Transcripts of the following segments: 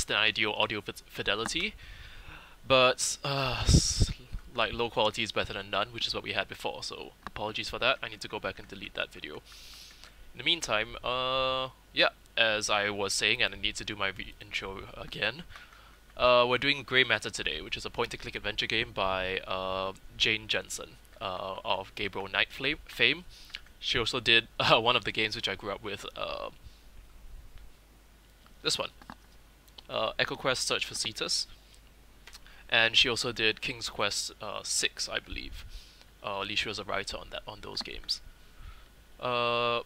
less than ideal audio fidelity, but like low quality is better than none, which is what we had before, so apologies for that. I need to go back and delete that video. In the meantime, yeah, as I was saying, and I need to do my intro again, we're doing Grey Matter today, which is a point-and-click adventure game by Jane Jensen of Gabriel Knight fame. She also did one of the games which I grew up with, this one, Echo Quest Search for Cetus, and she also did King's Quest 6, I believe. At least she was a writer on those games. I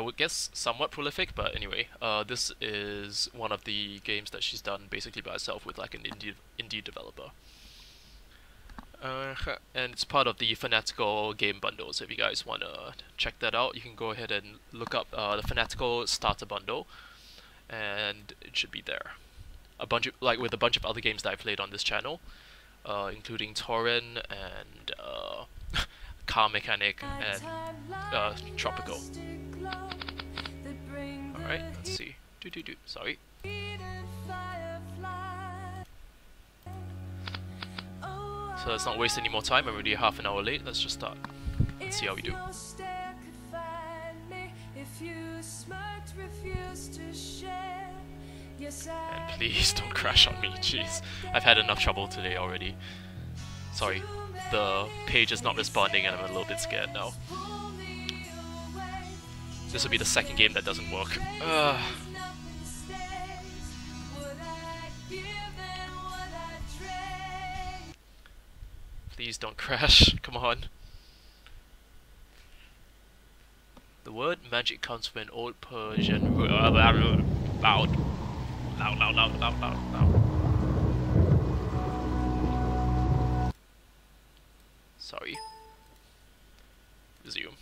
would guess somewhat prolific, but anyway, this is one of the games that she's done basically by herself with like an indie developer. And it's part of the Fanatical game bundle, so if you guys want to check that out, you can go ahead and look up the Fanatical starter bundle, and it should be there. With a bunch of other games that I played on this channel, including Torren and Car Mechanic and Tropical. Alright, let's see. Sorry. So let's not waste any more time. I'm already half an hour late. Let's just start. Let's see how we do. And please don't crash on me, jeez. I've had enough trouble today already. Sorry, the page is not responding and I'm a little bit scared now. This will be the second game that doesn't work. Please don't crash, come on. The word magic comes from an old Persian loud. Sorry. Resume.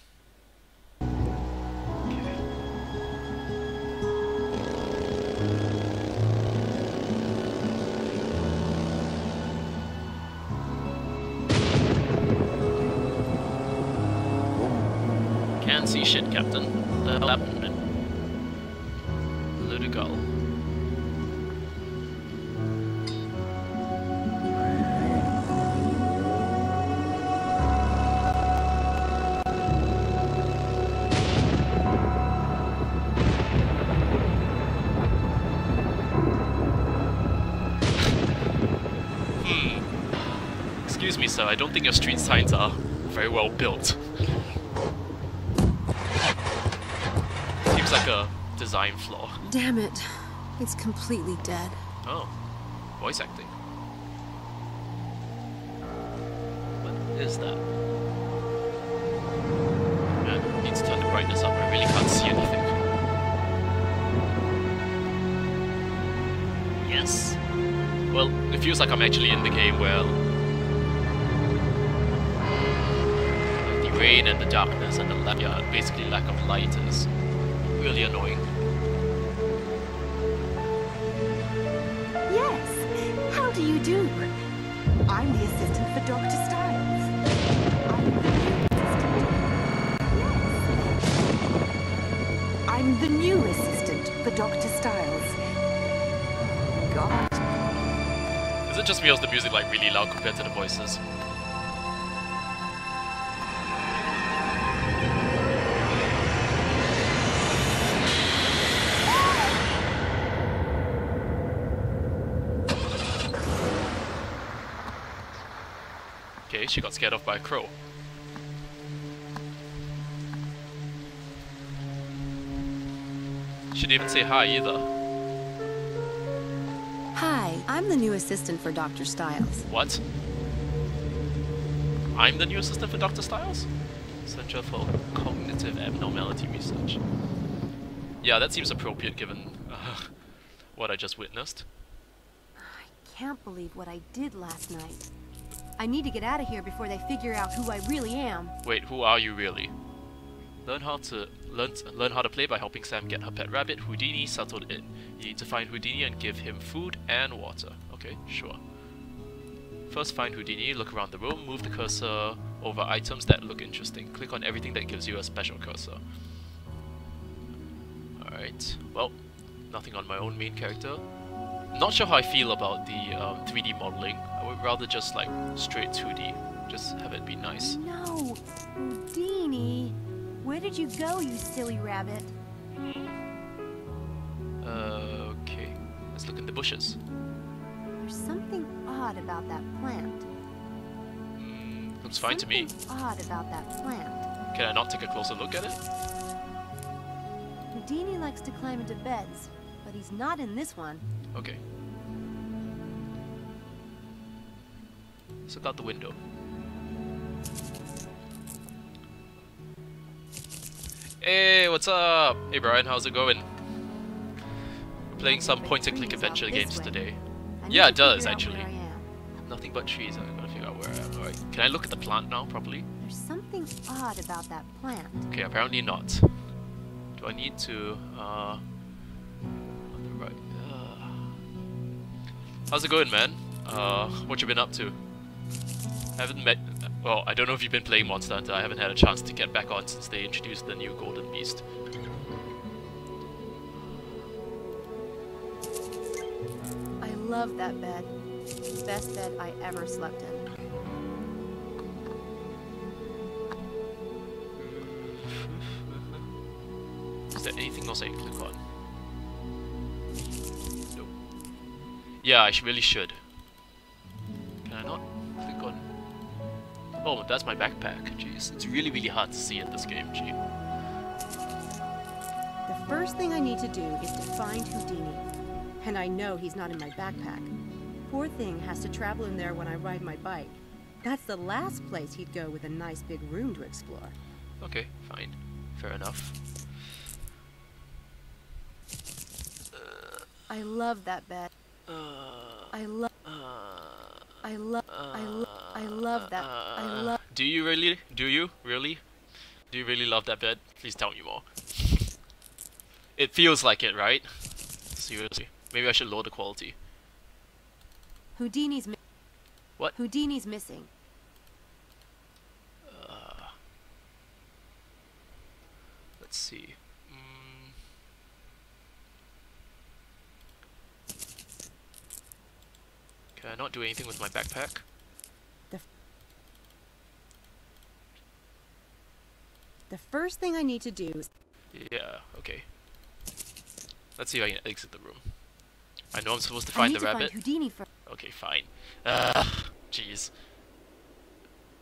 Can't see shit, Captain. The hell happened? Little gull. Excuse me, sir, I don't think your street signs are very well built. Seems like a design flaw. Damn it. It's completely dead. Oh. Voice acting. What is that? Man, needs to turn the brightness up. I really can't see anything. Yes. Well, it feels like I'm actually in the game where the rain and the darkness and the basically lack of light is really annoying. Yes. How do you do? I'm the assistant for Dr. Styles. I'm the new assistant for Dr. Styles. God. Is it just me or is the music like really loud compared to the voices? Okay, she got scared off by a crow. She didn't even say hi either. Hi, I'm the new assistant for Dr. Styles. What? I'm the new assistant for Dr. Styles? Center for Cognitive Abnormality Research. Yeah, that seems appropriate given what I just witnessed. I can't believe what I did last night. I need to get out of here before they figure out who I really am. Wait, who are you really? Learn how to play by helping Sam get her pet rabbit, Houdini, settled in. You need to find Houdini and give him food and water. Okay, sure. First find Houdini, look around the room, move the cursor over items that look interesting. Click on everything that gives you a special cursor. Alright, well, nothing on my own main character. not sure how I feel about the 3D modeling. I would rather just like straight 2D. Just have it be nice. No, Houdini. Where did you go, you silly rabbit? Okay. Let's look in the bushes. There's something odd about that plant. Looks fine to me. Something odd about that plant. Can I not take a closer look at it? Houdini likes to climb into beds, but he's not in this one. Okay. Let's look out the window. Hey, what's up? Hey Brian, how's it going? We're playing some point-and-click adventure games today. Yeah, it does actually. Nothing but trees. I'm gonna figure out where I am. Alright, can I look at the plant now properly? There's something odd about that plant. Okay, apparently not. Do I need to? On the right. How's it going, man? What you been up to? Haven't met. Well, I don't know if you've been playing Monster Hunter. I haven't had a chance to get back on since they introduced the new Golden Beast. I love that bed. Best bed I ever slept in. Is there anything else I can click on? Nope. Yeah, I really should. Can I not click on? Oh, that's my backpack. Jeez, it's really, really hard to see in this game. Gee. The first thing I need to do is to find Houdini. And I know he's not in my backpack. Poor thing has to travel in there when I ride my bike. That's the last place he'd go with a nice big room to explore. Okay, fine. Fair enough. I love that bed. I love that. Do you really? Do you really? Do you really love that bed? Please tell me more. It feels like it, right? Seriously. Maybe I should lower the quality. Houdini's What? Houdini's missing. Let's see. Can I not do anything with my backpack? The first thing I need to do is... Yeah, okay. Let's see if I can exit the room. I know I'm supposed to find the rabbit. Find Houdini first. Okay, fine. Jeez.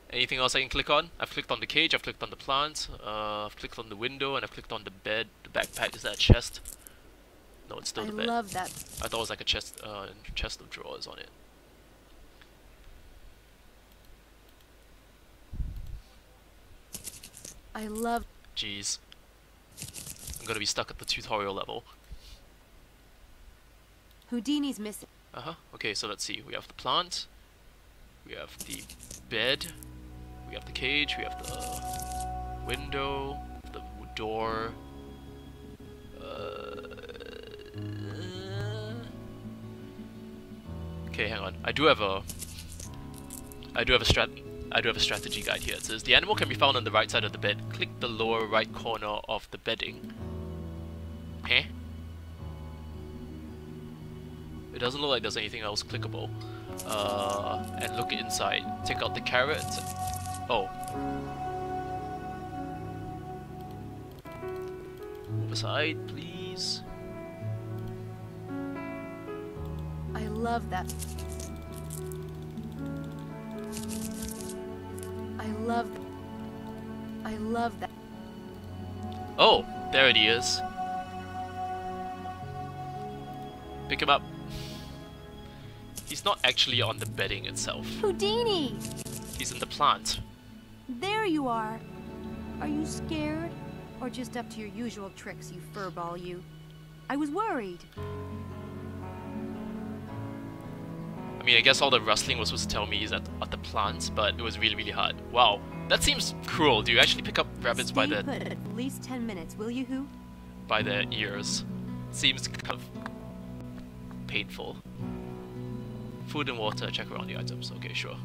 Anything else I can click on? I've clicked on the cage, I've clicked on the plant, I've clicked on the window, and I've clicked on the bed. The backpack, is that a chest? No, it's still the bed. I love that. I thought it was like a chest of drawers on it. I love... Jeez. I'm gonna be stuck at the tutorial level. Houdini's missing. Okay, so let's see. We have the plant. We have the bed. We have the cage. We have the window. The door. Okay, hang on. I do have a strategy guide here. It says the animal can be found on the right side of the bed. Click the lower right corner of the bedding. Huh? It doesn't look like there's anything else clickable. And look inside. Take out the carrot. Oh. Move aside, please. I love that. I love that. Oh, there it is. Pick him up. He's not actually on the bedding itself. Houdini! He's in the plant. There you are. Are you scared? Or just up to your usual tricks, you furball, you? I was worried. I mean, I guess all the rustling was supposed to tell me he's at the plants, but it was really, really hard. Wow, that seems cruel. Do you actually pick up rabbits by Stay the... put at least 10 minutes, will you, Who? by their ears? Seems kind of painful. Food and water, check around the items. Okay, sure.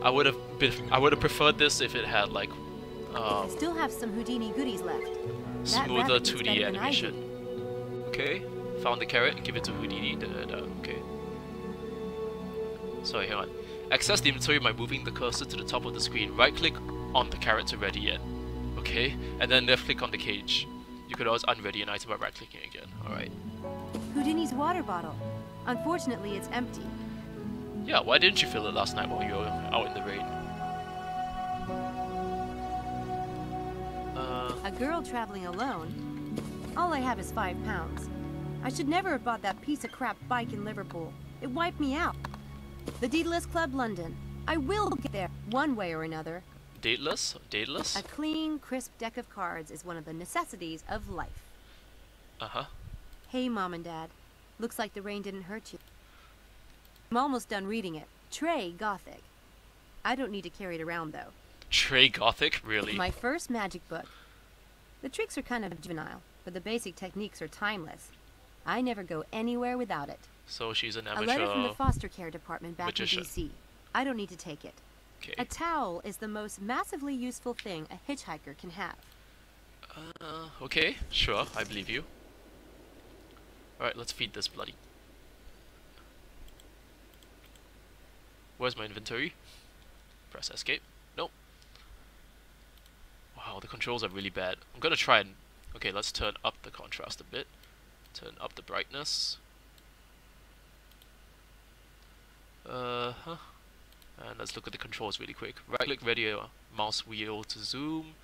I would have preferred this if it had like I still have some Houdini goodies left. That Smoother rabbit eats 2D better than I animation. do. Okay, found the carrot, give it to Houdini. Da, da, da. Okay. Sorry, hang on. Access the inventory by moving the cursor to the top of the screen. Right click on the carrot to ready it. Okay, and then left click on the cage. You could always unready an item by right clicking again. Alright. Houdini's water bottle. Unfortunately, it's empty. Yeah, why didn't you fill it last night while you were out in the rain? A girl traveling alone? All I have is 5 pounds. I should never have bought that piece of crap bike in Liverpool. It wiped me out. The Daedalus Club, London. I will get there, one way or another. Dateless? Dateless? A clean, crisp deck of cards is one of the necessities of life. Uh-huh. Hey, Mom and Dad. Looks like the rain didn't hurt you. I'm almost done reading it. Trey Gothic. I don't need to carry it around, though. Trey Gothic? Really? My first magic book. The tricks are kind of juvenile, but the basic techniques are timeless. I never go anywhere without it. So she's an A amateur letter from the foster care department back magician. in D.C. I don't need to take it. Okay. A towel is the most massively useful thing a hitchhiker can have. Okay, sure, I believe you. Alright, let's feed this bloody. Where's my inventory? Press escape. Nope. Wow, the controls are really bad. I'm gonna try and... Okay, let's turn up the contrast a bit. Turn up the brightness. And let's look at the controls really quick. Right click radio mouse wheel to zoom.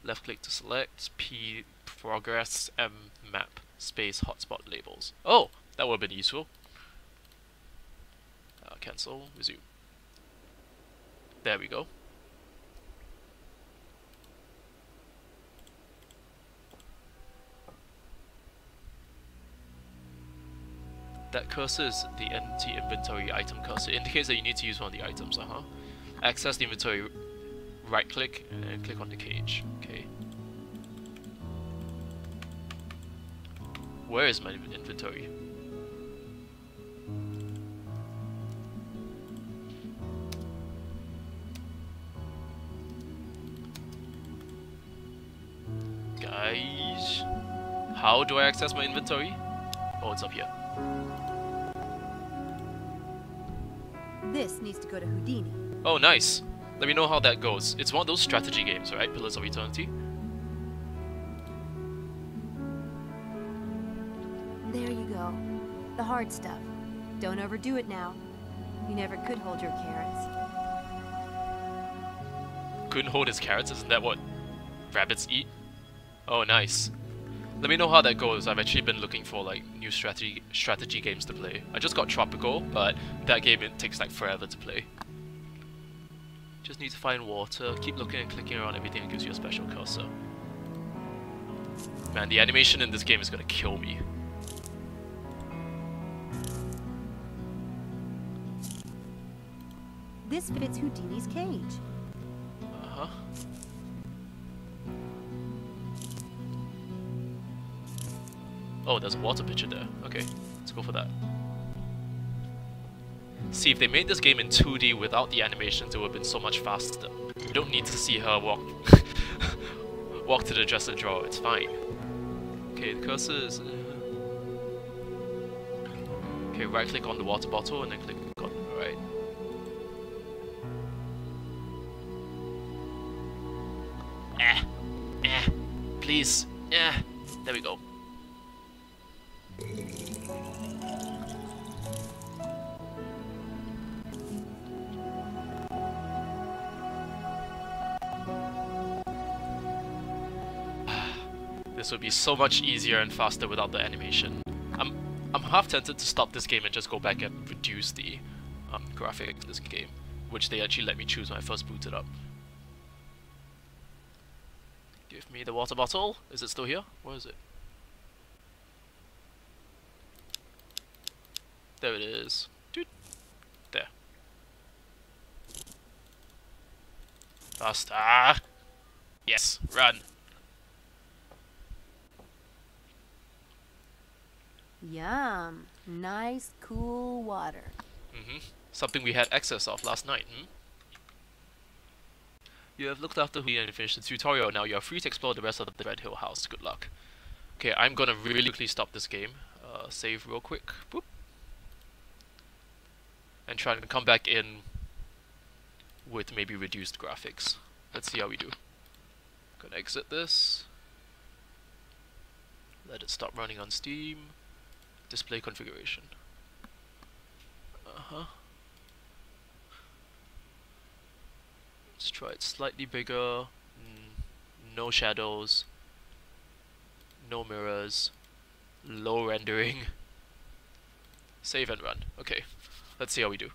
Left click to select. P progress. M map. Space hotspot labels. Oh! That would have been useful. Cancel. Resume. There we go. That cursor is the empty inventory item cursor. It indicates that you need to use one of the items, Access the inventory, right click, and click on the cage. Okay. Where is my inventory? Guys, how do I access my inventory? Oh, it's up here. This needs to go to Houdini. Oh, nice. Let me know how that goes. It's one of those strategy games, right? Pillars of Eternity. There you go. The hard stuff. Don't overdo it now. You never could hold your carrots. Couldn't hold his carrots? Isn't that what rabbits eat? Oh, nice. Let me know how that goes. I've actually been looking for like new strategy games to play. I just got Tropical, but that game it takes like forever to play. Just need to find water. Keep looking and clicking around everything. It gives you a special cursor. Man, the animation in this game is gonna kill me. This fits Houdini's cage. Uh-huh. Oh, there's a water pitcher there. Okay, let's go for that. See, if they made this game in 2D without the animations, it would have been so much faster. You don't need to see her walk walk to the dresser drawer, it's fine. Okay, the cursor is... Okay, right click on the water bottle and then click on... Alright. Please. There we go. This would be so much easier and faster without the animation. I'm half tempted to stop this game and just go back and reduce the graphics of this game, which they actually let me choose when I first booted up. Give me the water bottle. Is it still here? Where is it? There it is. Dude. There. Faster! Yes, run! Yum. Nice, cool water. Something we had excess of last night, You have looked after Hui and finished the tutorial. Now you are free to explore the rest of the Red Hill house. Good luck. Okay, I'm gonna really quickly stop this game. Save real quick. Boop. And try to come back in with maybe reduced graphics. Let's see how we do. Gonna exit this. Let it stop running on Steam. Display configuration. Let's try it slightly bigger. No shadows. No mirrors. Low rendering. Save and run. Okay, let's see how we do.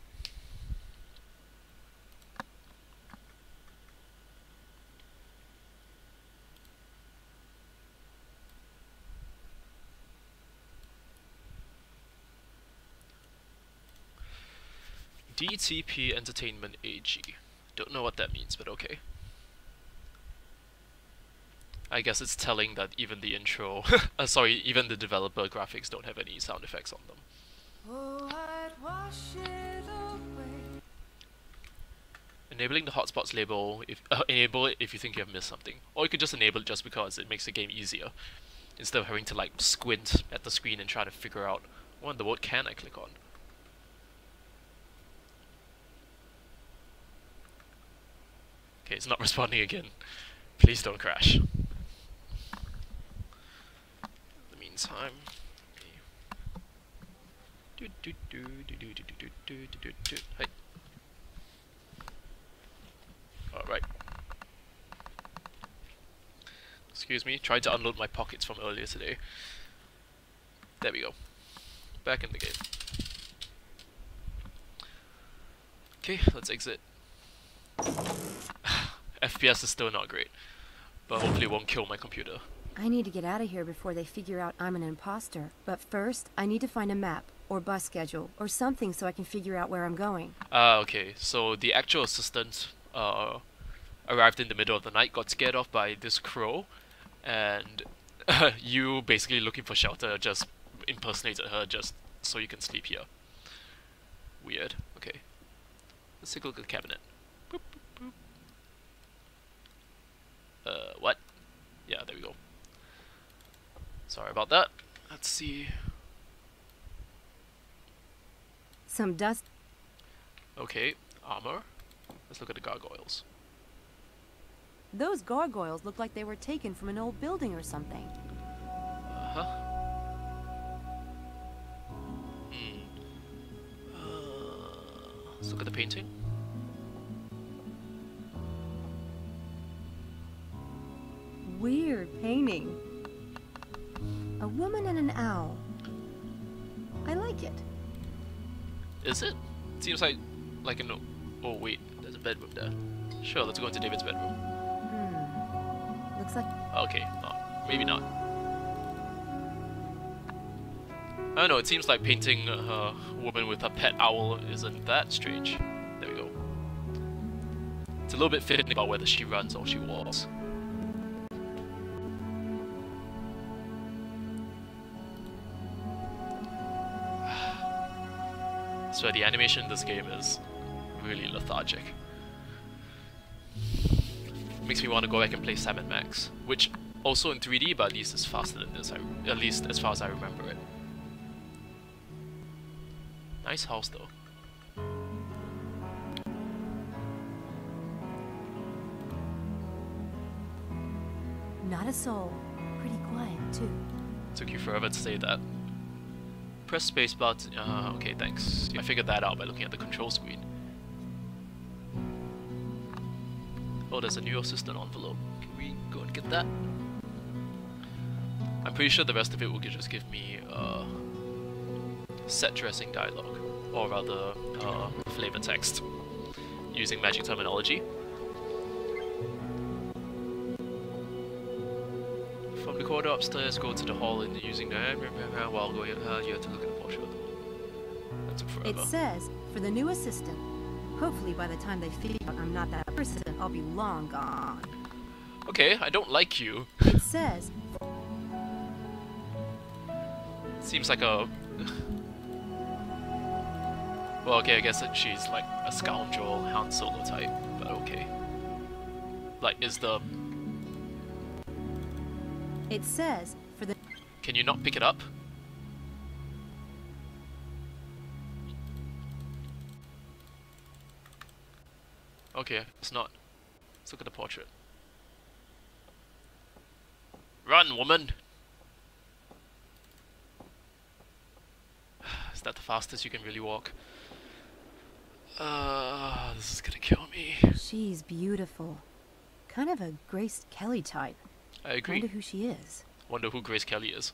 DTP Entertainment AG. Don't know what that means, but okay. I guess it's telling that even the intro, even the developer graphics don't have any sound effects on them. Oh, I'd wash it away. Enabling the hotspots label, enable it if you think you have missed something. Or you could just enable it just because it makes the game easier. Instead of having to like squint at the screen and try to figure out what in the world can I click on. Okay, it's not responding again. Please don't crash. In the meantime, hey. Alright. Excuse me, tried to unload my pockets from earlier today. There we go. Back in the game. Okay, let's exit. FPS is still not great, but hopefully it won't kill my computer. I need to get out of here before they figure out I'm an imposter. But first, I need to find a map, or bus schedule, or something so I can figure out where I'm going. Okay, so the actual assistant arrived in the middle of the night, got scared off by this crow, and you basically looking for shelter just impersonated her just so you can sleep here. Weird. Okay. Let's take a look at the cabinet. Boop, boop, boop. What? Yeah, there we go. Sorry about that. Let's see. Some dust. Okay, armor. Let's look at the gargoyles. Those gargoyles look like they were taken from an old building or something. Let's look at the painting. Weird painting. A woman and an owl. I like it. Is it? Seems like an... Oh wait, there's a bedroom there. Sure, let's go into David's bedroom. Looks like... Okay, maybe not. I don't know, it seems like painting a woman with a pet owl isn't that strange. There we go. It's a little bit fitting about whether she runs or she walks. So the animation in this game is really lethargic. Makes me want to go back and play Sam & Max, which also in 3D, but at least it's faster than this, at least as far as I remember it. Nice house though. Not a soul. Pretty quiet, too. Took you forever to say that. Press spacebar to... okay, thanks. I figured that out by looking at the control screen. Oh, there's a new assistant envelope. Can we go and get that? I'm pretty sure the rest of it will just give me set dressing dialogue, or rather flavor text, using magic terminology. From the corridor upstairs, go to the hall and using the while going you have to look at the portrait. That took forever. It says, for the new assistant. Hopefully by the time they figure out I'm not that person, I'll be long gone. Okay, I don't like you. It says... Seems like a... Well, okay, I guess that she's like a scoundrel Han Solo type, but okay. Like, is the... It says for the... Can you not pick it up? Okay, it's not. Let's look at the portrait. Run, woman! Is that the fastest you can really walk? This is gonna kill me. She's beautiful. Kind of a Grace Kelly type. I agree. Wonder who she is. Wonder who Grace Kelly is.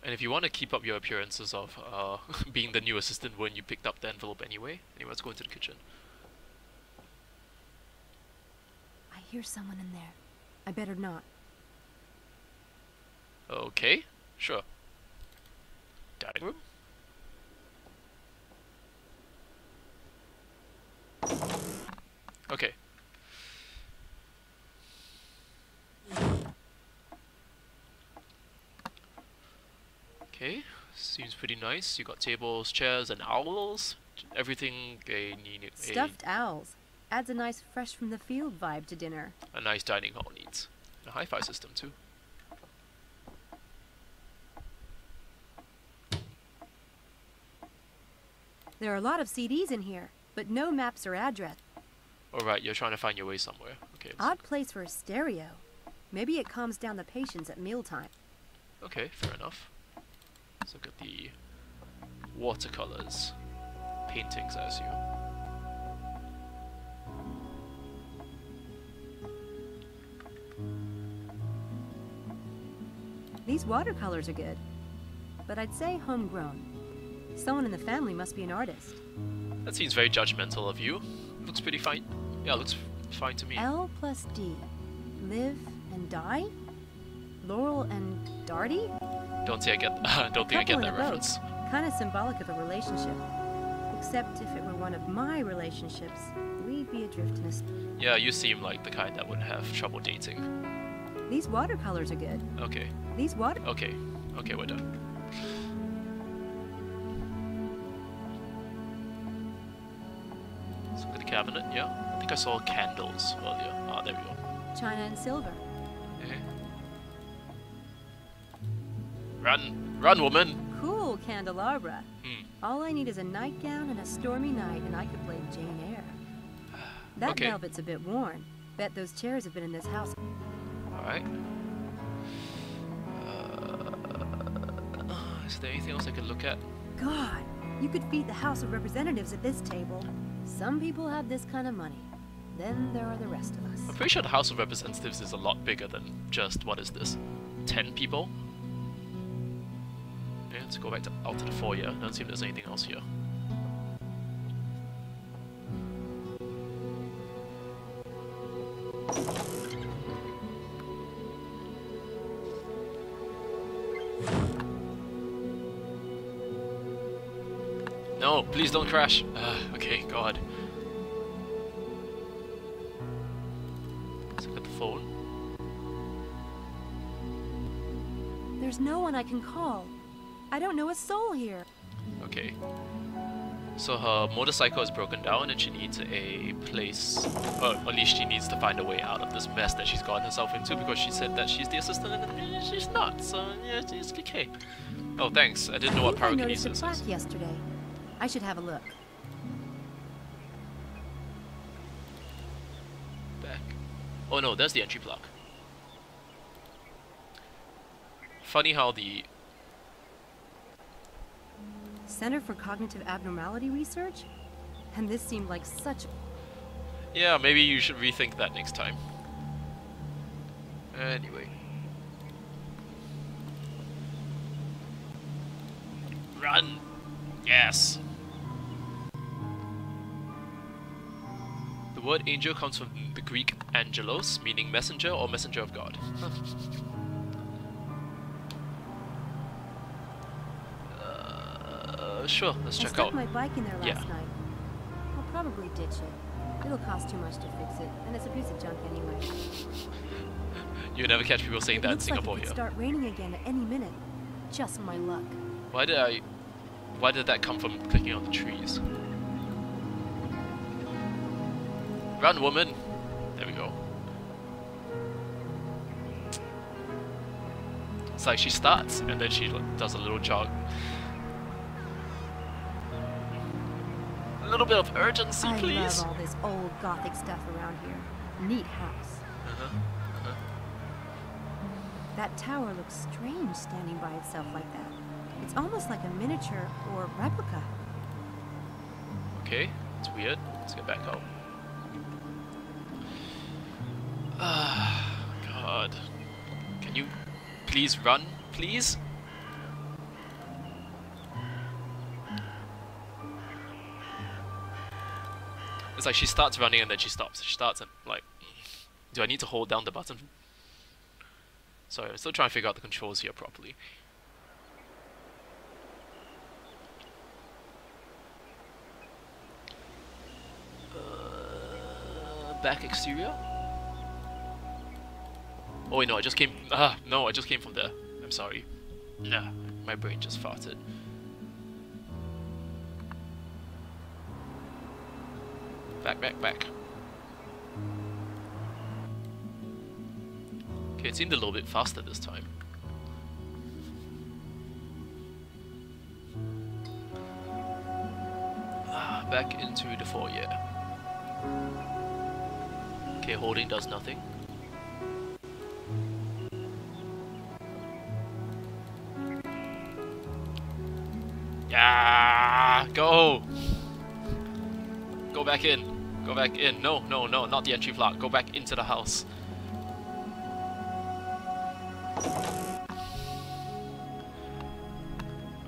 And if you want to keep up your appearances of being the new assistant when you picked up the envelope anyway, let's go into the kitchen. I hear someone in there. I better not. Okay, sure. Dining room? Okay. Okay, seems pretty nice. You got tables, chairs, and owls. Everything they need. Stuffed owls. Adds a nice fresh from the field vibe to dinner. A nice dining hall needs. A hi-fi system too. There are a lot of CDs in here, but no maps or address. Alright, you're trying to find your way somewhere. Okay. Odd place for a stereo. Maybe it calms down the patients at mealtime. Okay, fair enough. Let's look at the watercolors. Paintings, I assume. These watercolors are good, but I'd say homegrown. Someone in the family must be an artist. That seems very judgmental of you. Looks pretty fine. Yeah, looks fine to me. L plus D. Live and die? Laurel and Darty? Don't think I get that reference. Kind of symbolic of a relationship. Except if it were one of my relationships, we'd be adrift in a... Yeah, you seem like the kind that wouldn't have trouble dating. These watercolors are good. Okay. These water... Okay, we're done. Let's look at the cabinet, yeah. I think I saw candles earlier. Ah, there we go. China and silver. Okay. Run, woman! Cool candelabra. Hmm. All I need is a nightgown and a stormy night, and I could play Jane Eyre. That Okay. velvet's a bit worn. Bet those chairs have been in this house. Alright. Is there anything else I could look at? God, you could feed the House of Representatives at this table. Some people have this kind of money. Then there are the rest of us. I'm pretty sure the House of Representatives is a lot bigger than just, what is this, 10 people? Yeah, let's go back out to the foyer. Don't see if there's anything else here. No, please don't crash. Okay, God. Let's look at the phone. There's no one I can call. I don't know a soul here. Okay. So her motorcycle is broken down and she needs a place, or at least she needs to find a way out of this mess that she's gotten herself into because she said that she's the assistant and she's not, so yeah, it's okay. Oh, thanks. I didn't know what I noticed a pyrokinesis plaque is. yesterday. I should have a look. Back. Oh no, there's the entry plaque. Funny how the... Center for Cognitive Abnormality Research? And this seemed like such... Yeah, maybe you should rethink that next time. Anyway. Run! Yes! The word angel comes from the Greek angelos, meaning messenger or messenger of God. Sure, let's I check stuck out. my bike in there last Yeah. night. I'll probably ditch it. It'll cost too much to fix it, and it's a piece of junk anyway. You never catch people saying It that in looks like Singapore it could here. start raining again at any minute. Just my luck. Why did I... Why did that come from clicking on the trees? Run, woman! There we go. It's like she starts and then she does a little jog. A little bit of urgency, please. I love all this old gothic stuff around here. Neat house. That tower looks strange standing by itself like that. It's almost like a miniature or replica. Okay, it's weird. Let's get back out. Ah, God. Can you please run, please? It's like she starts running and then she stops. She starts and like, do I need to hold down the button? Sorry, I'm still trying to figure out the controls here properly. Back exterior? Oh wait, no, I just came. No, I just came from there. I'm sorry. Nah, my brain just farted. Back. Okay, it seemed a little bit faster this time. Back into the foyer. Okay, holding does nothing. Yeah, go! Go back in. Go back in. No, not the entry flap. Go back into the house.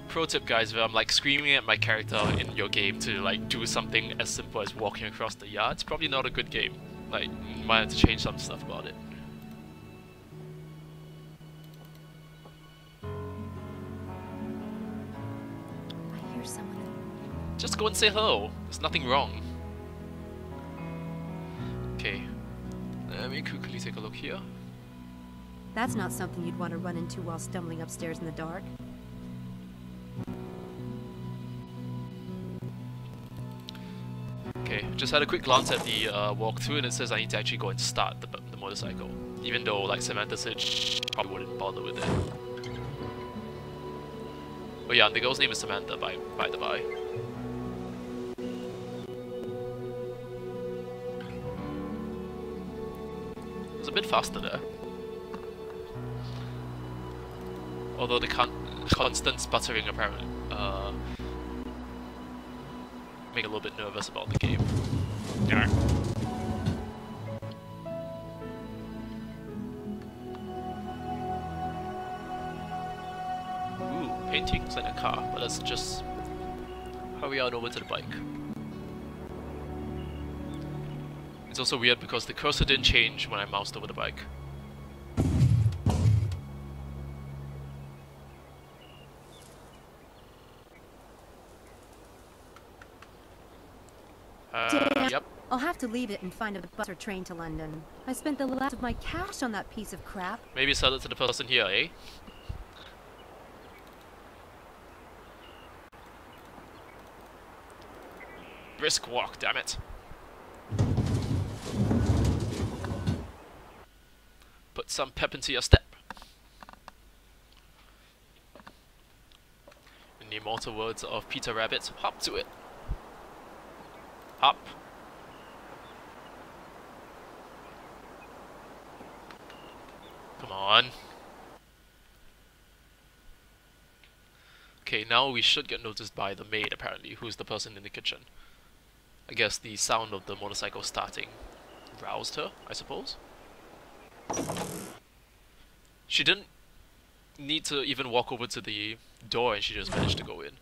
Pro tip, guys, if I'm like screaming at my character in your game to like do something as simple as walking across the yard, it's probably not a good game. Like, you might have to change some stuff about it. I hear someone. Just go and say hello. There's nothing wrong. Okay. Let me quickly take a look here. That's not something you'd want to run into while stumbling upstairs in the dark. Okay, just had a quick glance at the walkthrough and it says I need to actually go and start the motorcycle. Even though, like Samantha said, she probably wouldn't bother with it. Oh yeah, and the girl's name is Samantha, by the by. It was a bit faster there. Although the constant sputtering apparently make a little bit nervous about the game. Yeah. Ooh, paintings and a car, but let's just hurry on over to the bike. It's also weird because the cursor didn't change when I moused over the bike. Yep. I'll have to leave it and find a bus or train to London. I spent the last of my cash on that piece of crap. Maybe sell it to the person here, eh? Brisk walk, damn it. Put some pep into your step. In the immortal words of Peter Rabbit, hop to it. Hop. Come on. Okay, now we should get noticed by the maid, apparently, who's the person in the kitchen. I guess the sound of the motorcycle starting roused her, I suppose. She didn't need to even walk over to the door and she just managed to go in.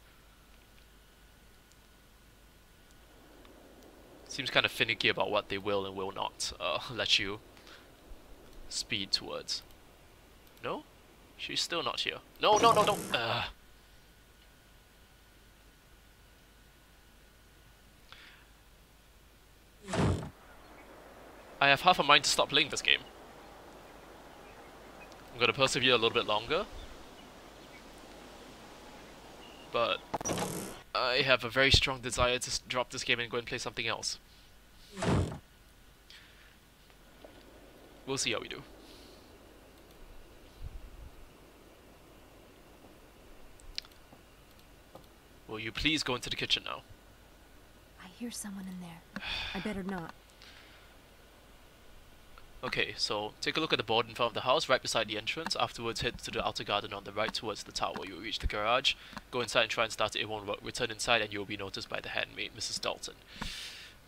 Seems kind of finicky about what they will and will not let you speed towards. No? She's still not here. No. I have half a mind to stop playing this game. I'm gonna persevere a little bit longer. but I have a very strong desire to drop this game and go and play something else. We'll see how we do. Will you please go into the kitchen now? I hear someone in there. I better not. Okay, so take a look at the board in front of the house, right beside the entrance. Afterwards, head to the outer garden on the right towards the tower. You will reach the garage. Go inside and try and start it. It won't work. Return inside and you will be noticed by the handmaid, Mrs. Dalton.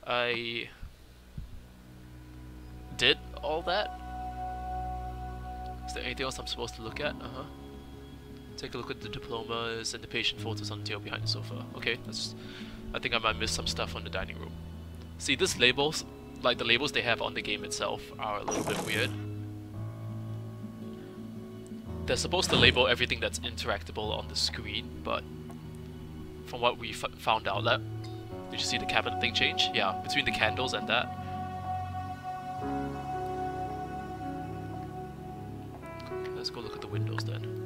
I did all that? Is there anything else I'm supposed to look at? Take a look at the diplomas and the patient photos on the table behind the sofa. Okay, I think I might miss some stuff on the dining room. See, these labels, like the labels they have on the game itself, are a little bit weird. They're supposed to label everything that's interactable on the screen, but from what we found out, did you see the cabinet thing change? Yeah, between the candles and that. Okay, let's go look at the windows then.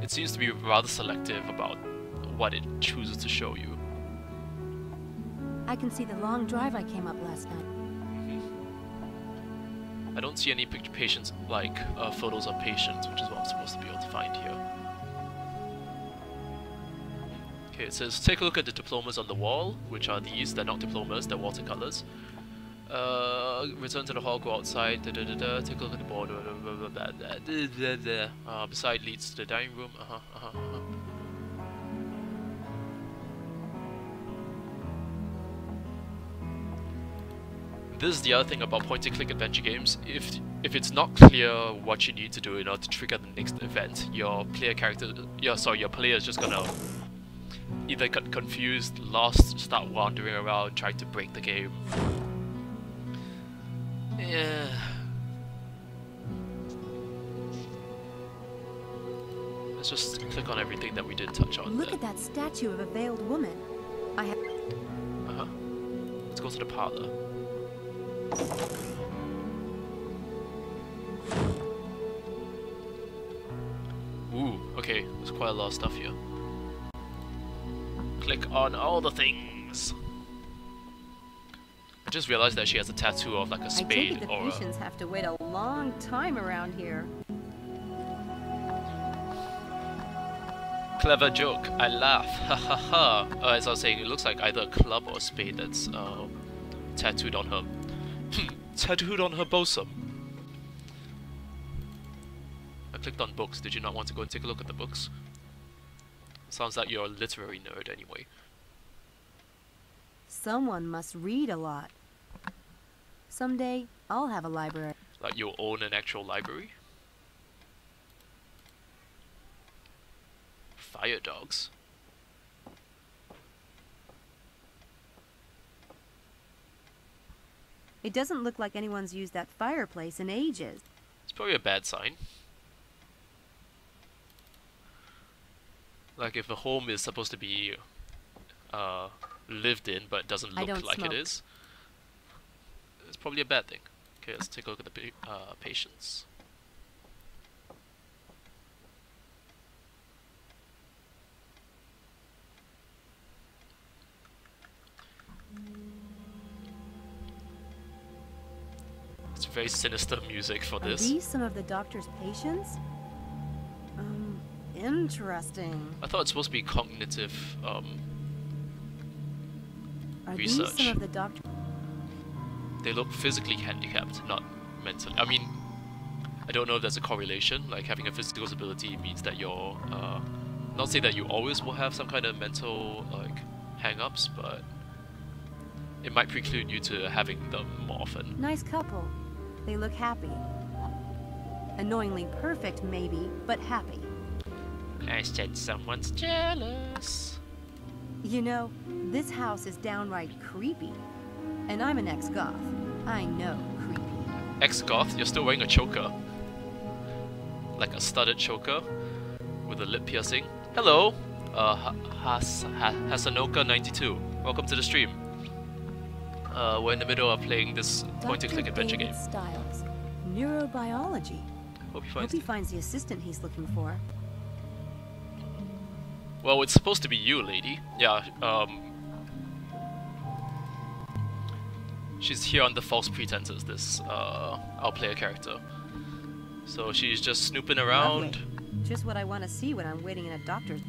It seems to be rather selective about what it chooses to show you. I can see the long drive I came up last night. I don't see any patients, like photos of patients, which is what I'm supposed to be able to find here. Okay, it says take a look at the diplomas on the wall, which are these. They're not diplomas, they're watercolors. Return to the hall, go outside, take a look at the board, beside leads to the dining room, This is the other thing about point-and-click adventure games. If it's not clear what you need to do in order to trigger the next event, your player is just gonna either get confused, lost, start wandering around, trying to break the game. Yeah. Let's just click on everything that we did touch on. Look at that statue of a veiled woman. I have. Let's go to the parlor. Ooh, okay, there's quite a lot of stuff here. Click on all the things. I just realized that she has a tattoo of like a spade. I take it the or patients have to wait a long time around here. Clever joke. I laugh. Ha ha ha. As I was saying, it looks like either a club or a spade that's tattooed on her. Tattooed on her bosom. I clicked on books. Did you not want to go and take a look at the books? Sounds like you're a literary nerd anyway. Someone must read a lot. Someday, I'll have a library. Like you'll own an actual library? Fire dogs. It doesn't look like anyone's used that fireplace in ages. It's probably a bad sign. Like if a home is supposed to be lived in but it doesn't look like it is, it's probably a bad thing. Okay, let's take a look at the patients. It's very sinister music for this. Are these some of the doctor's patients? Interesting. I thought it's supposed to be cognitive Are research. These some of the doctor? They look physically handicapped, not mentally. I mean, I don't know if there's a correlation. Like having a physical disability means that you're not say that you always will have some kind of mental like hang-ups, but it might preclude you to having them more often. Nice couple. They look happy. Annoyingly perfect, maybe, but happy. I said someone's jealous. You know, this house is downright creepy. And I'm an ex-goth. I know creepy. Ex-goth? You're still wearing a choker. Like a studded choker with a lip piercing. Hello, Hasanoka92. Welcome to the stream. We're in the middle of playing this point-and-click adventure game. Styles. Neurobiology. Hope he Hope he finds the assistant he's looking for. Well, it's supposed to be you, lady. Yeah, she's here under false pretenses, this, our player character. So she's just snooping around. Lovely. Just what I want to see when I'm waiting in a doctor's...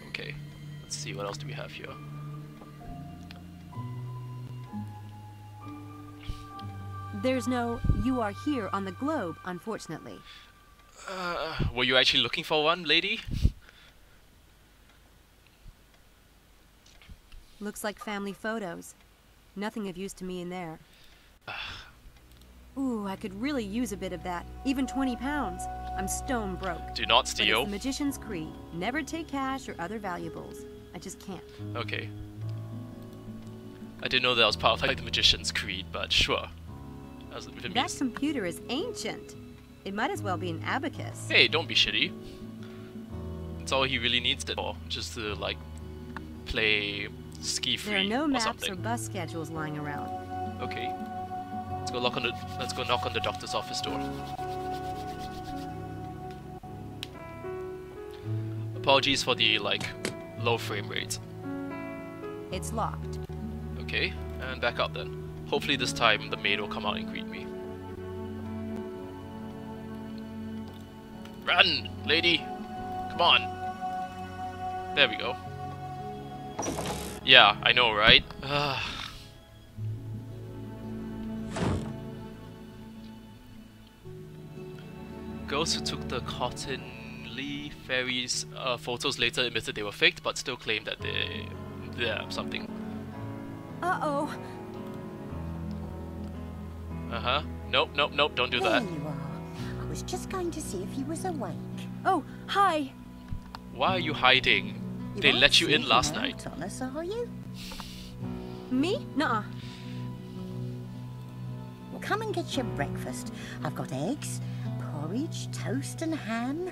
Okay, let's see, what else do we have here? There's no "you are here" on the globe, unfortunately. Were you actually looking for one, lady? Looks like family photos. Nothing of use to me in there. Ooh, I could really use a bit of that. Even 20 pounds. I'm stone broke. Do not But steal. it's the magician's creed. Never take cash or other valuables. I just can't. Okay. I didn't know that was part of like the magician's creed, but sure. If it That means... computer is ancient. It might as well be an abacus. Hey, don't be shitty. That's all he really needs it for, just to like play ski free There are no or maps something. or bus schedules lying around. Okay. Let's go knock on the doctor's office door. Apologies for the like low frame rate. It's locked. Okay, and back up then. Hopefully this time the maid will come out and greet me. Run, lady! Come on! There we go. Yeah, I know, right? Girls who took the Cottonlee Ferries photos later admitted they were faked, but still claimed that they're something. Uh-oh. Uh-huh. Nope, nope, nope, don't do There that. you are. I was just going to see if you was awake. Oh, hi. Why are you hiding? They aren't let you in sneaking last out night. on us, are you? Me? Nuh-uh. Well, come and get your breakfast. I've got eggs, porridge, toast and ham.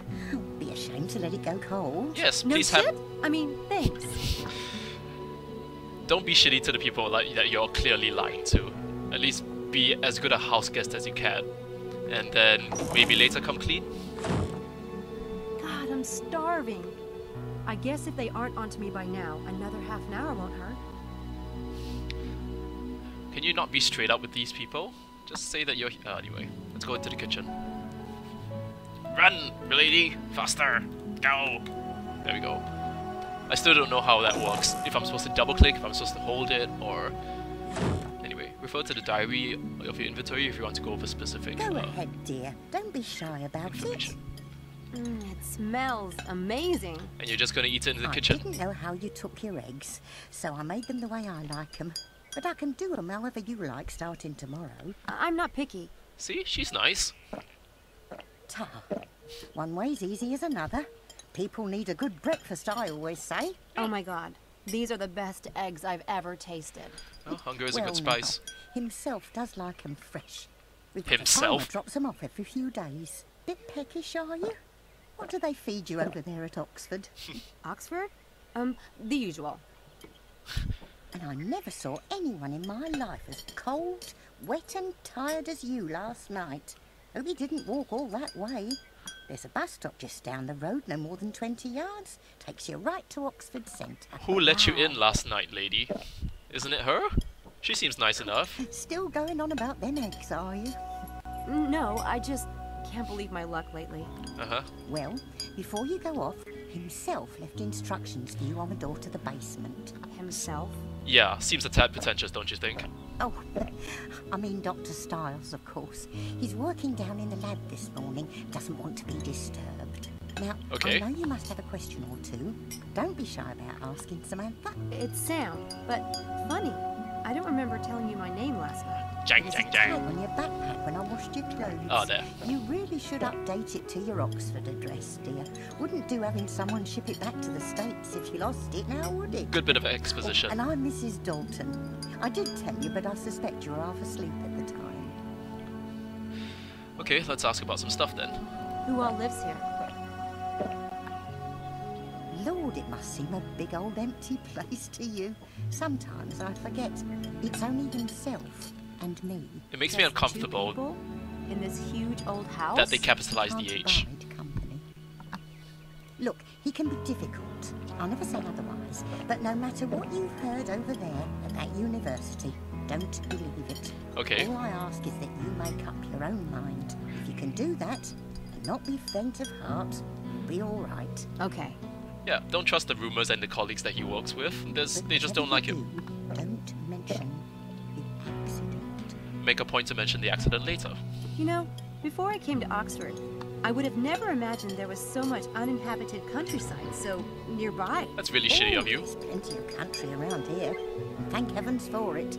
Be ashamed to let it go cold. Yes, No please shit? have... I mean, thanks. Don't be shitty to the people like, that you're clearly lying to. At least be as good a house guest as you can. And then maybe later come clean. God, I'm starving. I guess if they aren't onto me by now, another half an hour won't hurt. Can you not be straight up with these people? Just say that you're... anyway, let's go into the kitchen. Run, milady! Faster! Go! There we go. I still don't know how that works. If I'm supposed to double click, if I'm supposed to hold it, or... Anyway, refer to the diary of your inventory if you want to go over specific Go ahead, dear. Don't be shy about information. It smells amazing. And you're just gonna eat it in the I kitchen? didn't know how you took your eggs, so I made them the way I like them. But I can do them however you like starting tomorrow. I'm not picky. See? She's nice. Ta. One way's easy as another. People need a good breakfast, I always say. Oh my god. These are the best eggs I've ever tasted. Oh, hunger is a Well, good now, spice. himself does like 'em fresh. We've got a Himself? farmer drops 'em off every few days. Bit peckish, are you? What do they feed you over there at Oxford? Oxford? The usual. And I never saw anyone in my life as cold, wet and tired as you last night. Hope you didn't walk all that way. There's a bus stop just down the road, no more than 20 yards. Takes you right to Oxford Centre. Who let you in last night, lady? Isn't it her? She seems nice enough. Still going on about them eggs, are you? No, I just can't believe my luck lately. Uh-huh. Well, before you go off, himself left instructions for you on the door to the basement. Himself? Yeah, seems a tad pretentious, don't you think? Oh, I mean Dr. Styles, of course. He's working down in the lab this morning. Doesn't want to be disturbed. Now, Okay. I know you must have a question or two. Don't be shy about asking, Samantha. It's Sam, but funny. I don't remember telling you my name last night. Jang, There's jang, a tag jang. on your backpack when I washed your clothes. Oh, there. You really should update it to your Oxford address, dear. Wouldn't do having someone ship it back to the States if you lost it, now would it? Good bit of Oh, exposition. and I'm Mrs. Dalton. I did tell you, but I suspect you were half asleep at the time. Okay, let's ask about some stuff then. Who all lives here? Lord, it must seem a big old empty place to you. Sometimes I forget. It's only himself and me. It makes me Just two uncomfortable people in this huge old house? that they capitalize Can't the H. abide company. Look, he can be difficult, I'll never say otherwise. But no matter what you've heard over there at that university, don't believe it. Okay. All I ask is that you make up your own mind. If you can do that, and not be faint of heart, you'll be all right. Okay. Yeah, don't trust the rumors and the colleagues that he works with. But They just don't like him. Don't mention the accident. Make a point to mention the accident later. You know, before I came to Oxford, I would have never imagined there was so much uninhabited countryside so nearby. That's really shitty of you. There's plenty of country around here. Thank heavens for it.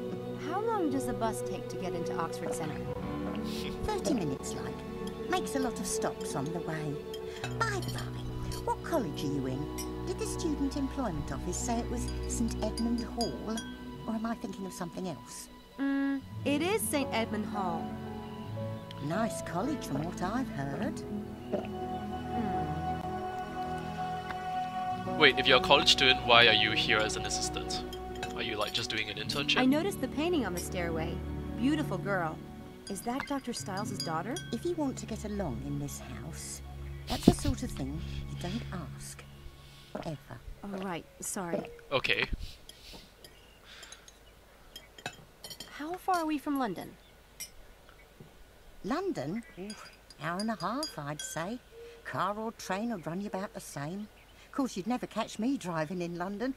How long does the bus take to get into Oxford Centre? 30 minutes, like. Makes a lot of stops on the way. By the by, what college are you in? Did the Student Employment Office say it was St Edmund Hall? Or am I thinking of something else? It is St Edmund Hall. Nice college from what I've heard. Wait, if you're a college student, why are you here as an assistant? Are you like just doing an internship? I noticed the painting on the stairway. Beautiful girl. Is that Dr. Stiles' daughter? If you want to get along in this house, that's the sort of thing you don't ask. Ever. Oh, right. Sorry. Okay. How far are we from London? London? Oof, hour and a half, I'd say. Car or train would run you about the same. Of course, you'd never catch me driving in London.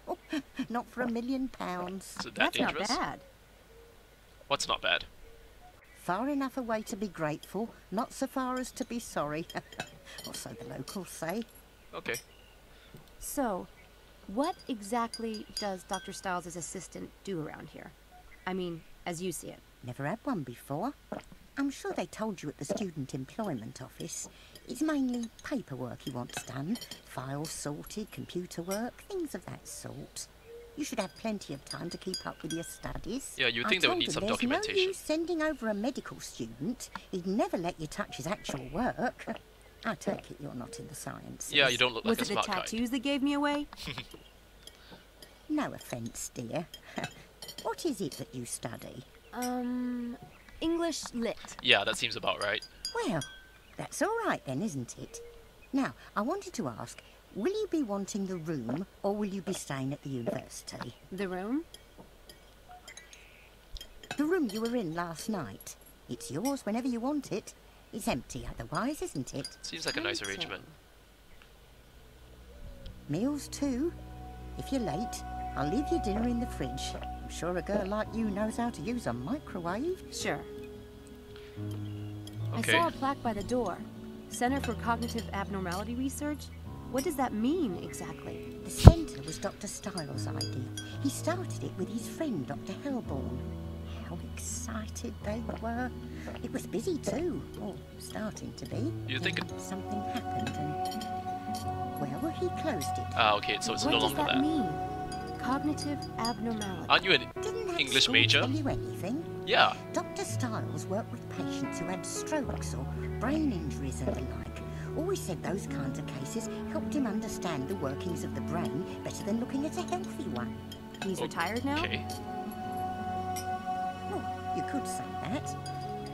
Not for £1 million. Is it that That's dangerous? not bad. What's not bad? Far enough away to be grateful, not so far as to be sorry. Or so the locals say. Okay. So, what exactly does Dr. Stiles' assistant do around here? I mean, as you see it. Never had one before. I'm sure they told you at the Student Employment Office. It's mainly paperwork he wants done. Files sorted, computer work, things of that sort. You should have plenty of time to keep up with your studies. Yeah, you'd think they would need some documentation. There's no use sending over a medical student. He'd never let you touch his actual work. I take it you're not in the sciences. Yeah, you don't look like Was a it the smart guy. tattoos that gave me away? No offence, dear. What is it that you study? English Lit. Yeah, that seems about right. Well, that's all right then, isn't it? Now, I wanted to ask, will you be wanting the room or will you be staying at the university? The room? The room you were in last night. It's yours whenever you want it. It's empty otherwise, isn't it? Seems like a nice Empty. arrangement. Meals too. If you're late, I'll leave your dinner in the fridge. I'm sure a girl like you knows how to use a microwave. Sure. Okay. I saw a plaque by the door. Center for Cognitive Abnormality Research? What does that mean exactly? The centre was Dr. Stiles' idea. He started it with his friend, Dr. Helborn. How excited they were. It was busy too, or starting to be. You think it... Something happened and... Well, he closed it. Ah, okay, so it's What no does longer that that. mean? Cognitive abnormality. Aren't you an Didn't that English school major? tell you anything? Yeah. Dr. Stiles worked with patients who had strokes or brain injuries and the like. Always said those kinds of cases helped him understand the workings of the brain better than looking at a healthy one. He's retired now? Okay. Well, you could say that.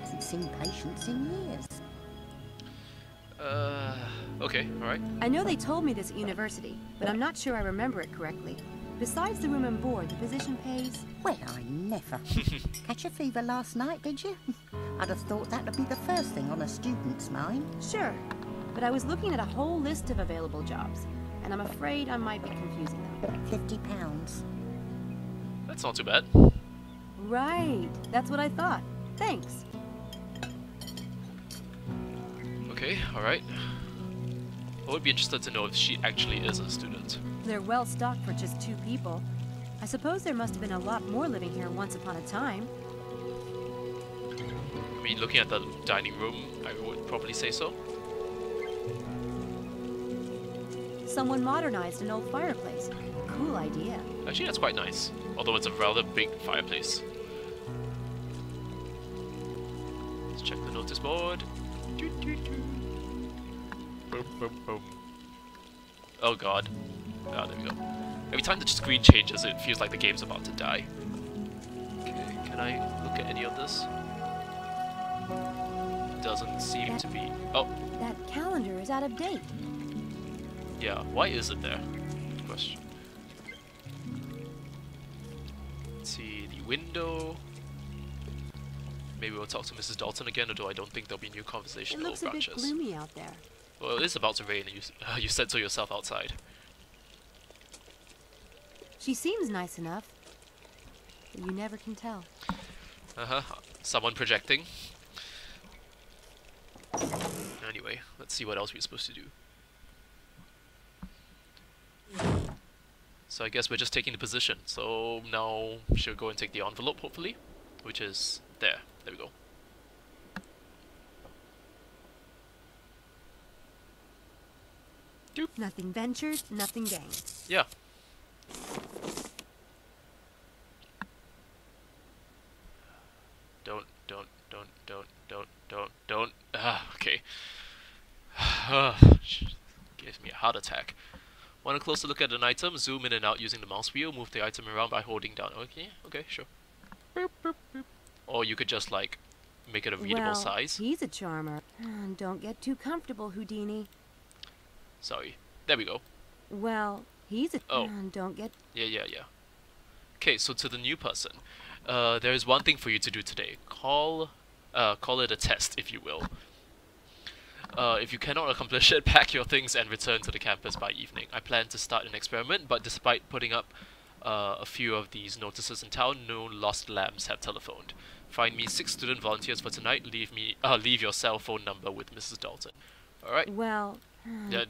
Hasn't seen patients in years. Okay, alright. I know they told me this at university, but I'm not sure I remember it correctly. Besides the room and board, the position pays... Well, I never. Catch a fever last night, did you? I'd have thought that would be the first thing on a student's mind. Sure, but I was looking at a whole list of available jobs, and I'm afraid I might be confusing them. £50. That's not too bad. Right, that's what I thought. Thanks. Okay, alright. I would be interested to know if she actually is a student. They're well stocked for just 2 people. I suppose there must have been a lot more living here once upon a time. I mean, looking at the dining room, I would probably say so. Someone modernized an old fireplace. Cool idea. Actually, that's quite nice. Although it's a rather big fireplace. Let's check the notice board. Doot, doot, doot. Boom, boom, boom. Oh god. Ah, there we go. Every time the screen changes, it feels like the game's about to die. Okay, can I look at any of this? Doesn't seem to be. Oh, That calendar is out of date. yeah. Why is it there? question. Let's see, the window. Maybe we'll talk to Mrs. Dalton again, although I don't think there'll be new It conversational looks a bit branches. gloomy out there. Well, it is about to rain, and you said so yourself outside. She seems nice enough. But you never can tell. Someone projecting. Anyway, let's see what else we're supposed to do. So I guess we're just taking the position. So now she'll go and take the envelope, hopefully, which is there. There we go. Doop. Nothing ventured, nothing gained. Yeah. Don't. Okay. Gives me a heart attack. Want a closer look at an item? Zoom in and out using the mouse wheel. Move the item around by holding down. Okay, sure. Boop, boop, boop. Or you could just, like, make it a readable size. He's a charmer. Don't get too comfortable, Houdini. Sorry. There we go. Well, he's a... Oh. Don't get... Yeah. Okay, so to the new person. There is one thing for you to do today. Call it a test, if you will. If you cannot accomplish it, pack your things and return to the campus by evening. I plan to start an experiment, but despite putting up a few of these notices in town, no lost lambs have telephoned. Find me 6 student volunteers for tonight. Leave your cell phone number with Mrs. Dalton. Alright? Well... Yeah,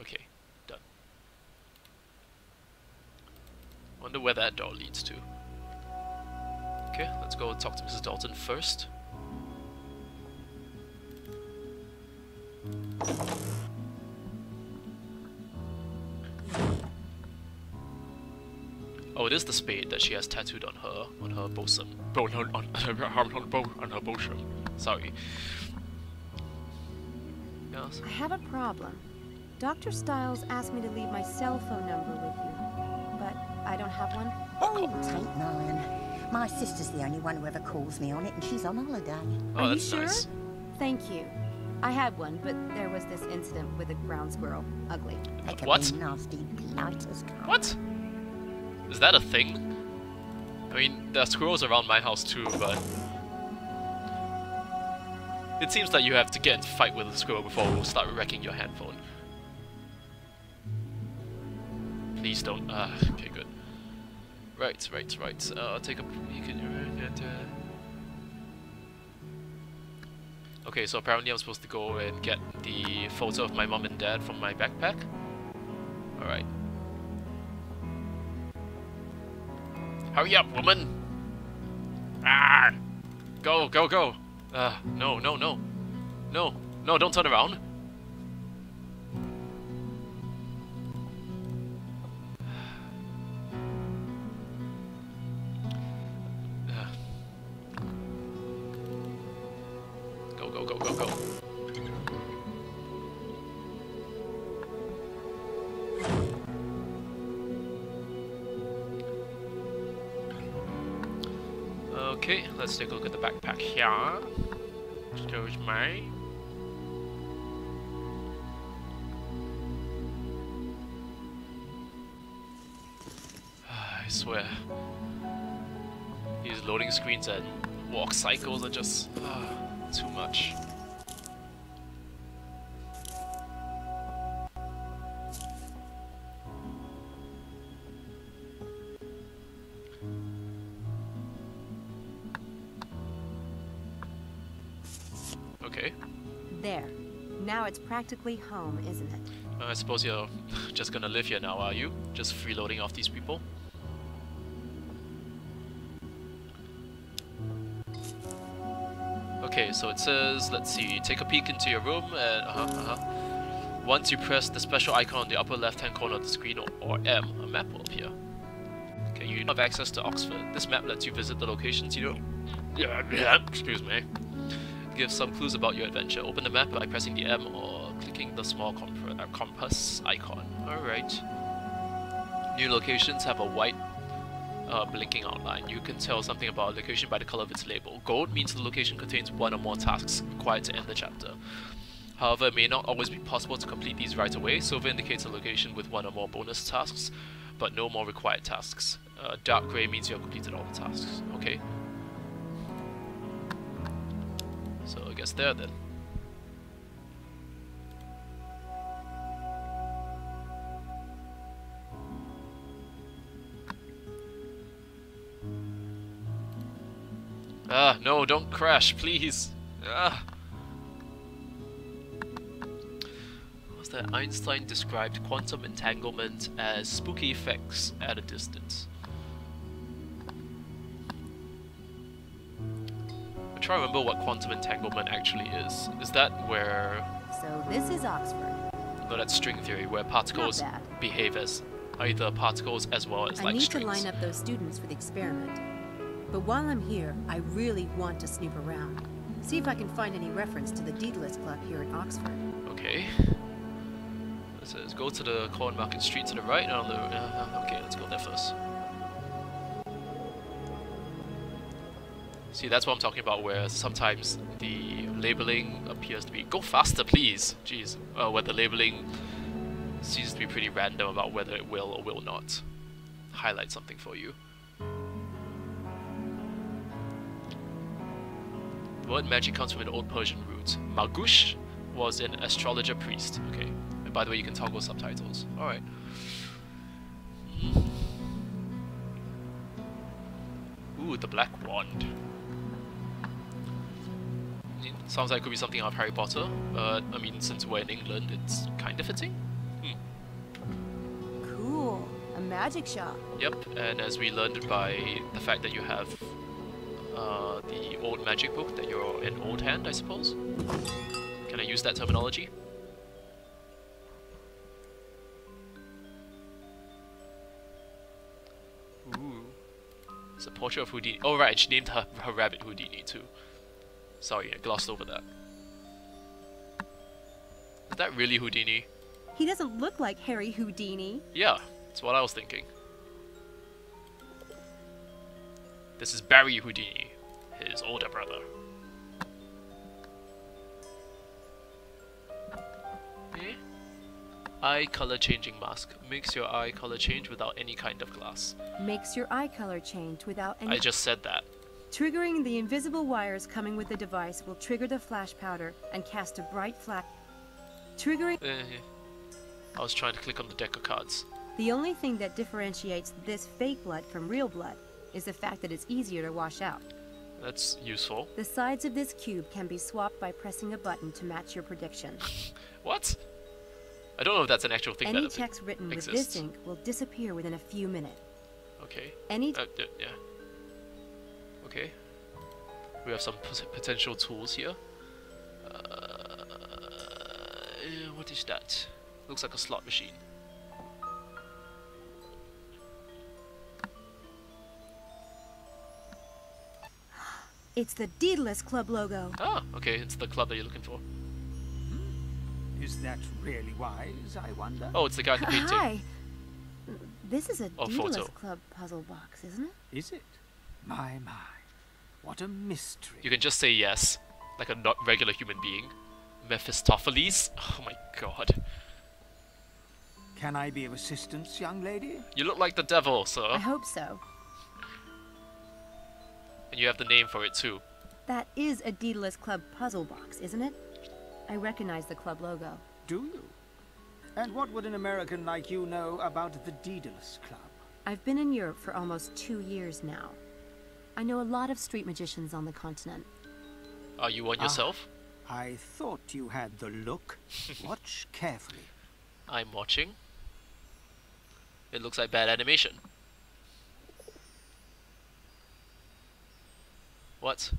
okay. Done. Wonder where that door leads to. Okay, let's go talk to Mrs. Dalton first. Oh, it is the spade that she has tattooed on her bosom. On her bosom. Sorry. Yes. I have a problem. Dr. Stiles asked me to leave my cell phone number with you, but I don't have one. Oh, tain't mine. My sister's the only one who ever calls me on it, and she's on holiday. Oh, Are you that's sure? nice. Thank you. I had one, but there was this incident with a ground squirrel. Ugly. They can What? be nasty blighters. What? Is that a thing? I mean, there are squirrels around my house too, but... It seems that you have to get into a fight with a squirrel before we'll start wrecking your handphone. Please don't... okay, good. Right. Take a peek at your... Okay, so apparently I'm supposed to go and get the photo of my mom and dad from my backpack. Alright. Hurry up, woman! Ah! Go! No, don't turn around. Go. Okay, let's take a look at the backpack here. Shows mine. I swear. These loading screens and walk cycles are just too much. Okay. There. Now it's practically home, isn't it? I suppose you're just gonna live here now, are you? Just freeloading off these people? Okay, so it says, let's see, take a peek into your room and once you press the special icon on the upper left hand corner of the screen or M, a map will appear. Okay, you have access to Oxford. This map lets you visit the locations you know. Excuse me. Gives some clues about your adventure. Open the map by pressing the M or clicking the small compass icon. Alright. New locations have a white blinking outline. You can tell something about a location by the color of its label. Gold means the location contains one or more tasks required to end the chapter. However, it may not always be possible to complete these right away. Silver indicates a location with one or more bonus tasks, but no more required tasks. Dark grey means you have completed all the tasks. Okay. So I guess there then. Ah, no, don't crash, please. Ah. What's that? Einstein described quantum entanglement as spooky effects at a distance. I'm trying to remember what quantum entanglement actually is. Is that where... So this is Oxford. No, that's string theory, where particles behave as either particles as well as like strings. I need to line up those students for the experiment. But while I'm here, I really want to snoop around. See if I can find any reference to the Daedalus Club here in Oxford. Okay. Let's go to the Corn Market Street to the right. On the, okay, let's go there first. See, that's what I'm talking about, where sometimes the labeling appears to be... Go faster, please! Jeez. Where the labeling seems to be pretty random about whether it will or will not highlight something for you. The word magic comes from an old Persian root. Magush was an astrologer priest. Okay. And by the way, you can toggle subtitles. Alright. Ooh, the Black Wand. Sounds like it could be something out of Harry Potter, but I mean, since we're in England, it's kind of fitting. Cool. A magic shop. Yep, and as we learned by the fact that you have the old magic book, that you're an old hand, I suppose. Can I use that terminology? Ooh. It's a portrait of Houdini. Oh right, she named her rabbit Houdini too. Sorry, I glossed over that. Is that really Houdini? He doesn't look like Harry Houdini. Yeah, that's what I was thinking. This is Barry Houdini, his older brother. Eh? Eye color changing mask. Makes your eye color change without any kind of glass. Makes your eye color change without any... I just said that. Triggering the invisible wires coming with the device will trigger the flash powder and cast a bright flash. Triggering... I was trying to click on the deck of cards. The only thing that differentiates this fake blood from real blood is the fact that it's easier to wash out. That's useful. The sides of this cube can be swapped by pressing a button to match your prediction. What? I don't know if that's an actual thing. Any text written with this ink will disappear within a few minutes. Okay. Any... yeah. Okay. We have some potential tools here. What is that? Looks like a slot machine. It's the Daedalus Club logo. Ah, okay, it's the club that you're looking for. Is that really wise, I wonder? Oh, it's the guy in the painting. Hi. This is a Daedalus photo. Club puzzle box, isn't it? Is it? My. What a mystery. You can just say yes, like a not regular human being. Mephistopheles? Oh my god. Can I be of assistance, young lady? You look like the devil, sir. I hope so. And you have the name for it too. That is a Daedalus Club puzzle box, isn't it? I recognize the club logo. Do you? And what would an American like you know about the Daedalus Club? I've been in Europe for almost 2 years now. I know a lot of street magicians on the continent. Are you one yourself? I thought you had the look. Watch carefully. I'm watching. It looks like bad animation. What?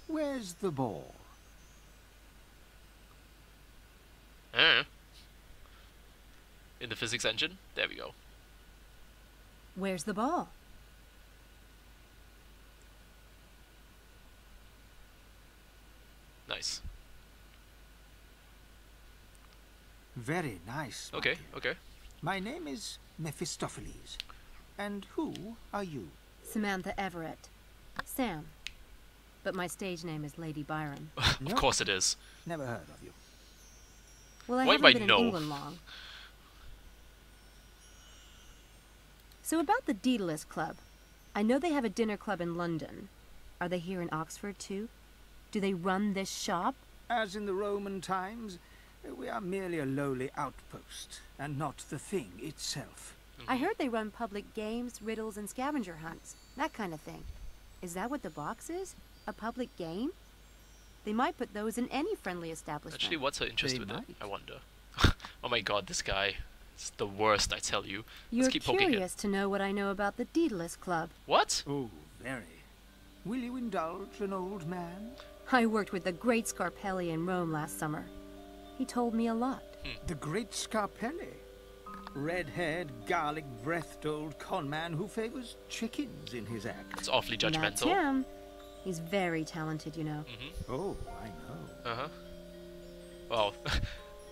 Where's the ball? In the physics engine? There we go. Where's the ball? Nice. Very nice. Okay, Michael. okay. My name is Mephistopheles. And who are you? Samantha Everett. Sam. But my stage name is Lady Byron. Of course it is. Never heard of you. Well, I What do you haven't mean been by in no? England long. So about the Daedalus Club. I know they have a dinner club in London. Are they here in Oxford too? Do they run this shop? As in the Roman times, we are merely a lowly outpost, and not the thing itself. I heard they run public games, riddles, and scavenger hunts. That kind of thing. Is that what the box is? A public game? They might put those in any friendly establishment. Actually, what's her interest They with it? might. I wonder. Oh my god, this guy. It's the worst, I tell you. You're Let's keep poking him. curious to know what I know about the Daedalus Club. What? Oh, very. Will you indulge an old man? I worked with the great Scarpelli in Rome last summer. He told me a lot. The great Scarpelli. Red-haired, garlic-breathed old conman who favors chickens in his act. It's awfully That's judgmental. him. He's very talented, you know. Oh, I know. Uh-huh. Wow.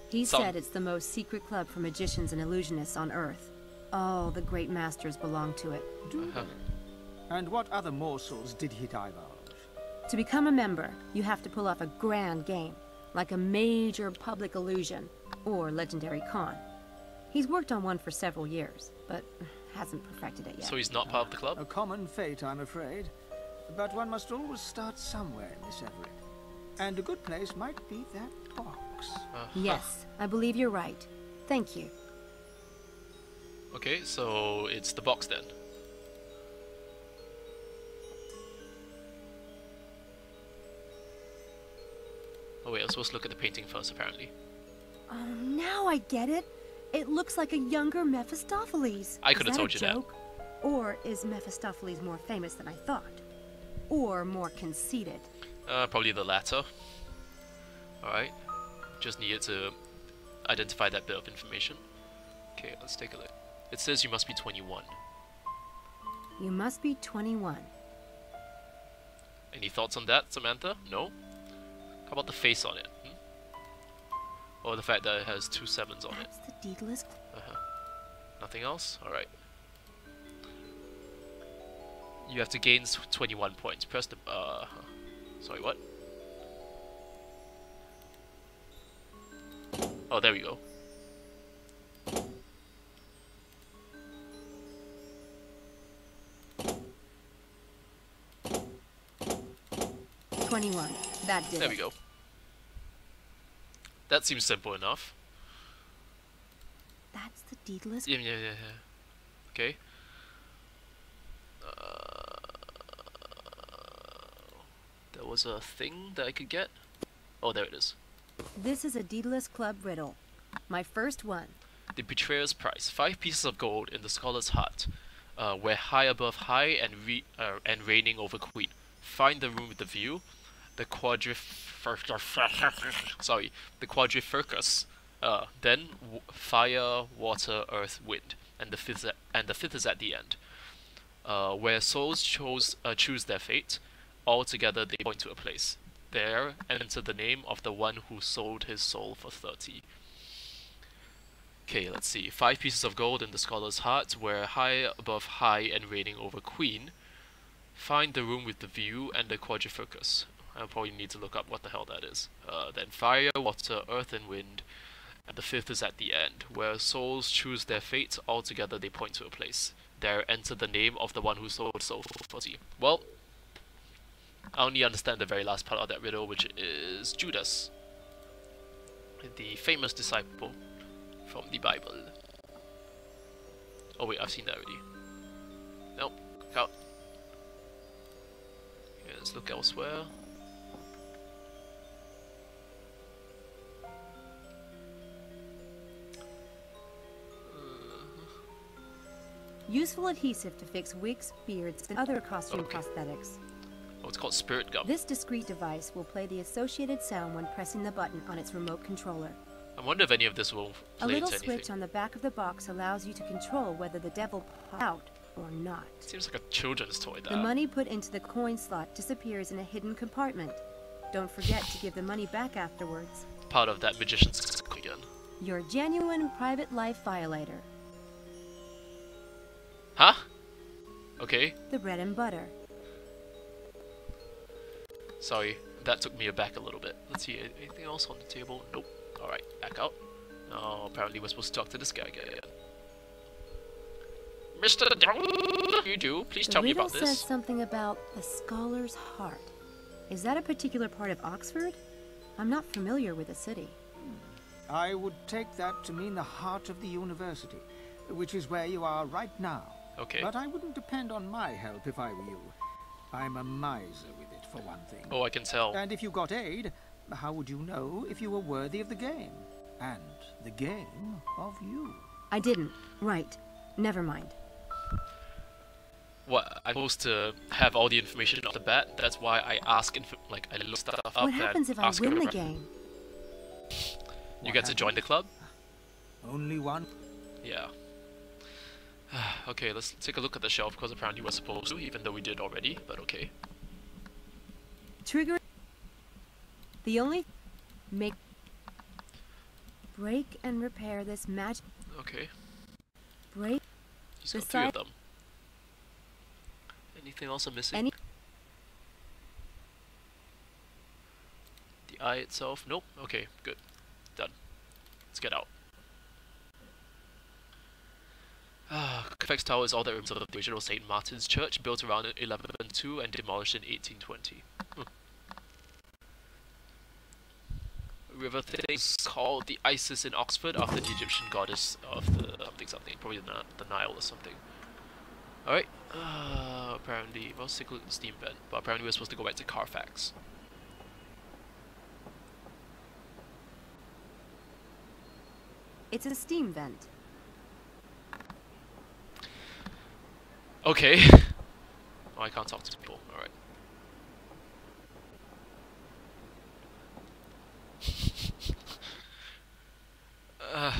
He Some- said it's the most secret club for magicians and illusionists on Earth. All the great masters belong to it. Do they? And what other morsels did he divulge? To become a member, you have to pull off a grand game, like a major public illusion, or legendary con. He's worked on one for several years, but hasn't perfected it yet. So he's not part of the club? A common fate, I'm afraid. But one must always start somewhere, Miss Everett. And a good place might be that box. Yes, I believe you're right. Thank you. Okay, so it's the box then. Oh wait, I was supposed to look at the painting first, apparently. Oh, now I get it. It looks like a younger Mephistopheles. I could have Is told you a that. joke? Or is Mephistopheles more famous than I thought? Or more conceited? Probably the latter. Alright. Just needed to identify that bit of information. Okay, let's take a look. It says you must be 21. You must be 21. Any thoughts on that, Samantha? No? How about the face on it? Or the fact that it has 2 sevens on it? That's the Daedalus. Nothing else? Alright. You have to gain 21 points. Press the... Sorry, what? Oh, there we go. That did There it. we go. That seems simple enough. That's the Daedalus. Yeah. Okay. There was a thing that I could get. Oh, there it is. This is a Daedalus Club riddle. My first one. The betrayer's price: 5 pieces of gold in the scholar's hut, where high above high and reigning over queen. Find the room with the view. The quadrifurcus. Then fire, water, earth, wind, and the fifth is at the end. Where souls choose their fate. All together they point to a place. There enter the name of the one who sold his soul for 30. Okay, let's see. 5 pieces of gold in the scholar's heart, where high above high and reigning over queen. Find the room with the view and the quadrifurcus. I'll probably need to look up what the hell that is. Then fire, water, earth, and wind. And the fifth is at the end, where souls choose their fate. All together they point to a place. There enter the name of the one who sold his soul for 30. Well, I only understand the very last part of that riddle, which is Judas, the famous disciple from the Bible. Oh wait, I've seen that already. Nope, look out. Okay, let's look elsewhere. Useful adhesive to fix wigs, beards, and other costume Okay. prosthetics. Oh, it's called Spirit Gum. This discrete device will play the associated sound when pressing the button on its remote controller. I wonder if any of this will A play little into anything. switch on the back of the box allows you to control whether the devil pops out or not. Seems like a children's toy, that. The money put into the coin slot disappears in a hidden compartment. Don't forget to give the money back afterwards. Part of that magician's again. Your genuine private life violator. Huh? Okay, The bread and butter. sorry. That took me aback a little bit. Let's see, anything else on the table? Nope. Alright, back out. Oh, apparently we're supposed to talk to this guy again. Mr. You do? Please tell me about The riddle this. says something about the scholar's heart. Is that a particular part of Oxford? I'm not familiar with the city. I would take that to mean the heart of the university, which is where you are right now. Okay. But I wouldn't depend on my help if I were you. I'm a miser with it, for one thing. Oh, I can tell. And if you got aid, how would you know if you were worthy of the game? And the game of you. I didn't. Right. Never mind. What? I'm supposed to have all the information off the bat? That's why I ask, like, I look stuff up What happens and if I ask win the around. game? You get to join the club? Only one? Yeah. Okay, let's take a look at the shelf, because apparently we're supposed to, even though we did already, but okay. Trigger. The only... Break and repair this magic... Okay. Break... He's got 3 of them. Anything else I'm missing? The eye itself? Nope. Okay, good. Done. Let's get out. Carfax Tower is all that remains of the original St. Martin's Church, built around 1102 and demolished in 1820. River things called the Isis in Oxford after the Egyptian goddess of the something, probably the Nile or something. Alright, apparently, well, let's take a look at the steam vent, but apparently we're supposed to go back to Carfax. It's a steam vent. Okay. Oh, I can't talk to people, alright.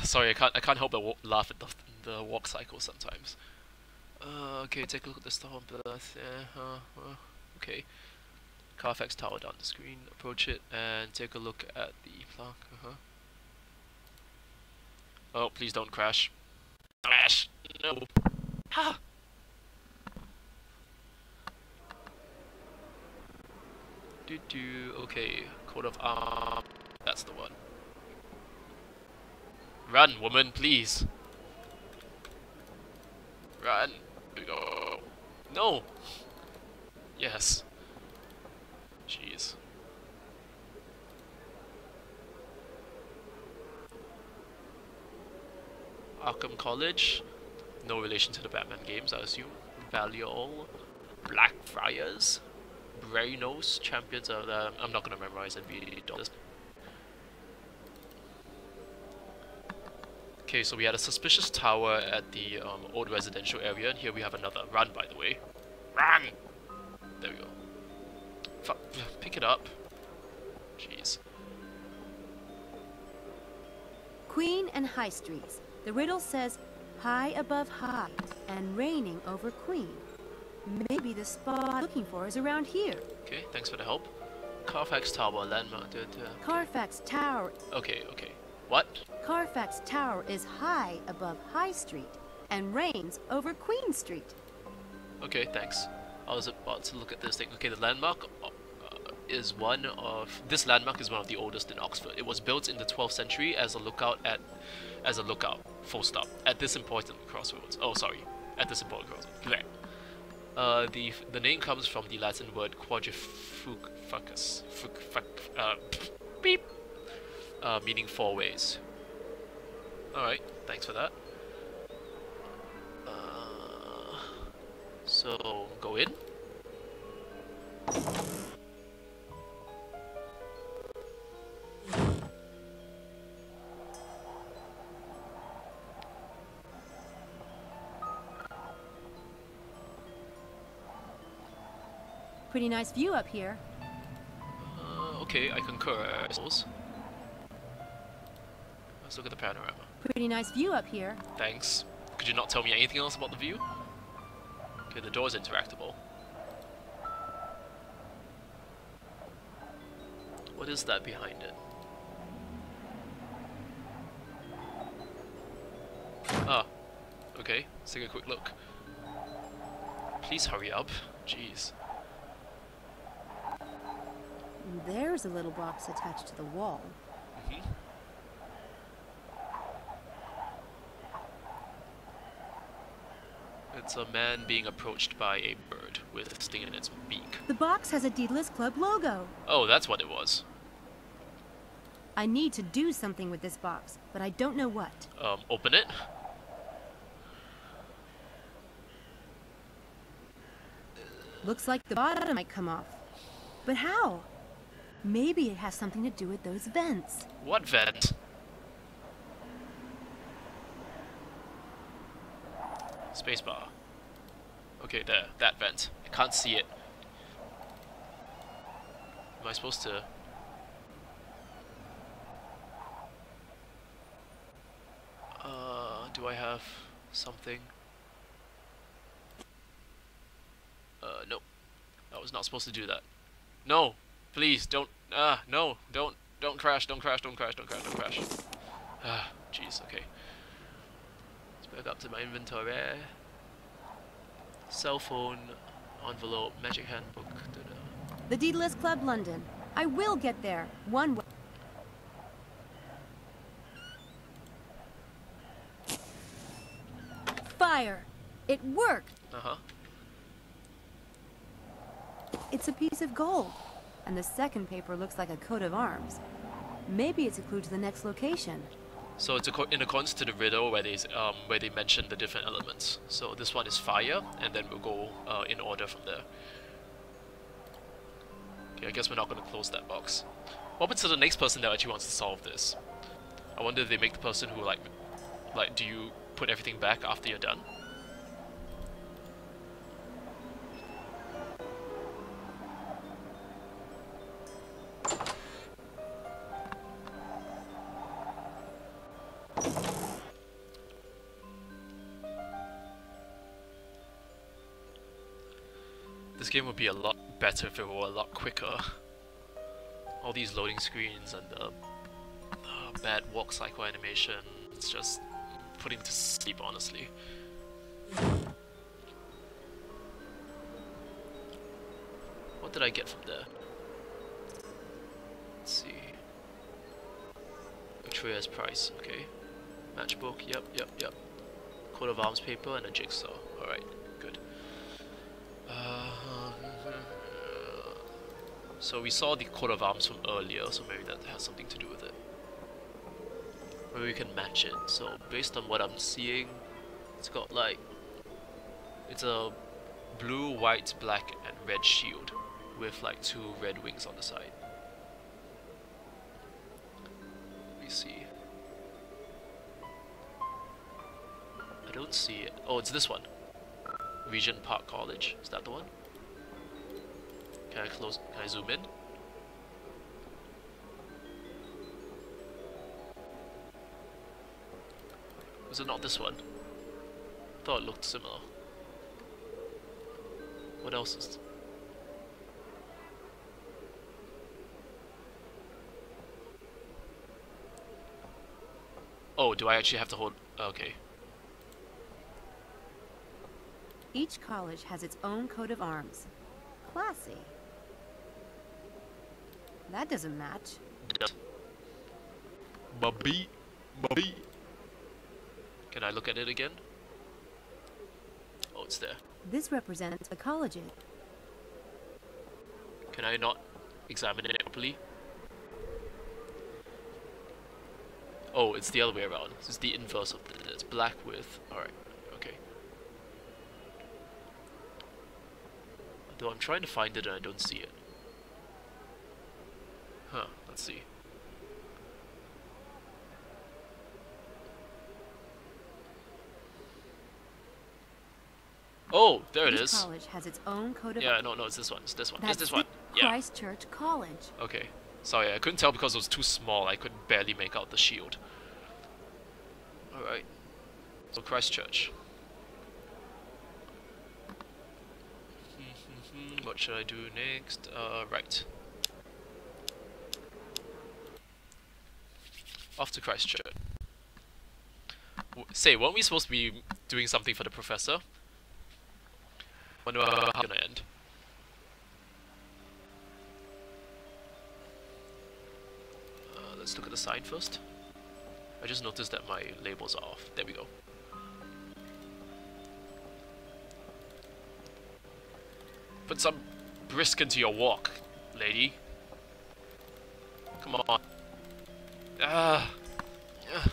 Sorry, I can't help but laugh at the walk cycle sometimes. Okay, take a look at the star on birth. Okay. Carfax Tower down the screen. Approach it and take a look at the plaque. Oh, please don't crash. Crash! No. Ha! Okay, coat of arm. That's the one. Run, woman, please. Run. Here we go. No. Yes. Jeez. Arkham College. No relation to the Batman games, I assume. Balliol. Blackfriars. Brainos. Champions of the... I'm not gonna memorize and read all this. Okay, so we had a suspicious tower at the old residential area, and here we have another. Run, by the way. Run! There we go. Pick it up. Jeez. Queen and High Streets. The riddle says, high above high and reigning over Queen. Maybe the spot I'm looking for is around here. Okay, thanks for the help. Carfax Tower, landmark. Carfax Tower. Okay. What? Carfax Tower is high above High Street and reigns over Queen Street. Okay, thanks. I was about to look at this thing. Okay, the landmark is one of... This landmark is one of the oldest in Oxford. It was built in the 12th century as a lookout full stop, at this important crossroads. Oh, sorry. At this important crossroads. Bleh. The name comes from the Latin word quadrifugus. Beep. Meaning 4 ways. Alright, thanks for that. So, go in. Pretty nice view up here. Okay, I concur, I suppose. Let's look at the panorama. Pretty nice view up here. Thanks. Could you not tell me anything else about the view? Okay, the door is interactable. What is that behind it? Ah, okay. Let's take a quick look. Please hurry up. Jeez. There's a little box attached to the wall. It's a man being approached by a bird with a sting in its beak. The box has a Daedalus Club logo. Oh, that's what it was. I need to do something with this box, but I don't know what. Open it. Looks like the bottom might come off. But how? Maybe it has something to do with those vents. What vent? Spacebar. Okay, there. That vent. I can't see it. Am I supposed to... do I have something? Nope. I was not supposed to do that. No! Please, don't... no! Don't crash, don't crash, don't crash, don't crash, don't crash. Jeez, okay. Let's back up to my inventory. Cell phone, envelope, magic handbook. The Daedalus Club, London. I will get there. One way. Fire! It worked! Uh-huh. It's a piece of gold. And the second paper looks like a coat of arms. Maybe it's a clue to the next location. So it's in accordance to the riddle where they mention the different elements. So this one is fire, and then we'll go in order from there. Okay, I guess we're not going to close that box. What happens to the next person that actually wants to solve this? I wonder if they make the person who like, do you put everything back after you're done? This game would be a lot better if it were a lot quicker. All these loading screens and the bad walk cycle animation, it's just putting to sleep, honestly. What did I get from there? Let's see. Betrayer's price, okay. Matchbook, yep. Coat of arms paper and a jigsaw. Alright, good. So we saw the coat of arms from earlier, so maybe that has something to do with it. Maybe we can match it. So based on what I'm seeing, it's got like, it's a blue, white, black and red shield with like 2 red wings on the side. Let me see. I don't see it. Oh, it's this one. Regent Park College. Is that the one? Can I close? Can I zoom in? Was it not this one? I thought it looked similar. What else is? Oh, do I actually have to hold? Okay. Each college has its own coat of arms. Classy. That doesn't match. Bobby. Can I look at it again? Oh, it's there. This represents the colleges. Can I not examine it properly? Oh, it's the other way around. This is the inverse of it. It's black with... Alright, okay. Though I'm trying to find it and I don't see it. Huh, let's see. Oh, there it Each is. college has its own coat of Yeah, no, it's this one. It's this one. That's It's this one. the Yeah. Christchurch College. Okay. Sorry, I couldn't tell because it was too small. I could barely make out the shield. Alright. So Christchurch. What should I do next? Right. Off to Christchurch. Say, weren't we supposed to be doing something for the professor? Wonder how it's gonna end. Let's look at the sign first. I just noticed that my labels are off. There we go. Put some brisk into your walk, lady. Come on.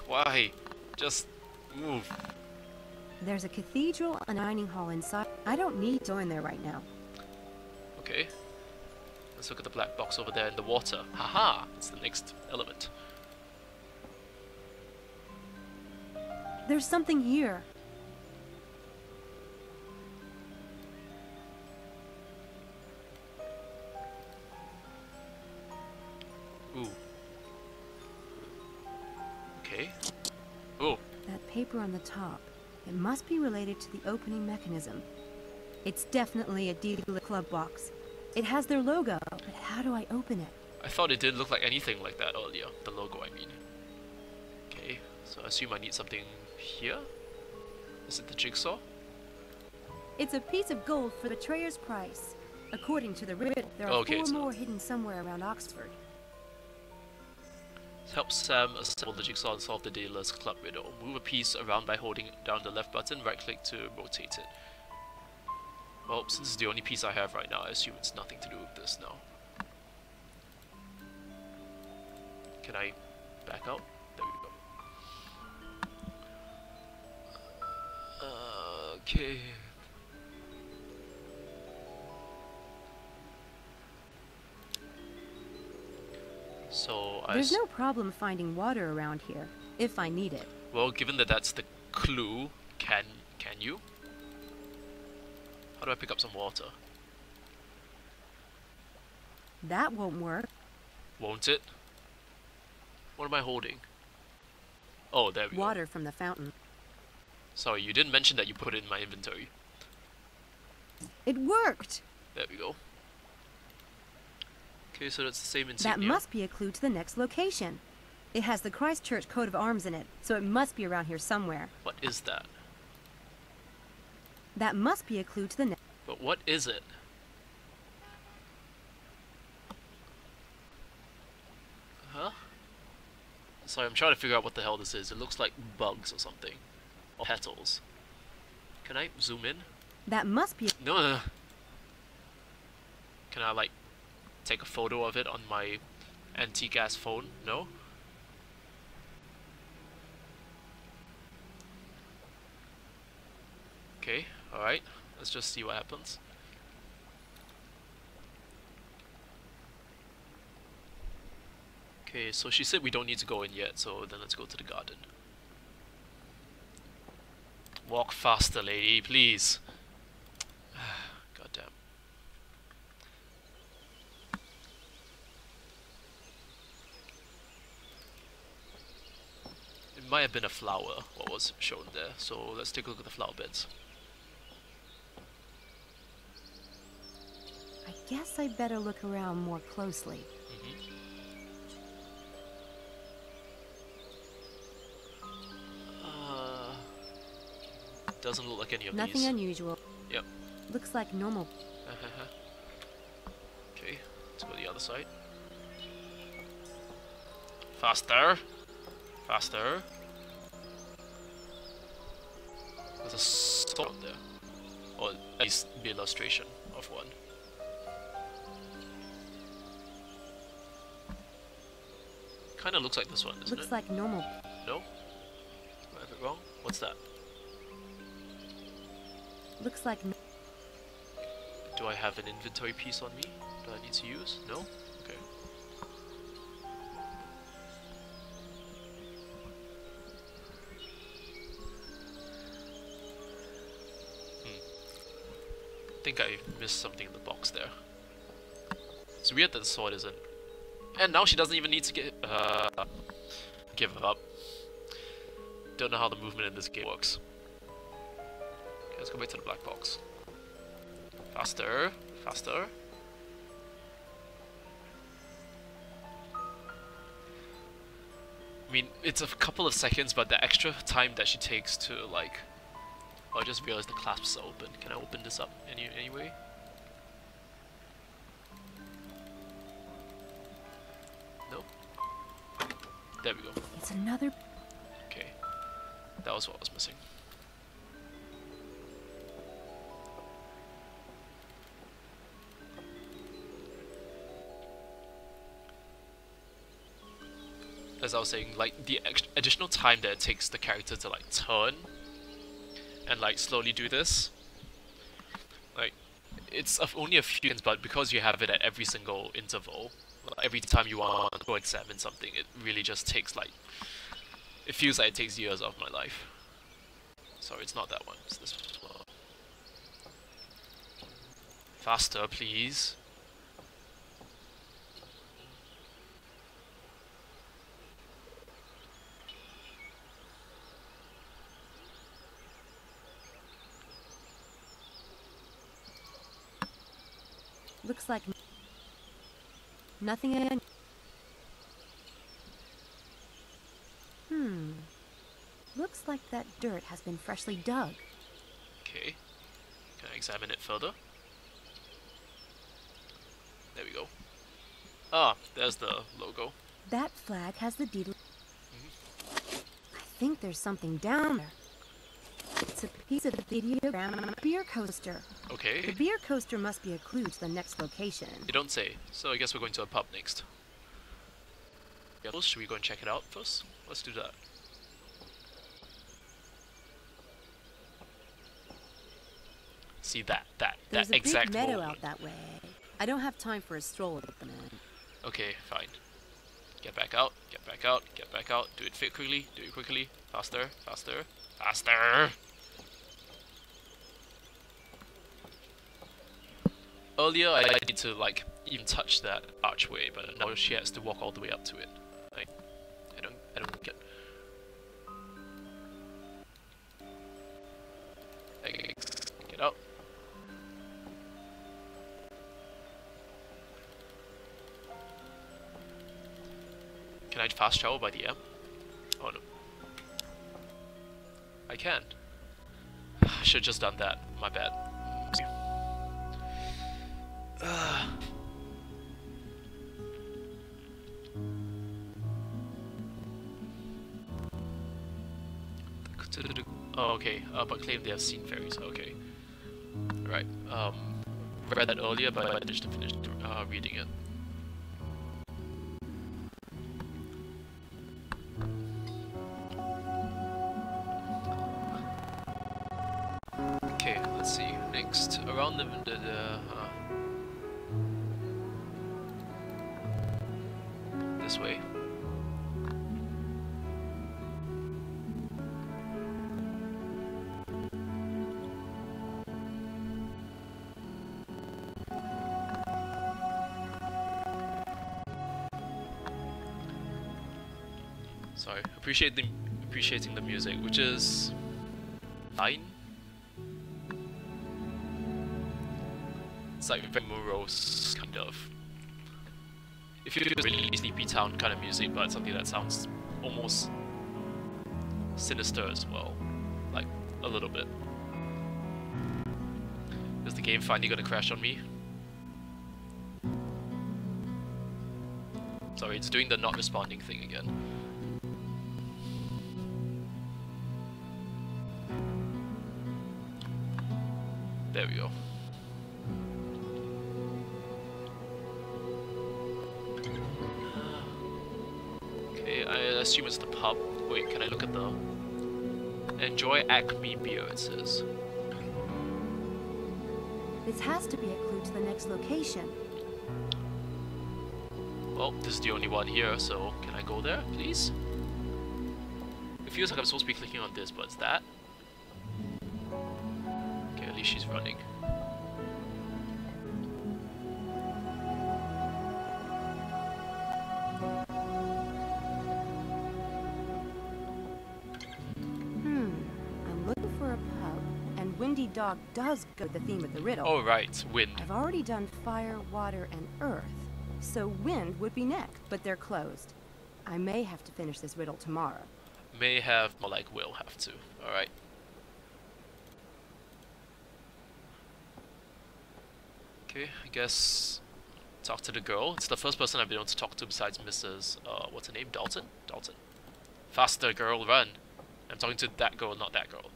Why? Just move. There's a cathedral and dining hall inside. I don't need to go in there right now. Okay. Let's look at the black box over there in the water. Haha! It's the next element. There's something here. Ooh. Okay. Ooh. That paper on the top. It must be related to the opening mechanism. It's definitely a dealer club box. It has their logo, but how do I open it? I thought it didn't look like anything like that earlier. The logo, I mean. Okay, so I assume I need something here? Is it the jigsaw? It's a piece of gold for the betrayer's price. According to the riddle, there are Okay, four so more hidden somewhere around Oxford. help Sam assemble the jigsaw and solve the dealer's club riddle. Move a piece around by holding down the left button, right click to rotate it. Well, since it's the only piece I have right now, I assume it's nothing to do with this now. Can I back out? There we go. Okay. So There's no problem finding water around here, if I need it. Well, given that that's the clue, can you? How do I pick up some water? That won't work. Won't it? What am I holding? Oh, there we go. Water from the fountain. Sorry, you didn't mention that you put it in my inventory. It worked! There we go. Okay, so that's the same insignia. That must be a clue to the next location. It has the Christchurch coat of arms in it, so it must be around here somewhere. What is that? That must be a clue to the next. But what is it? Huh? Sorry, I'm trying to figure out what the hell this is. It looks like bugs or something. Or petals. Can I zoom in? That must be. No. Can I, like, take a photo of it on my antique ass phone? No? Okay, alright. Let's just see what happens. Okay, so she said we don't need to go in yet, so then let's go to the garden. Walk faster, lady, please. God damn. It might have been a flower, what was shown there, so let's take a look at the flower beds. I guess I better look around more closely. Doesn't look like any of Nothing these. unusual. Yep. Looks like normal. Okay, let's go to the other side. Faster! Faster! There's a sword there. Or at least the illustration of one. Kinda looks like this one, doesn't Looks it? like normal. No? Do I have it wrong? What's that? Looks like. Do I have an inventory piece on me that I need to use? No? Okay. I think I missed something in the box there. It's weird that the sword isn't. And now she doesn't even need to give up. Don't know how the movement in this game works. Okay, let's go back to the black box. Faster, faster. I mean, it's a couple of seconds, but the extra time that she takes to, like... Oh, I just realized the clasps are open. Can I open this up anyway? No? There we go. It's another. Okay. That was what was missing. as I was saying, like the additional time that it takes the character to like turn and like slowly do this, like it's only a few seconds, but because you have it at every single interval, like, every time you want to go examine something, it really just takes like, it feels like it takes years of my life. Sorry, it's not that one, it's this one. Faster, please. Looks like nothing in. Looks like that dirt has been freshly dug. Okay. Can I examine it further? There we go. Ah, there's the logo. That flag has the deed. I think there's something down there. It's a piece of videogram on a beer coaster. Okay. The beer coaster must be a clue to the next location. You don't say. So I guess we're going to a pub next. Yeah, well, should we go and check it out first? Let's do that. See that There's a exact big meadow moment. out that way. I don't have time for a stroll at the moment. Okay, fine. Get back out, get back out, get back out. Do it quickly, do it quickly. Faster, faster, faster! Earlier, I need to, like, even touch that archway, but now she has to walk all the way up to it. Like, I don't get... Get out. Can I fast travel by the air? Oh no. I can. I should have just done that. My bad. Oh, okay. But claim they have seen fairies. Okay. Right. Read that earlier, but I managed to finish reading it. Okay, let's see. Next, around the this way. Sorry, appreciating the music, which is fine. It's like very morose, kind of. If you do really sleepy town kind of music, but something that sounds almost sinister as well, like a little bit. Is the game finally gonna crash on me? Sorry, it's doing the not responding thing again. There we go. Okay, I assume it's the pub. Wait, can I look at the... Enjoy Acme beer, it says. This has to be a clue to the next location. Well, this is the only one here, so can I go there, please? It feels like I'm supposed to be clicking on this, but it's that. Okay, at least she's running. I'm looking for a pub, and Windy Dog does go with the theme of the riddle. Oh right, wind. I've already done fire, water, and earth, so wind would be next, but they're closed. I may have to finish this riddle tomorrow. May have, more like will have to. Alright. Okay, I guess talk to the girl. It's the first person I've been able to talk to besides Mrs. What's her name? Dalton? Dalton. Faster, girl, run. I'm talking to that girl, not that girl.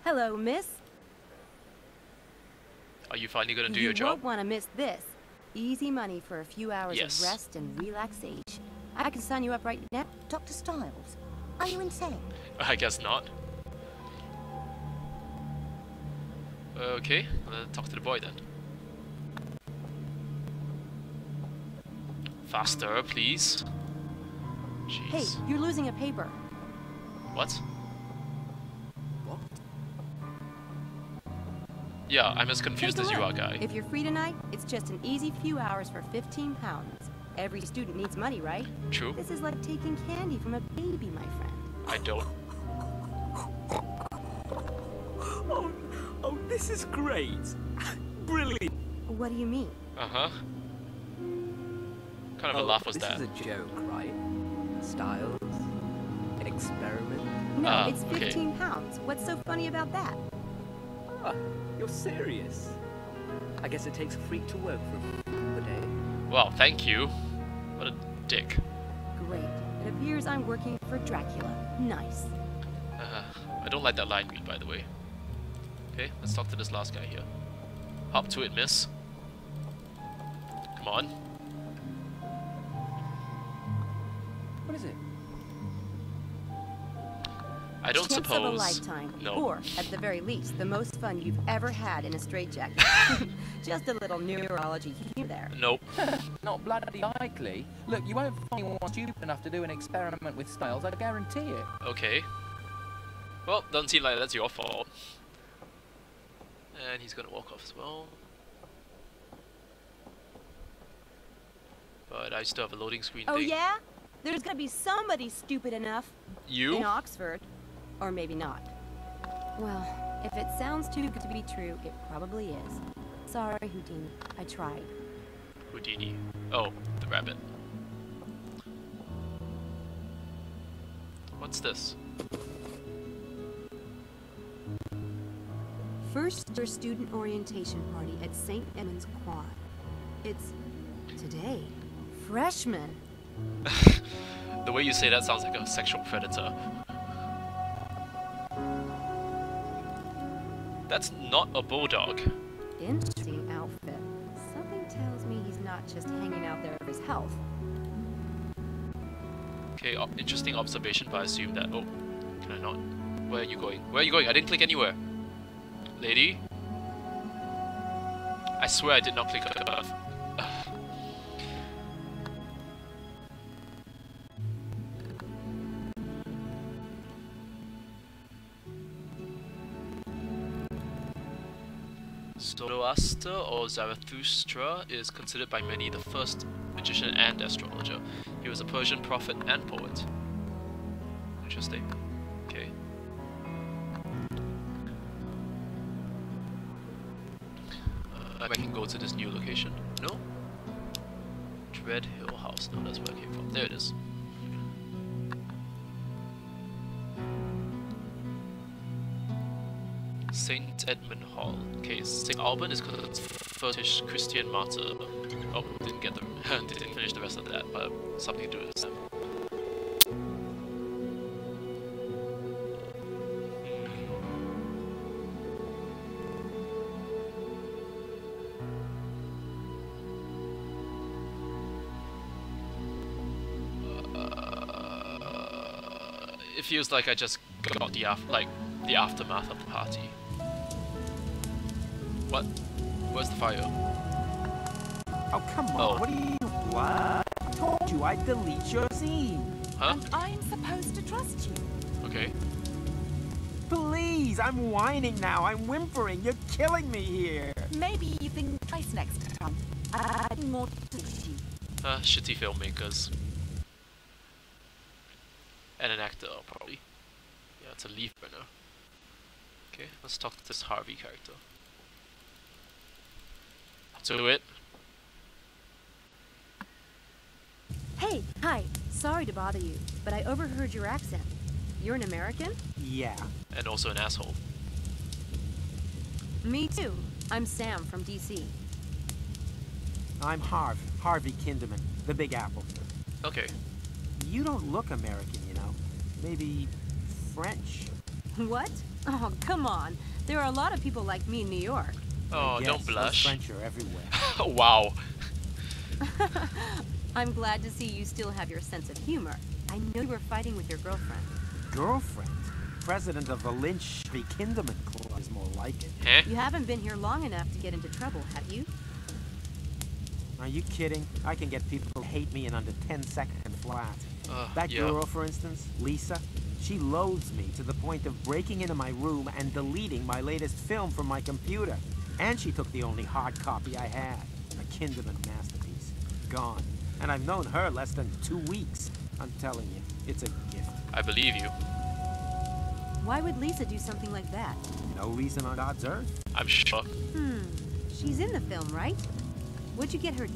Hello, miss. Are you finally gonna do You your job? won't want to miss this. Easy money for a few hours Yes. of rest and relaxation. I can sign you up right now. Dr. Styles, are you insane? I guess not. Okay, talk to the boy then. Faster, please. Hey, Jeez. you're losing a paper. What? What? Yeah, I'm as confused Take a as you look. are, guy. If you're free tonight, it's just an easy few hours for 15 pounds. Every student needs money, right? True. This is like taking candy from a baby, my friend. I don't. Oh, this is great. Brilliant. What do you mean? Uh-huh. Kind of a laugh was this that? is a joke, right? Styles? An experiment? No, it's okay. 15 pounds. What's so funny about that? Ah, you're serious? I guess it takes a freak to work for a day. Well, thank you. What a dick. Great. It appears I'm working for Dracula. Nice. I don't like that line read, by the way. Okay, let's talk to this last guy here. Hop to it, miss. Come on. What is it? I don't Chance suppose. of a lifetime. No. Or, at the very least, the most fun you've ever had in a straitjacket. Just a little neurology here there. Nope. Not bloody likely. Look, you won't find anyone stupid enough to do an experiment with Styles, I guarantee it. Okay. Well, doesn't seem like that's your fault. And he's gonna walk off as well. But I still have a loading screen Oh thing. yeah? There's gonna be somebody stupid enough. In You? Oxford. Or maybe not. Well, if it sounds too good to be true, it probably is. Sorry, Houdini. I tried. Houdini. Oh, the rabbit. What's this? First year student orientation party at St. Edmund's Quad. It's today. Freshman. The way you say that sounds like a sexual predator. That's not a bulldog. Interesting outfit. Something tells me he's not just hanging out there for his health. Okay, interesting observation, but I assume that... Oh, can I not? Where are you going? Where are you going? I didn't click anywhere. Lady? I swear I did not click on Earth. Zoroaster or Zarathustra is considered by many the first magician and astrologer. He was a Persian prophet and poet. Interesting. Okay. I can go to this new location. No? Dread Hill House. No, that's where I came from. There it is. Saint Edmund Hall. Okay, Saint Alban is considered the first Christian martyr. Oh, didn't get the didn't finish the rest of that, but something to do with Sam. It feels like I just got the aftermath of the party. What? Where's the fire? Oh, come on. Oh. What are you... What? I told you I'd delete your scene. Huh? And I'm supposed to trust you. Okay. Please, I'm whining now. I'm whimpering. You're killing me here. Maybe you think twice next time. Add more to you. Shitty filmmakers. And an actor, probably. Yeah, it's a leaf burner. Okay, let's talk to this Harvey character. To it. Hey, hi. Sorry to bother you, but I overheard your accent. You're an American? Yeah. And also an asshole. Me too. I'm Sam from DC. I'm Harvey Kinderman, the Big Apple. Okay. You don't look American, you know. Maybe French. What? Oh, come on. There are a lot of people like me in New York. Oh, Yes, don't those blush. French are everywhere. Wow. I'm glad to see you still have your sense of humor. I know you were fighting with your girlfriend. Girlfriend? President of the Lynch v. Kinderman Club is more like it. Huh? You haven't been here long enough to get into trouble, have you? Are you kidding? I can get people to hate me in under 10 seconds flat. That yeah. girl, for instance, Lisa, she loathes me to the point of breaking into my room and deleting my latest film from my computer. And she took the only hard copy I had, a Kinderman masterpiece. Gone. And I've known her less than 2 weeks. I'm telling you, it's a gift. I believe you. Why would Lisa do something like that? No reason on God's earth. I'm sure. She's in the film, right? What'd you get her?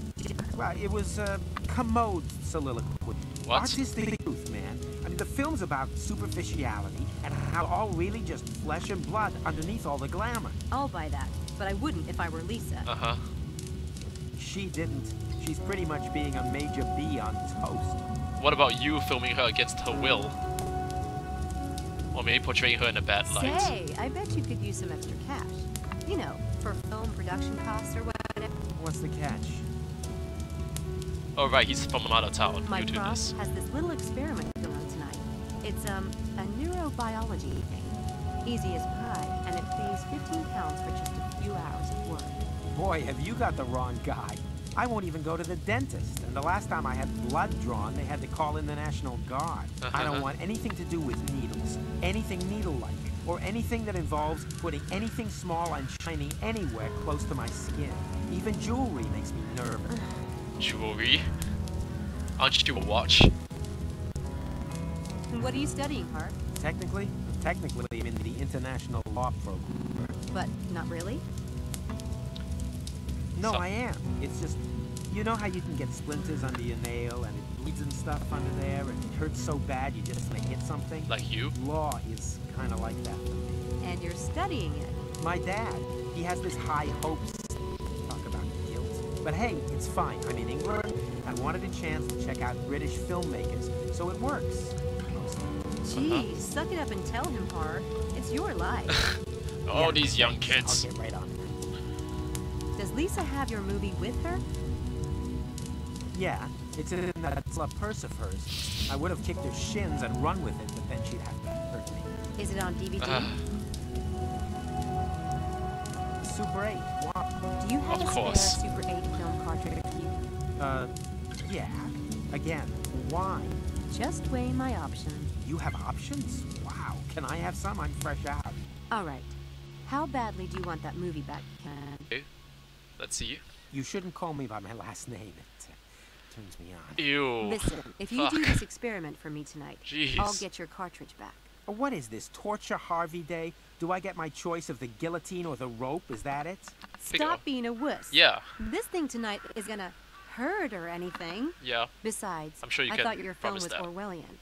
Well, it was a commode soliloquy. What? Artistic truth, man. I mean, the film's about superficiality and how all really just flesh and blood underneath all the glamour. I'll buy that, but I wouldn't if I were Lisa. Uh-huh. She didn't. She's pretty much being a major B on toast. What about you filming her against her will? Or maybe portraying her in a bad light? Say, I bet you could use some extra cash. You know, for film production costs or whatever. What's the catch? Oh right, he's from out of town. My You do prof this. has this little experiment going on tonight. It's a neurobiology thing. Easy as pie, and it pays 15 pounds for just a few hours of work. Boy, have you got the wrong guy. I won't even go to the dentist, and the last time I had blood drawn, they had to call in the National Guard. I don't want anything to do with needles, anything needle-like, or anything that involves putting anything small and shiny anywhere close to my skin. Even jewelry makes me nervous. Jewelry? Aren't you a watch? What are you studying, Hart? Technically I'm in the international law program. But not really? No, So- I am. It's just, you know how you can get splinters under your nail and it bleeds and stuff under there and it hurts so bad you just want to hit something? Like you? Law is kind of like that for me. And you're studying it. My dad, he has this high hopes. Talk about guilt. But hey, it's fine. I'm in England. I wanted a chance to check out British filmmakers, so it works. Gee, suck it up and tell him, Hart. It's your life. Oh, Yeah, these young thanks. kids. I'll get right on it. Does Lisa have your movie with her? Yeah, it's in that purse of hers. I would have kicked her shins and run with it, but then she'd have to hurt me. Is it on DVD? Super 8. Wow. Do you have Of a course. spare Super 8 film cartridge with you? Yeah. Again, why? Just weigh my options. You have options? Wow. Can I have some? I'm fresh out. All right. How badly do you want that movie back, Ken? Okay. Let's see. You shouldn't call me by my last name. It turns me on. Ew. Listen, if you do Fuck. this experiment for me tonight, Jeez. I'll get your cartridge back. What is this, Torture Harvey Day? Do I get my choice of the guillotine or the rope? Is that it? Pick it up. Stop being a wuss. Yeah. This thing tonight is gonna hurt or anything. Yeah. Besides, I'm sure you I can thought your film promise was that. Orwellian.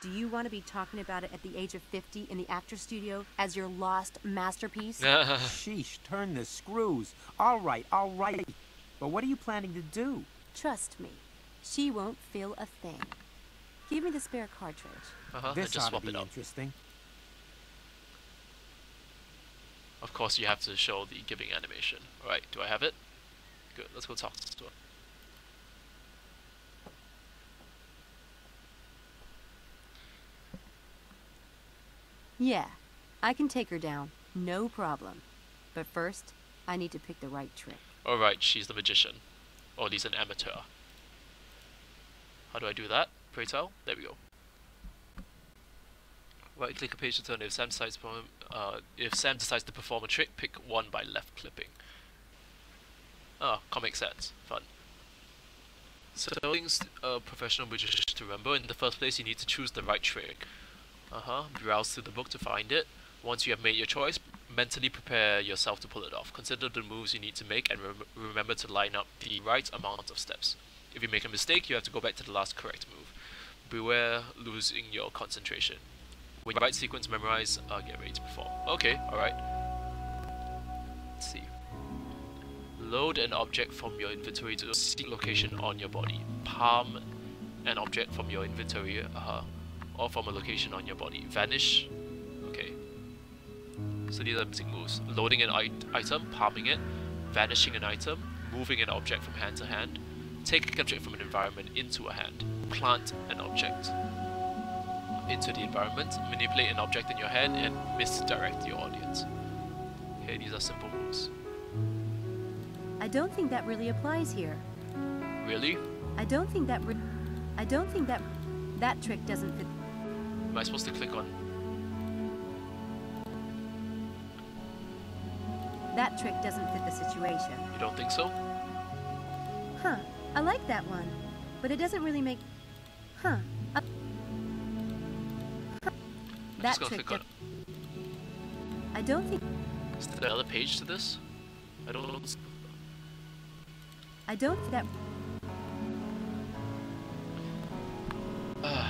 Do you want to be talking about it at the age of 50 in the actor's studio as your lost masterpiece? Sheesh, turn the screws. All right. But what are you planning to do? Trust me, she won't feel a thing. Give me the spare cartridge. And This just ought to swap be it up. interesting. Of course, you have to show the giving animation. Alright, do I have it? Good, let's go talk to her. Yeah, I can take her down, no problem. But first, I need to pick the right trick. Alright, she's the magician. Or at least an amateur. How do I do that? Pray tell? There we go. Right click a page to turn. If Sam decides to perform a trick, pick one by left clipping. Ah, comic sense. Fun. So things a professional magician to remember. In the first place, you need to choose the right trick. Browse through the book to find it. Once you have made your choice, mentally prepare yourself to pull it off. Consider the moves you need to make and remember to line up the right amount of steps. If you make a mistake, you have to go back to the last correct move. Beware losing your concentration. When you right sequence memorize, get ready to perform. Okay, alright. Let's see. Load an object from your inventory to a seek location on your body. Palm an object from your inventory, or from a location on your body. Vanish. Okay. So these are basic moves. Loading an item, palming it, vanishing an item, moving an object from hand to hand, Take a object from an environment into a hand. Plant an object into the environment. Manipulate an object in your hand and misdirect your audience. Okay, these are simple moves. I don't think that really applies here. Really? I don't think that that trick doesn't fit. Am I supposed to click on? That trick doesn't fit the situation. You don't think so? Huh. I like that one, but it doesn't really make. Huh. I'm That just gonna trick. click on. I don't think. Is there another page to this? I don't know. I don't think that.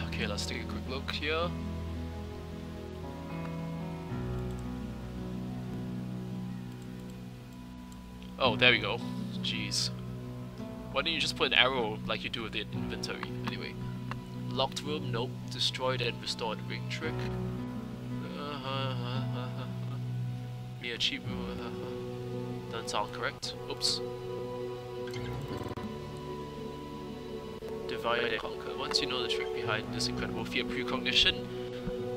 Okay, let's take a quick look here. Oh, there we go. Jeez. Why don't you just put an arrow like you do with the inventory? Anyway. Locked room? Nope. Destroyed and restored ring trick. Me achievement. Doesn't sound correct. Oops. Divide and conquer. Once you know the trick behind this incredible feat of precognition,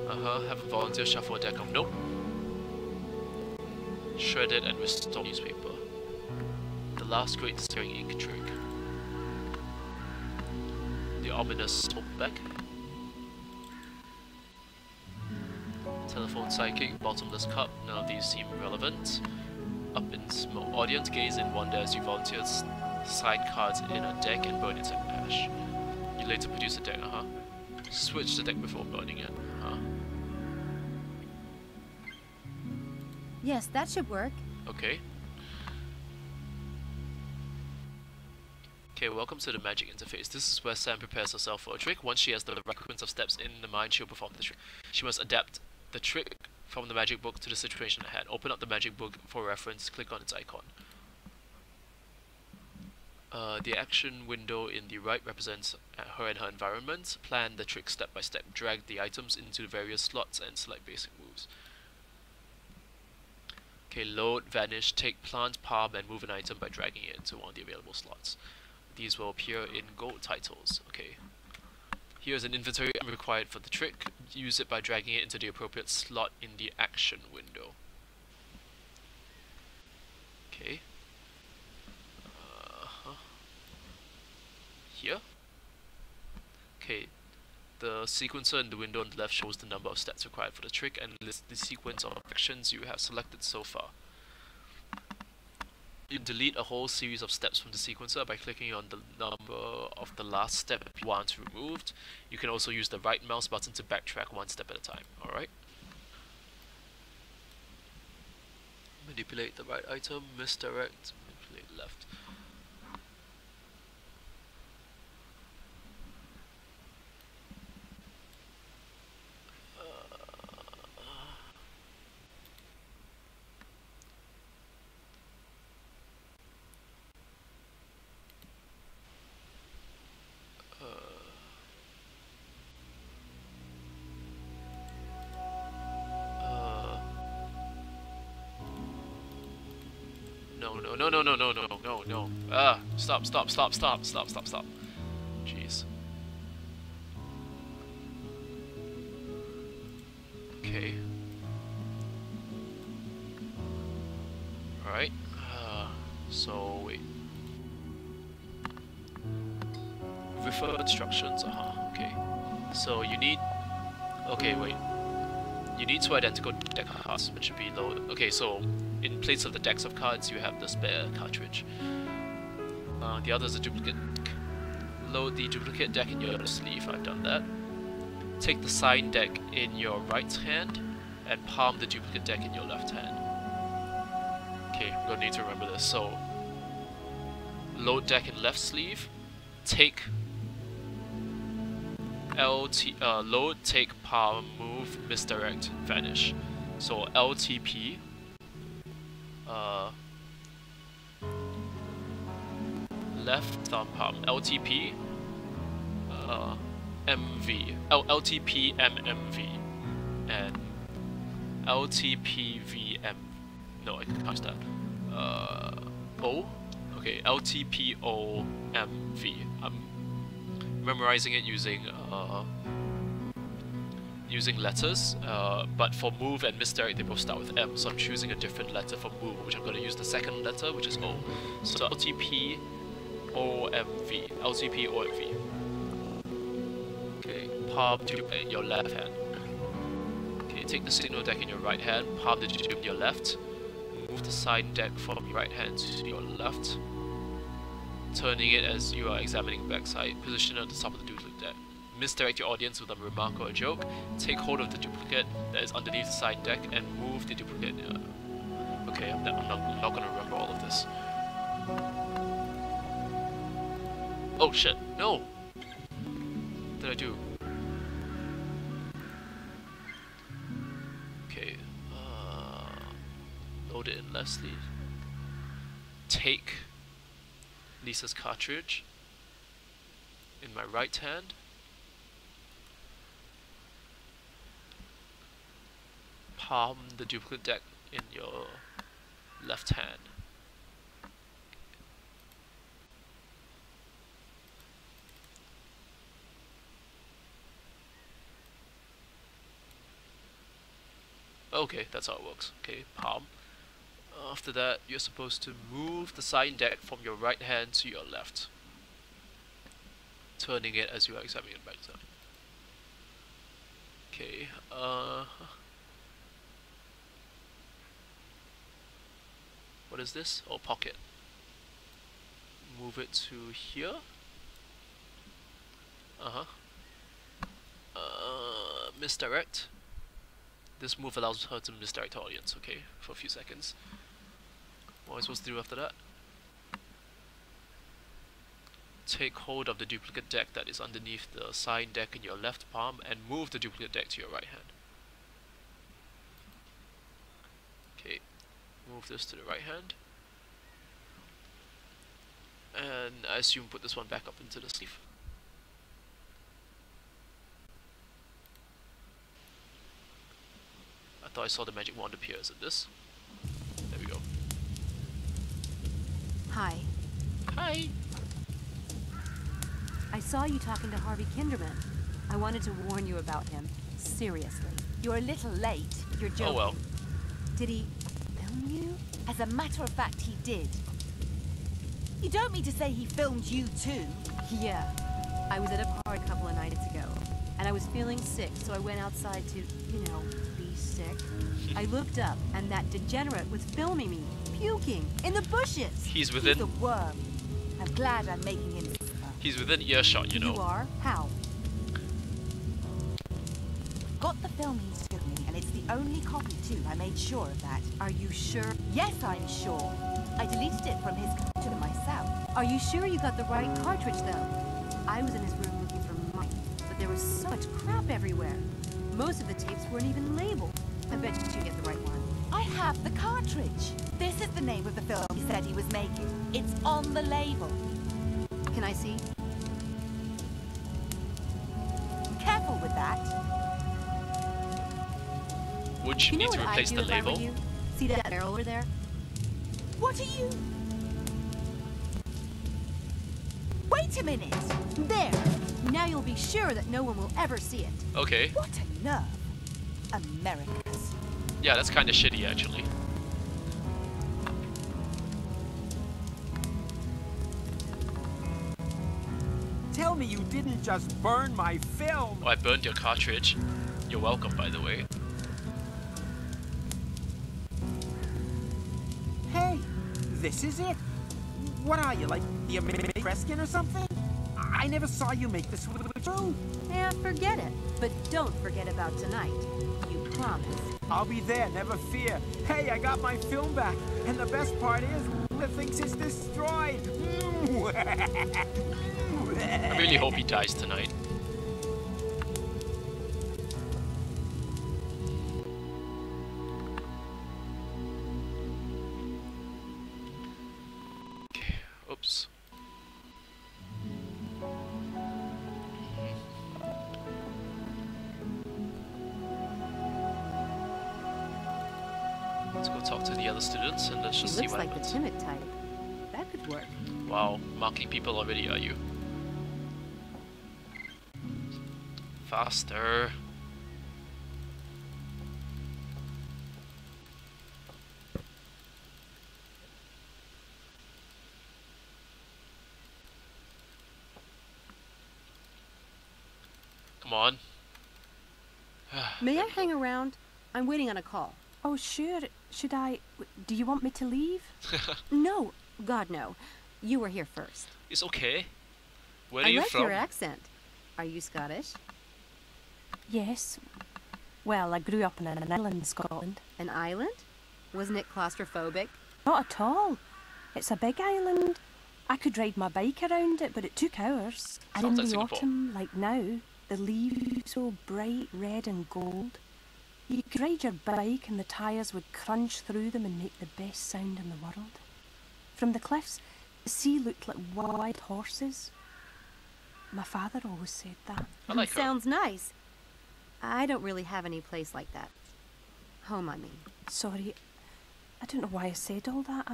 have a volunteer shuffle a deck of nope. Shred it and restore newspaper. The last great stirring ink trick. The ominous smoke bag. Telephone psychic, bottomless cup, none of these seem relevant. Up in smoke. Audience gaze in wonder as you volunteers side cards in a deck and burn it to ash. You later produce a deck, Switch the deck before burning it, Yes, that should work. Okay. Okay, welcome to the magic interface. This is where Sam prepares herself for a trick. Once she has the right sequence of steps in the mind, she'll perform the trick. She must adapt the trick from the magic book to the situation at hand. Open up the magic book for reference, click on its icon. The action window in the right represents her and her environment. Plan the trick step by step. Drag the items into various slots and select basic moves. Okay, load, vanish, take plant, palm, and move an item by dragging it into one of the available slots. These will appear in gold titles. Okay. Here's an inventory item required for the trick. Use it by dragging it into the appropriate slot in the action window. Okay. Here. Okay. The sequencer in the window on the left shows the number of steps required for the trick and lists the sequence of actions you have selected so far. You can delete a whole series of steps from the sequencer by clicking on the number of the last step you want removed. You can also use the right mouse button to backtrack one step at a time. Alright. Manipulate the right item, misdirect, manipulate left. No. Stop. Jeez. Okay. Alright. So, wait. Refer instructions, okay. So, you need... Okay, wait. You need two identical deck cards, which should be loaded. Okay, so in place of the decks of cards, you have the spare cartridge. The other is a duplicate deck. Load the duplicate deck in your sleeve. I've done that. Take the signed deck in your right hand and palm the duplicate deck in your left hand. Okay, we're gonna need to remember this. So, load deck in left sleeve. Take load, take, palm, move, misdirect, vanish. So LTP, left thumb palm, LTP, MV, LTP MMV, and LTPVM. No, I can't use that. O. Okay, LTPOMV. I'm memorizing it using letters, but for move and misdirect they both start with M, so I'm choosing a different letter for move, which I'm going to use the second letter, which is O. So LTPOMV. LTPOMV. Okay, palm duplicate in your left hand. Okay, take the signal deck in your right hand, palm the duplicate in your left. Move the sign deck from your right hand to your left, turning it as you are examining backside. Position at the top of the duplicate deck. Misdirect your audience with a remark or a joke. Take hold of the duplicate that is underneath the sign deck and move the duplicate. Okay, I'm not going to remember all of this. Oh shit, no! What did I do? Okay, load it in Leslie. Take Lisa's cartridge in my right hand. Palm the duplicate deck in your left hand. Okay, that's how it works. Okay, palm. After that, you're supposed to move the sign deck from your right hand to your left, turning it as you are examining it backside. Okay, what is this? Oh, pocket. Move it to here. Misdirect. This move allows her to misdirect the audience, okay, for a few seconds. What am I supposed to do after that? Take hold of the duplicate deck that is underneath the sign deck in your left palm and move the duplicate deck to your right hand. Okay, move this to the right hand. And I assume put this one back up into the sleeve. I thought I saw the magic wand appear. Is it this? There we go. Hi. Hi! I saw you talking to Harvey Kinderman. I wanted to warn you about him. Seriously. You're a little late. You're joking. Oh well. Did he film you? As a matter of fact, he did. You don't mean to say he filmed you too? Yeah. I was at a party a couple of nights ago, and I was feeling sick, so I went outside to, you know, be sick. I looked up, and that degenerate was filming me, puking, in the bushes. He's within... He's a worm. I'm glad I'm making him suffer. He's within earshot, you know. You are? How? Got the film he took me, and it's the only copy too. I made sure of that. Are you sure? Yes, I'm sure. I deleted it from his computer myself. Are you sure you got the right cartridge, though? I was in his room looking for mine, but there was so much crap everywhere. Most of the tapes weren't even labeled. I bet you get the right one. I have the cartridge. This is the name of the film he said he was making. It's on the label. Can I see? Careful with that. Would you You know need to what I'd replace do the if I were label? you? See that barrel over there? What are you? Wait a minute. There! Now you'll be sure that no one will ever see it. Okay. What a nerve. Americans. Yeah, that's kind of shitty, actually. Tell me you didn't just burn my film. Oh, I burned your cartridge. You're welcome, by the way. Hey, this is it? What are you, like the American Kreskin or something? I never saw you make the switch through. Yeah, forget it. But don't forget about tonight. You promise. I'll be there, never fear. Hey, I got my film back. And the best part is, the thinks it's destroyed. I really hope he dies tonight. Okay, oops. Let's go talk to the other students and let's She just see looks what like the happens. timid type. That could work. Wow, marking people already, are you? Faster. Come on. May I hang around? I'm waiting on a call. Oh, sure. Should I... Do you want me to leave? No, God no. You were here first. It's okay. Where are I you like from? your accent. Are you Scottish? Yes. Well, I grew up in an island in Scotland. An island? Wasn't it claustrophobic? Not at all. It's a big island. I could ride my bike around it, but it took hours. And in Sounds like the Singapore. autumn, like now, the leaves so bright red and gold. You could ride your bike and the tyres would crunch through them and make the best sound in the world. From the cliffs, the sea looked like wild horses. My father always said that. I like her. Sounds nice. I don't really have any place like that. Home, I mean. Sorry, I don't know why I said all that.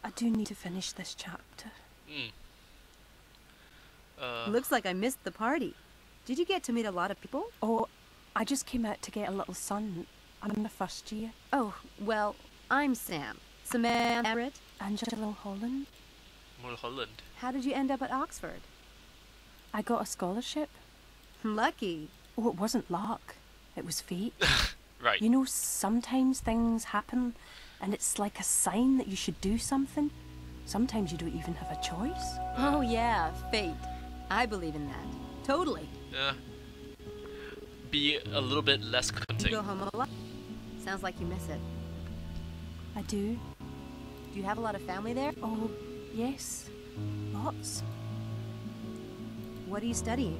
I do need to finish this chapter. Looks like I missed the party. Did you get to meet a lot of people? Oh, I just came out to get a little sun. I'm in the first year. Oh, well, I'm Sam. Samantha Everett. Angela Holland. Mulholland. How did you end up at Oxford? I got a scholarship. Lucky. Oh, it wasn't luck. It was fate. Right. You know, sometimes things happen and it's like a sign that you should do something. Sometimes you don't even have a choice. Oh yeah, fate. I believe in that. Totally. Be a little bit less You cunting. go home a lot? Sounds like you miss it. I do. Do you have a lot of family there? Oh, yes. Lots. What are you studying?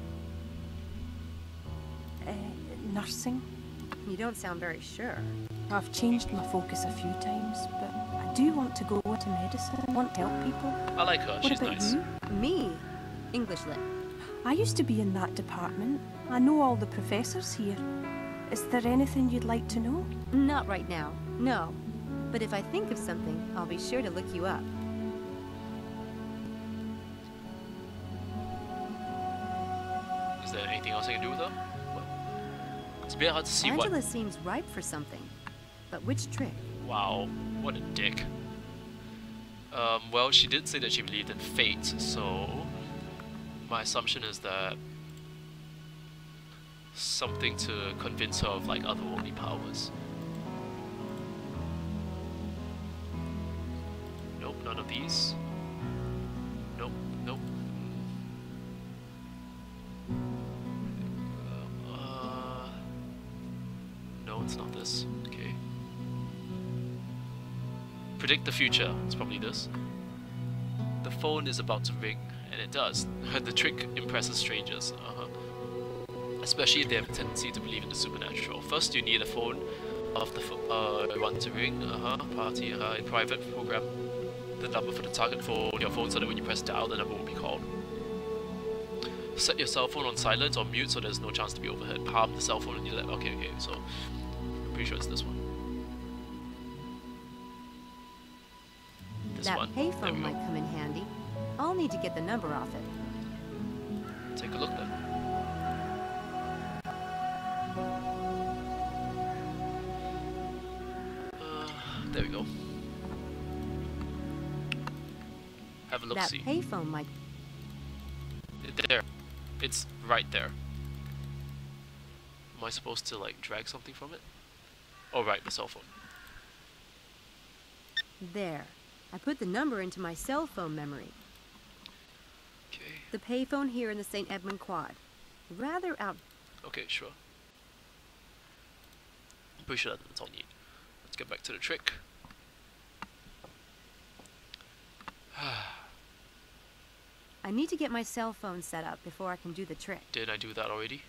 Nursing. You don't sound very sure. I've changed my focus a few times, but I do want to go into medicine. I want to help people. I like her, What she's about nice. you? Me? English lit. I used to be in that department. I know all the professors here. Is there anything you'd like to know? Not right now, no. But if I think of something, I'll be sure to look you up. Is there anything else I can do with her? Well, it's a bit hard to see Angela seems ripe for something. But which trick? Wow, what a dick. Well, she did say that she believed in fate, so my assumption is that something to convince her of like otherworldly powers. Nope, none of these. Nope, nope. No, it's not this. Okay. Predict the future. It's probably this. The phone is about to ring, and it does. The trick impresses strangers. Especially if they have a tendency to believe in the supernatural. First, you need a phone of the one to ring. Party. In private, program the number for the target phone on your phone so that when you press dial, the number will be called. Set your cell phone on silent or mute so there's no chance to be overheard. Palm the cell phone on your lap. Okay, so I'm pretty sure it's this one. This That one. There payphone we go. might come in handy. I'll need to get the number off it. Take a look then. There we go. Have a look. That See. payphone might... There. It's right there. Am I supposed to like drag something from it? Oh right, the cell phone. There. I put the number into my cell phone memory. Okay. The payphone here in the St. Edmund Quad. Rather out... Okay, sure. I'm pretty sure that's all I need. Let's get back to the trick. I need to get my cell phone set up before I can do the trick. Did I do that already?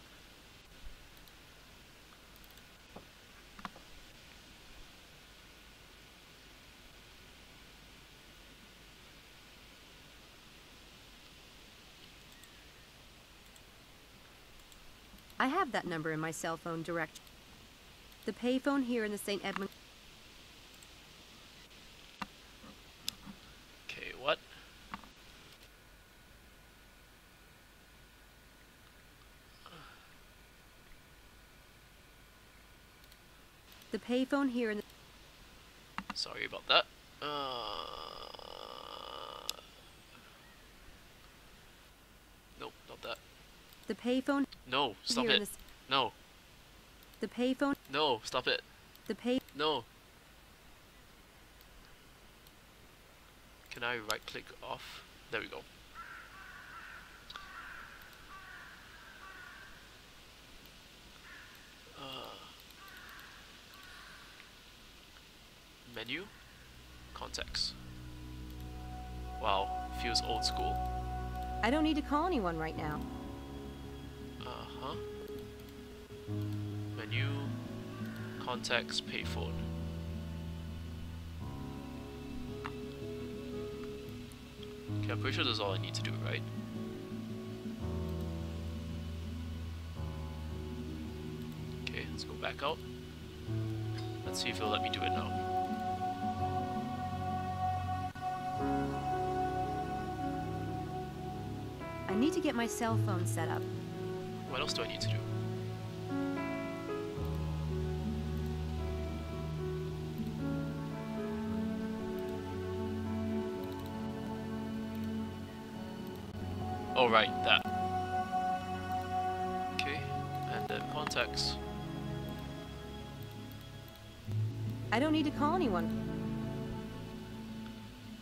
I have that number in my cell phone direct. The payphone here in the St. Edmund... The payphone here in the... Sorry about that. Nope, not that. The payphone No, stop here in it. the... No, The payphone... no, stop it. The pay... No. Can I right click off? There we go. Menu, context. Wow, feels old school. I don't need to call anyone right now. Uh-huh. Menu, context, payphone. Okay, I'm pretty sure that's all I need to do, right? Okay, let's go back out. Let's see if it'll let me do it now. I need to get my cell phone set up. What else do I need to do? Oh, right, that. Okay, and then contacts. I don't need to call anyone.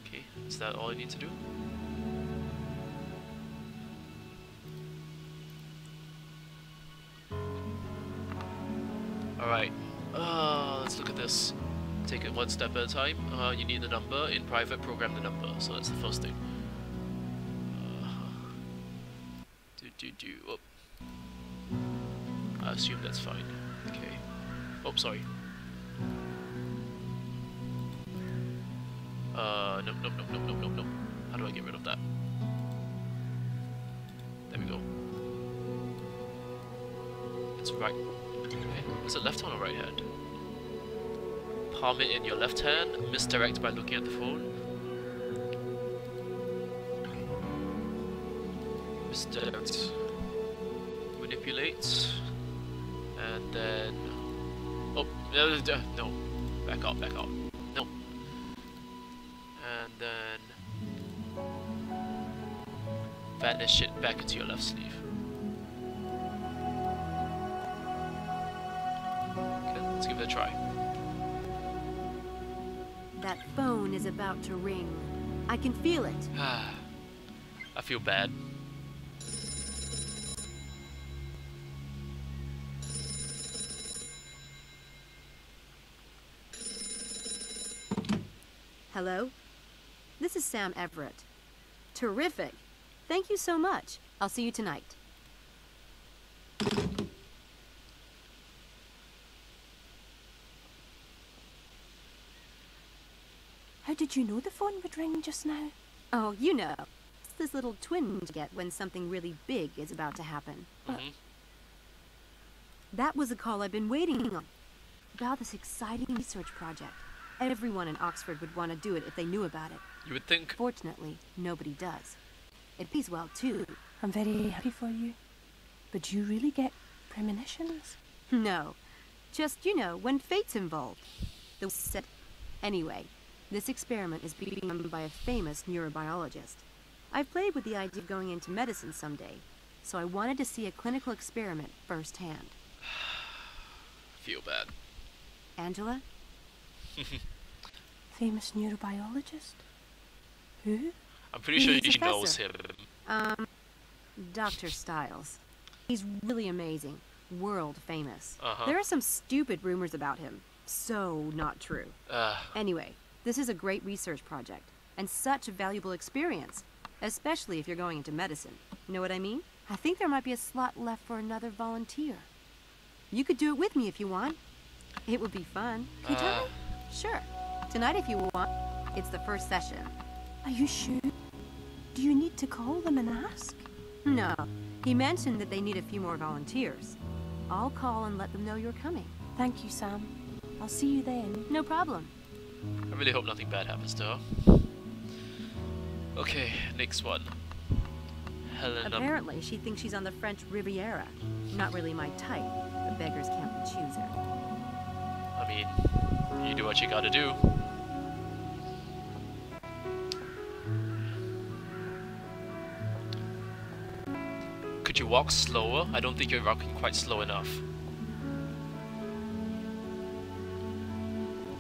Okay, is that all I need to do? Alright, let's look at this. Take it one step at a time. You need the number. In private, program the number. So that's the first thing. Oh. I assume that's fine. Okay. Oh, sorry. Nope. How do I get rid of that? There we go. It's right. Okay. Is it left hand or right hand? Palm it in your left hand. Misdirect by looking at the phone. Misdirect. Manipulate. And then... Oh, no. Back out. No. And then... vanish it back into your left sleeve. Okay, let's give it a try. That phone is about to ring. I can feel it. I feel bad. Hello? This is Sam Everett. Terrific. Thank you so much. I'll see you tonight. How did you know the phone would ring just now? Oh, you know. It's this little twinge you get when something really big is about to happen. That was a call I've been waiting on. About this exciting research project. Everyone in Oxford would want to do it if they knew about it. You would think. Fortunately, nobody does. It pays well, too. I'm very happy for you. But do you really get premonitions? No. Just, you know, when fate's involved. The set. Anyway, this experiment is being done by a famous neurobiologist. I've played with the idea of going into medicine someday, so I wanted to see a clinical experiment firsthand. Feel bad. Angela? Famous neurobiologist? Who? I'm pretty sure He's a she knows him. Dr. Stiles. He's really amazing. World famous. Uh-huh. There are some stupid rumors about him. So not true. Anyway, this is a great research project, and such a valuable experience, especially if you're going into medicine. Know what I mean? I think there might be a slot left for another volunteer. You could do it with me if you want. It would be fun. Can you tell me? Sure. Tonight if you want. It's the first session. Are you sure? Do you need to call them and ask? No. He mentioned that they need a few more volunteers. I'll call and let them know you're coming. Thank you, Sam. I'll see you then. No problem. I really hope nothing bad happens to her. Okay, next one. Helena. Apparently, she thinks she's on the French Riviera. Not really my type, but beggars can't be choosers. I mean, you do what you gotta do. Could you walk slower? I don't think you're walking quite slow enough.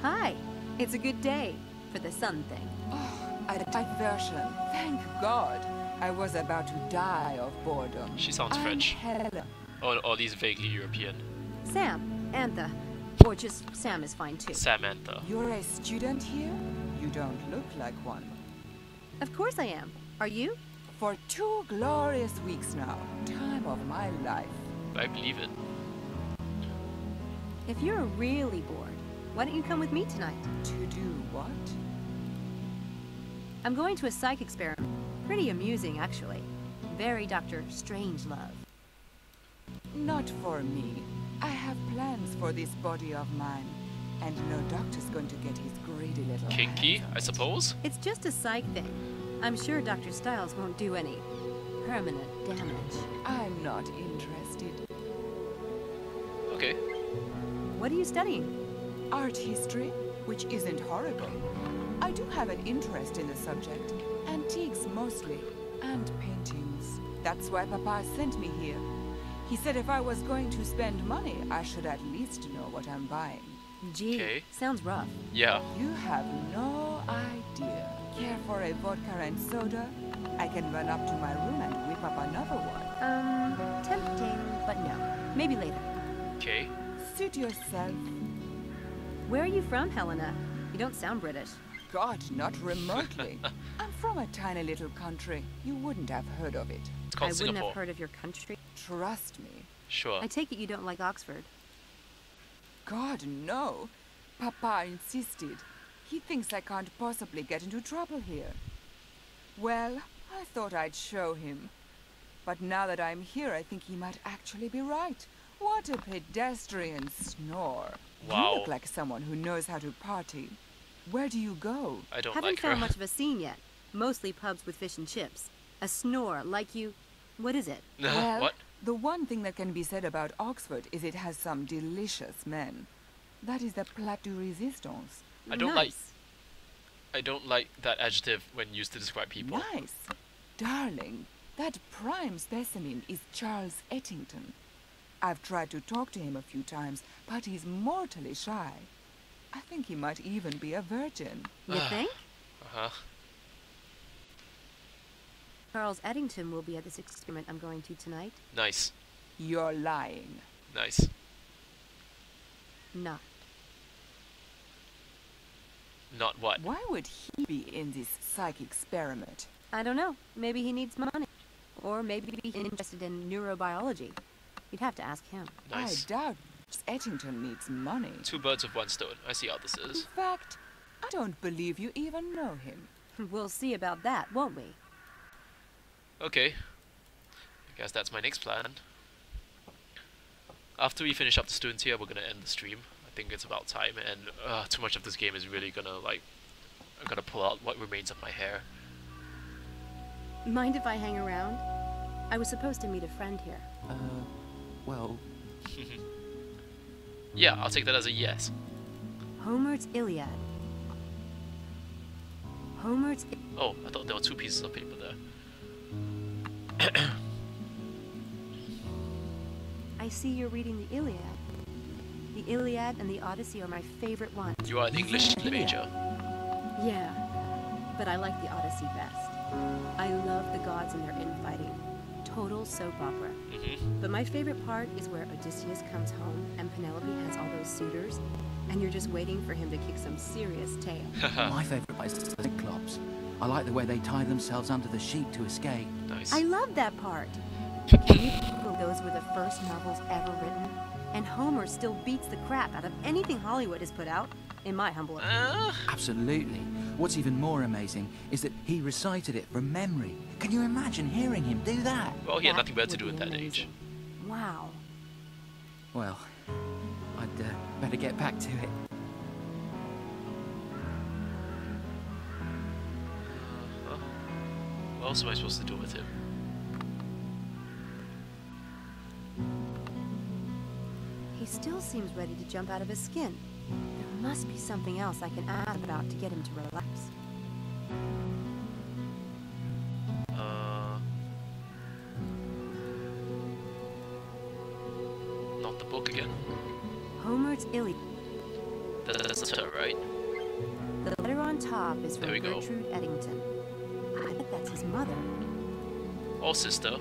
Hi. It's a good day for the sun thing. Oh, a diversion. Thank God. I was about to die of boredom. She sounds I'm French. Helen. Or at least vaguely European. Sam. Antha. Or just Sam is fine too. Samantha. You're a student here? You don't look like one. Of course I am. Are you? For 2 glorious weeks now. Time of my life. I believe it. If you're really bored, why don't you come with me tonight? To do what? I'm going to a psych experiment. Pretty amusing, actually. Very Dr. Strangelove. Not for me. I have plans for this body of mine. And no doctor's going to get his greedy little Kinky, hands on I it. suppose? It's just a psych thing. I'm sure Dr. Styles won't do any permanent damage. I'm not interested. Okay. What are you studying? Art history, which isn't horrible. I do have an interest in the subject. Antiques mostly, and paintings. That's why Papa sent me here. He said if I was going to spend money, I should at least know what I'm buying. Gee, Okay. sounds rough. Yeah. You have no idea. Care for a vodka and soda? I can run up to my room and whip up another one. Tempting, but no. Maybe later. Okay. Suit yourself. Where are you from, Helena? You don't sound British. God, not remotely. I'm from a tiny little country. You wouldn't have heard of it. It's I called wouldn't Singapore. have heard of your country. Trust me. Sure. I take it you don't like Oxford. God, no. Papa insisted. He thinks I can't possibly get into trouble here. Well, I thought I'd show him. But now that I'm here, I think he might actually be right. What a pedestrian snore. Wow. You look like someone who knows how to party. Where do you go? I don't Haven't like her. found much of a scene yet. Mostly pubs with fish and chips. A snore like you... What is it? Well, What? the one thing that can be said about Oxford is it has some delicious men. That is the plat de resistance. I don't Nice. I don't like that adjective when used to describe people. Nice. Darling, that prime specimen is Charles Ettington. I've tried to talk to him a few times, but he's mortally shy. I think he might even be a virgin. You think? Uh-huh. Charles Eddington will be at this experiment I'm going to tonight. Nice. You're lying. Nice. Not. Not what? Why would he be in this psych experiment? I don't know. Maybe he needs money. Or maybe he's interested in neurobiology. You'd have to ask him. Nice. I doubt Ettington needs money. 2 birds with 1 stone. I see how this In is. fact, I don't believe you even know him. We'll see about that, won't we? Okay. I guess that's my next plan. After we finish up the students here, we're gonna end the stream. I think it's about time, and too much of this game is really gonna, like... I'm gonna pull out what remains of my hair. Mind if I hang around? I was supposed to meet a friend here. Well, Yeah, I'll take that as a yes. Homer's Iliad. Homer's... Oh, I thought there were 2 pieces of paper there. I see you're reading the Iliad. The Iliad and the Odyssey are my favorite ones. You are an English major. Yeah, but I like the Odyssey best. I love the gods and their infighting. Total soap opera. But my favorite part is where Odysseus comes home and Penelope has all those suitors, and you're just waiting for him to kick some serious tail. my favourite part is the Cyclops. I like the way they tie themselves under the sheet to escape. Nice. I love that part. Can you believe those were the first novels ever written? And Homer still beats the crap out of anything Hollywood has put out, in my humble opinion. Absolutely. What's even more amazing is that he recited it from memory. Can you imagine hearing him do that? Well, he had That nothing better to do would at be that age. amazing. Wow. Well, I'd better get back to it. What else am I supposed to do with him? He still seems ready to jump out of his skin. There must be something else I can ask about to get him to relax. Not the book again. Homer's Iliad. That's her, right? The letter on top is from There we go. Gertrude Eddington. I bet that's his mother. Or sister,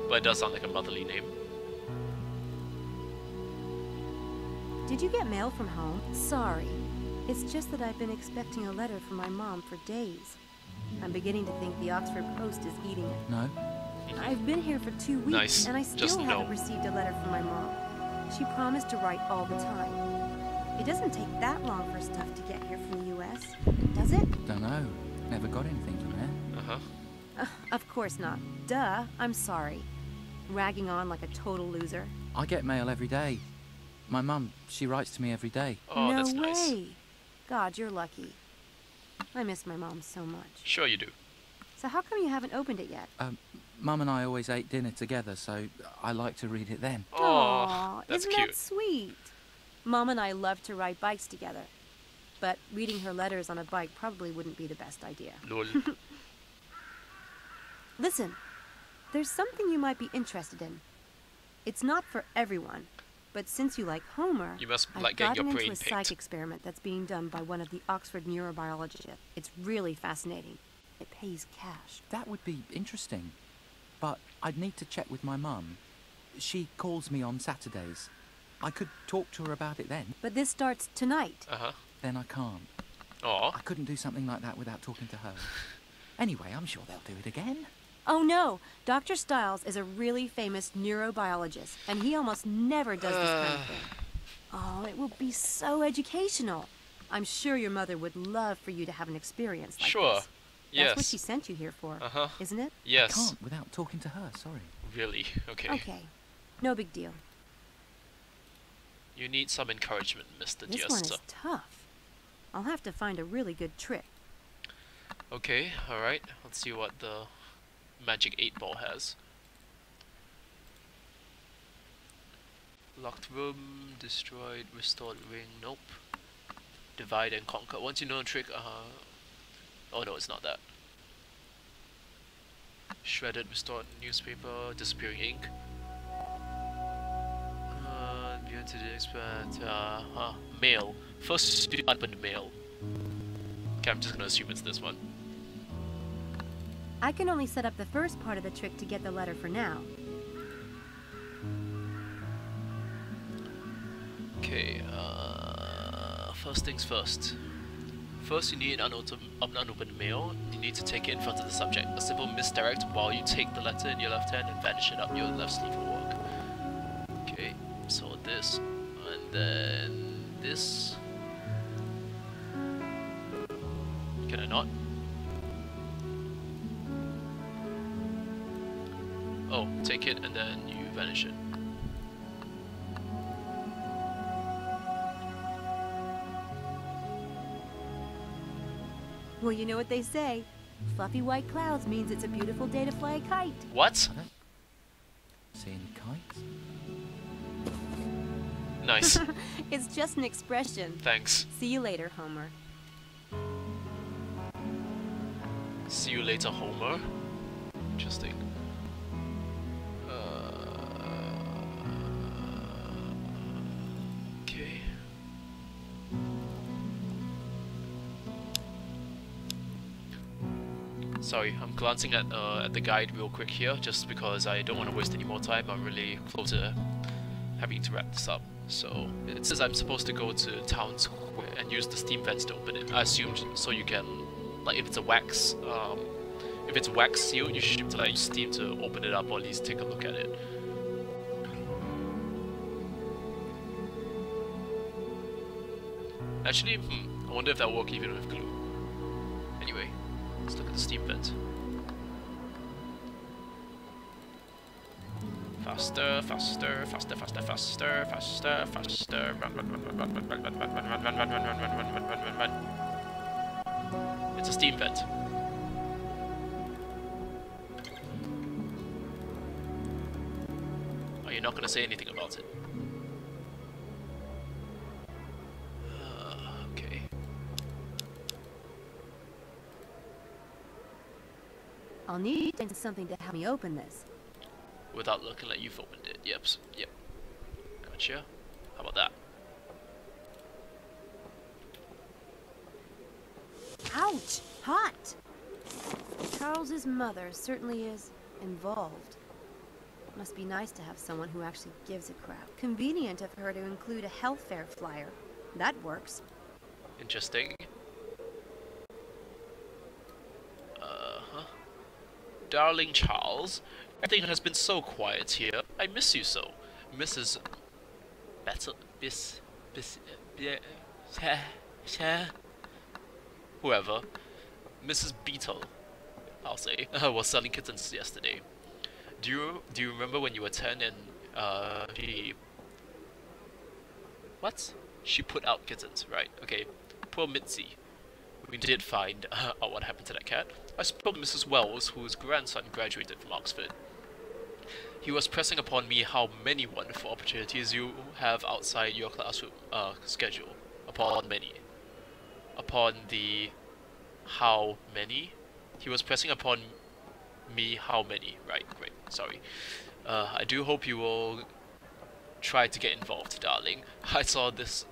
but it does sound like a motherly name. Did you get mail from home? Sorry. It's just that I've been expecting a letter from my mom for days. I'm beginning to think the Oxford Post is eating it. No? I've been here for 2 weeks, Nice. and I Just still no. haven't received a letter from my mom. She promised to write all the time. It doesn't take that long for stuff to get here from the U.S., does it? Dunno. Never got anything from there. Uh-huh. Of course not. Duh, I'm sorry. Ragging on like a total loser. I get mail every day. My mum, she writes to me every day. Oh, no that's way. nice. God, you're lucky. I miss my mom so much. Sure you do. So how come you haven't opened it yet? Mum and I always ate dinner together, so I like to read it then. Oh, Aw, that's isn't cute. that sweet? Mom and I love to ride bikes together. But reading her letters on a bike probably wouldn't be the best idea. Lol. Listen, there's something you might be interested in. It's not for everyone, but since you like Homer, You must I've like getting your gotten brain into a picked. psych experiment that's being done by one of the Oxford neurobiologists. It's really fascinating. It pays cash. That would be interesting. But I'd need to check with my mum. She calls me on Saturdays. I could talk to her about it then. But this starts tonight. Uh-huh. Then I can't. Aw. I couldn't do something like that without talking to her. Anyway, I'm sure they'll do it again. Oh no, Dr. Stiles is a really famous neurobiologist, and he almost never does this kind of thing. Oh, it will be so educational. I'm sure your mother would love for you to have an experience like Sure. this. Yes. That's what she sent you here for, Uh-huh. isn't it? Yes. I can't without talking to her, sorry. Really? Okay. Okay, no big deal. You need some encouragement, Mr. This one Diester. is tough. I'll have to find a really good trick. Okay, alright. Let's see what the Magic 8 Ball has. Locked room, destroyed, restored ring, nope. Divide and conquer. Once you know the trick, oh no, it's not that. Shredded, restored newspaper, disappearing ink. Beyond to the expert, mail. First you open the mail. Okay, I'm just gonna assume it's this one. I can only set up the first part of the trick to get the letter for now. Okay, first things first. First, you need an unopened mail. You need to take it in front of the subject. A simple misdirect while you take the letter in your left hand and vanish it up your left sleeve will work. Okay, so this, and then this. Can I not? Oh, take it and then you vanish it. Well, you know what they say. Fluffy white clouds means it's a beautiful day to fly a kite. What? See any kites? Nice. It's just an expression. Thanks. See you later, Homer. See you later, Homer. Interesting. Okay. Sorry, I'm glancing at the guide real quick here, just because I don't want to waste any more time. I'm really close to having to wrap this up. So it says I'm supposed to go to town square and use the steam vents to open it. I assumed so you can, like, if it's a wax sealed, you should like use steam to open it up or at least take a look at it. Actually, I wonder if that'll work even with glue. Anyway, let's look at the steam vent. Faster, faster, faster, faster, faster, faster, faster. Run, run, run, run, run, run, run, run, run, run, run, run, run, run, run, run, run, run, run, run. It's a steam vent. Oh, you're not gonna say anything about it. I'll need something to help me open this. Without looking like you've opened it. Yep. Yep. Gotcha. How about that? Ouch! Hot! Charles's mother certainly is involved. Must be nice to have someone who actually gives a crap. Convenient of her to include a health fair flyer. That works. Interesting. Uh-huh. Darling Charles, everything has been so quiet here. I miss you so. Mrs. Battle... whoever. Mrs. Beetle, I'll say, was selling kittens yesterday. Do you remember when you were 10 and she put out kittens, right? Okay. Poor Mitzi. We did find out what happened to that cat. I spoke to Mrs. Wells, whose grandson graduated from Oxford. He was pressing upon me how many wonderful opportunities you have outside your classroom schedule. Upon the how many? He was pressing upon me how many? Right, great, sorry. I do hope you will try to get involved, darling. I saw this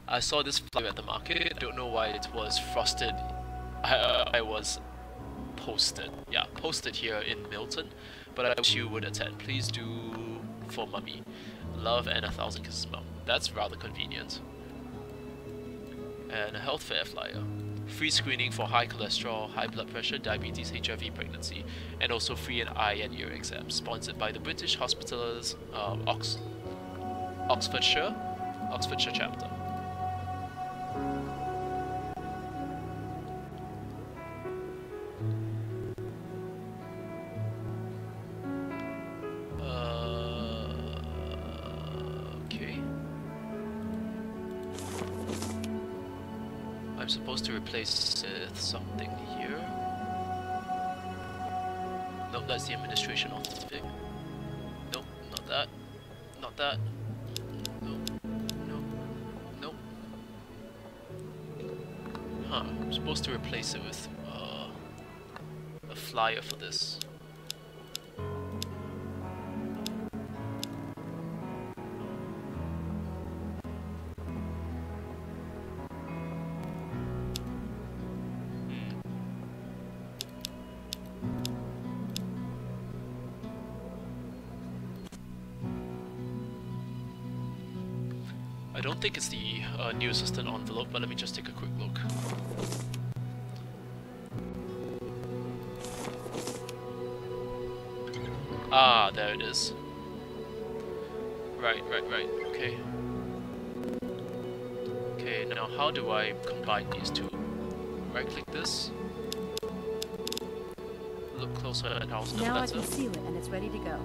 flyer at the market. I don't know why it was frosted. I was posted here in Milton, but I wish you would attend. Please do for Mummy. Love and 1,000 kisses, Mum. That's rather convenient. And a health fair flyer. Free screening for high cholesterol, high blood pressure, diabetes, HIV, pregnancy, and also free an eye and ear exam. Sponsored by the British Hospitals Oxfordshire chapter. Okay. I'm supposed to replace something here. Nope, that's the administration office thing. Nope, not that. Not that. Nope. Nope. Nope. Huh, I'm supposed to replace it with a flyer for this. I don't think it's the new assistant envelope, but let me just take a quick look. Ah, there it is. Right, okay. Okay, now how do I combine these two? Right click this. Look closer at house and Now I letter. can seal it and it's ready to go.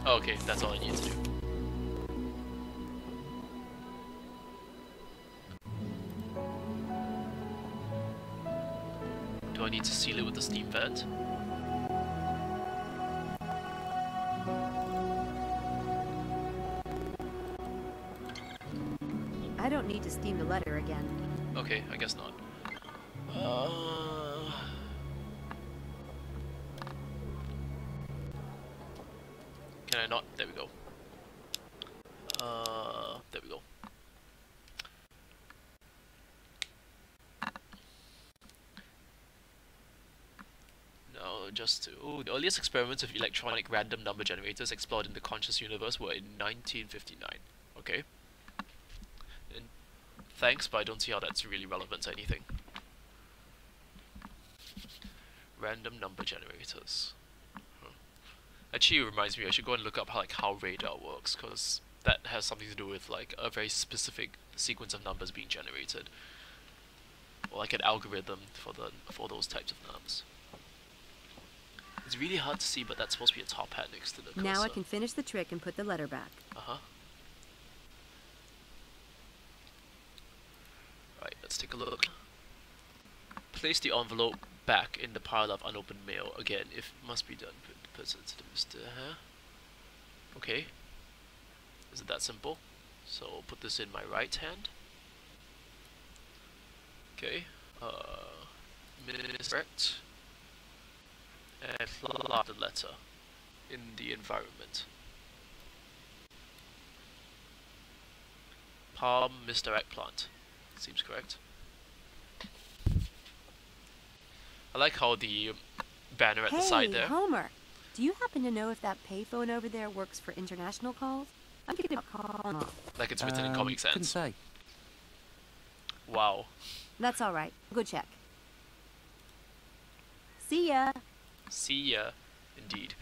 Oh, okay, that's all I need to do. Do I need to seal it with the steam vent? I don't need to steam the letter again. Okay, I guess not. Can I not? There we go. There we go. No, just to... Ooh, the earliest experiments of electronic random number generators explored in the conscious universe were in 1959. Okay. And thanks, but I don't see how that's really relevant to anything. Random number generators. Huh. Actually, it reminds me, I should go and look up how radar works, because that has something to do with like a very specific sequence of numbers being generated, or like an algorithm for those types of numbers. It's really hard to see, but that's supposed to be a top hat next to the cursor. Now I can finish the trick and put the letter back. Right, let's take a look. Place the envelope back in the pile of unopened mail. Again, if it must be done, put the person to the Mr. Okay. Is it that simple? So I'll put this in my right hand. Okay. Correct. And plot the letter in the environment. Palm Mr. Eggplant. Seems correct. I like how the banner at the side there. Hey, Homer. Do you happen to know if that payphone over there works for international calls? I'm getting a call. Like it's written in Comic Sans. Couldn't say. Wow. That's all right. Go check. See ya. See ya. Indeed.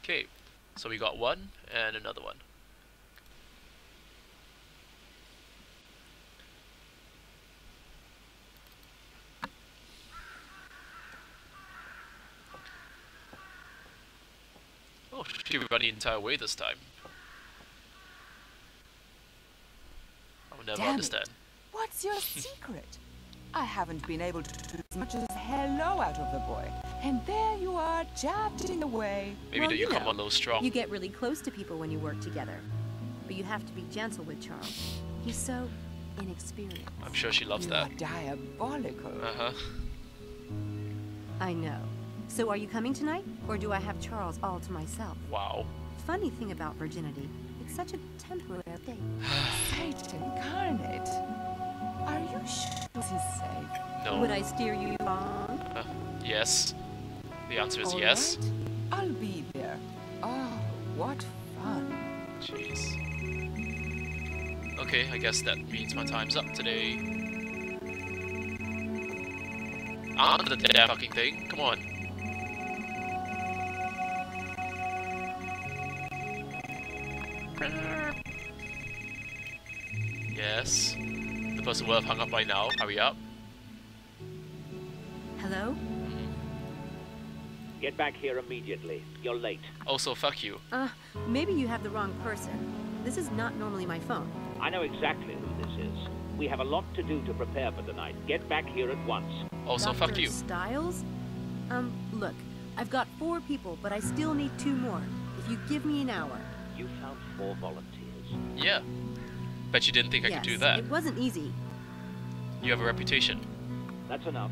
Okay, so we got one and another one. Oh, she ran the entire way this time. I will never Damn understand. it. What's your secret? I haven't been able to do as much as hello out of the boy. And there you are, jabbed in the way. Maybe Well, that you you come know, on a little strong. You get really close to people when you work together. But you have to be gentle with Charles. He's so inexperienced. I'm sure she loves You that. are diabolical. Uh-huh. I know. So are you coming tonight? Or do I have Charles all to myself? Wow. Funny thing about virginity, it's such a temporary thing. Satan incarnate. Are you sure this is safe? No. Would I steer you wrong? Yes. The answer is All yes. right. I'll be there. Oh, what fun. Jeez. Okay, I guess that means my time's up today. On the damn fucking thing. Come on. Yes. The person will have hung up by now. Hurry up. Hello? Get back here immediately. You're late. Also, fuck you. Maybe you have the wrong person. This is not normally my phone. I know exactly who this is. We have a lot to do to prepare for tonight. Get back here at once. Also, fuck you. Styles? Look, I've got 4 people, but I still need 2 more. If you give me an hour. You found 4 volunteers. Yeah. Bet you didn't think I Yes, could do that. it wasn't easy. You have a reputation. That's enough.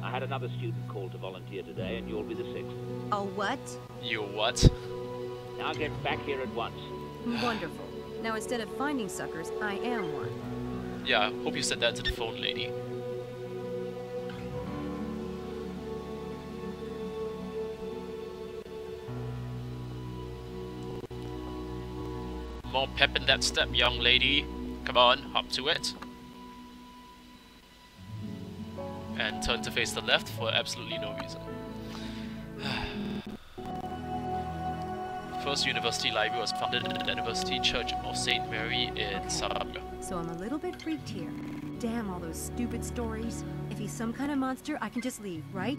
I had another student call to volunteer today, and you'll be the 6th. A what? You what? Now get back here at once. Wonderful. Now instead of finding suckers, I am one. Yeah, hope you said that to the phone lady. More pep in that step, young lady. Come on, hop to it. And turn to face the left for absolutely no reason. First university library was founded in the University Church of St. Mary in Sarabia. So I'm a little bit freaked here. Damn all those stupid stories. If he's some kind of monster, I can just leave, right?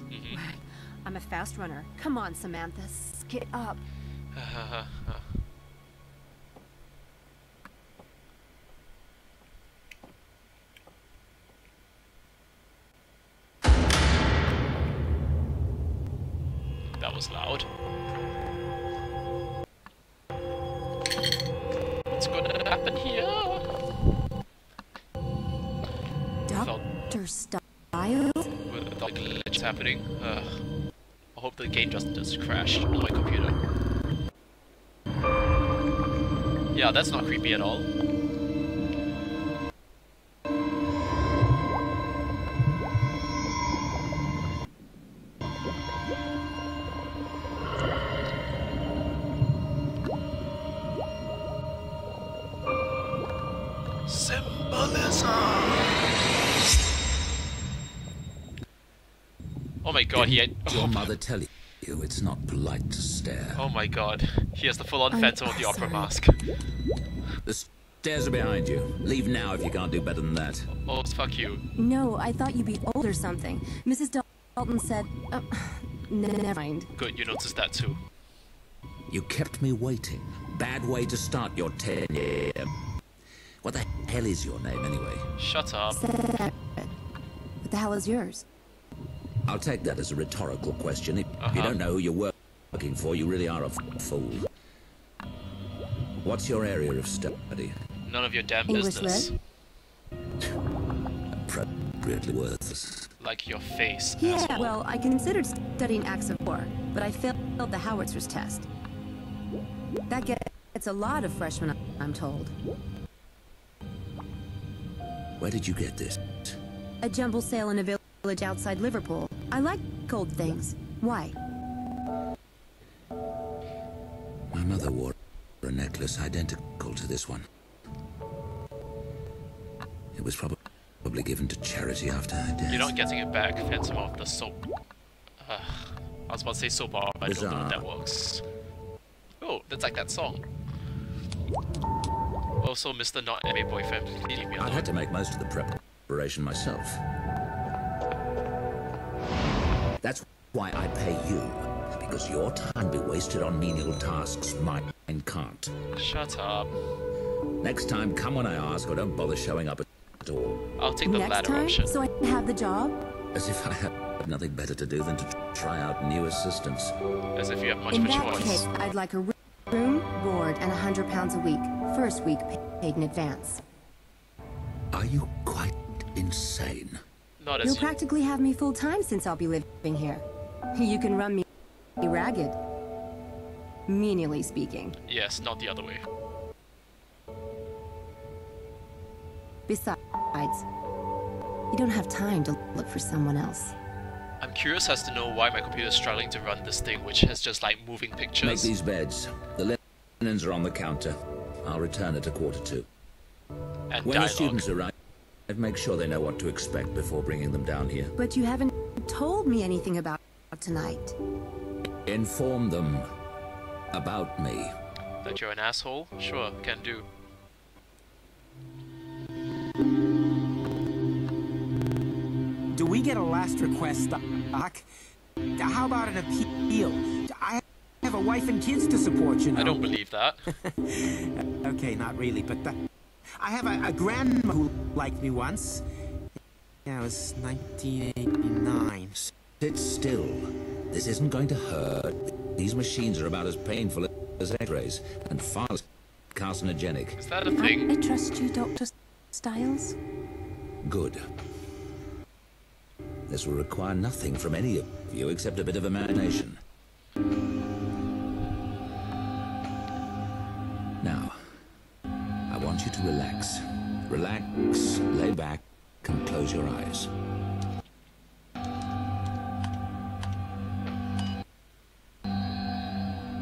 I'm a fast runner. Come on, Samantha. Get up. That was loud. What's gonna happen here? Dr. Styles? With the glitch happening. I hope the game doesn't just crash on my computer. Yeah, that's not creepy at all. Oh my god, he had... Your mother tell you it's not polite to stare. Oh my god, he has the full-on Phantom of the Opera mask. The stairs are behind you. Leave now if you can't do better than that. Oh, fuck you. No, I thought you'd be old or something. Mrs. Dalton said... never mind. Good, you noticed that too. You kept me waiting. Bad way to start your tenure. What the hell is your name, anyway? Shut up. What the hell is yours? I'll take that as a rhetorical question. If you don't know who you're working for, you really are a fool. What's your area of study? None of your damn English business. lit? appropriately worthless. Like your face, Yeah, asshole. well, I considered studying acts of war, but I failed the howitzer's test. That gets a lot of freshmen, I'm told. Where did you get this? A jumble sale in a village outside Liverpool. I like gold things. Why? My mother wore a necklace identical to this one. It was probably given to charity after her death. You're not getting it back, Phantom of the Soap. I was about to say soap opera, but I don't know if that works. Oh, that's like that song. Also, Mr. Not MA Boyfriend, please leave me alone. I had to make most of the preparation myself. That's why I pay you. Because your time be wasted on menial tasks mine can't. Shut up. Next time, come when I ask, or don't bother showing up at all. I'll take the latter option. So I can have the job? As if I have nothing better to do than to try out new assistants. As if you have much In of a that choice. case, I'd like a room, board, and £100 a week. First week paid in advance. Are you quite insane? Not as You'll practically have me full time since I'll be living here. You can run me ragged. Menially speaking. Yes, not the other way. Besides, you don't have time to look for someone else. I'm curious as to know why my computer is struggling to run this thing, which has just like moving pictures. Make these beds. The linens are on the counter. I'll return at 1:45. And when dialogue. the students arrive, make sure they know what to expect before bringing them down here. But you haven't told me anything about tonight. Inform them about me. That you're an asshole? Sure, can do. Do we get a last request, Doc? How about an appeal? I have a wife and kids to support, you know. I don't believe that. Okay, not really, but I have a grandma who liked me once. Yeah, it was 1989. Sit still. This isn't going to hurt. These machines are about as painful as X-rays and far less carcinogenic. Is that a thing? I trust you, Dr. Styles. Good. This will require nothing from any of you except a bit of imagination. Now, I want you to relax. Relax, lay back, and close your eyes.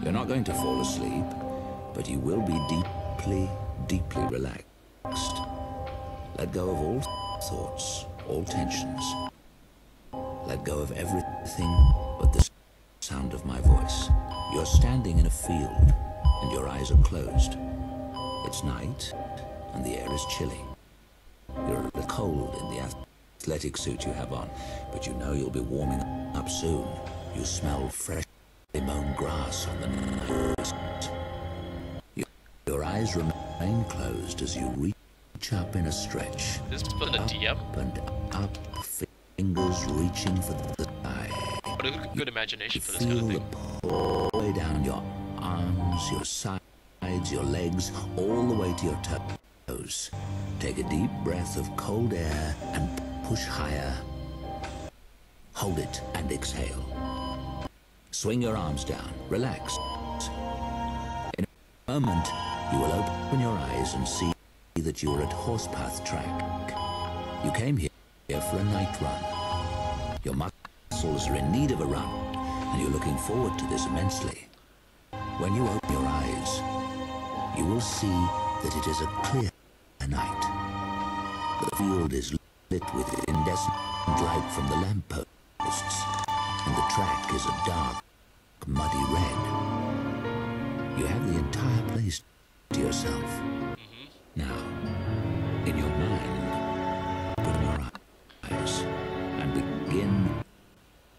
You're not going to fall asleep, but you will be deeply, deeply relaxed. Let go of all thoughts, all tensions. Let go of everything but the sound of my voice. You're standing in a field, and your eyes are closed. It's night, and the air is chilly. You're a little cold in the athletic suit you have on, but you know you'll be warming up soon. You smell freshly mown grass on the night. Your eyes remain closed as you reach up in a stretch. This is put in a DM. Up and up, fingers reaching for the sky. What a good imagination for this kind of Feel thing. the pull way down your arms, your sides, your legs, all the way to your toes. Take a deep breath of cold air and push higher. Hold it and exhale. Swing your arms down. Relax. In a moment, you will open your eyes and see that you are at Horsepath Track. You came here for a night run. Your muscles are in need of a run, and you're looking forward to this immensely. When you open your eyes, you will see that it is a clear night. The field is lit with incandescent light from the lampposts, and the track is a dark, muddy red. You have the entire place to yourself. Now, in your mind, open your eyes and begin,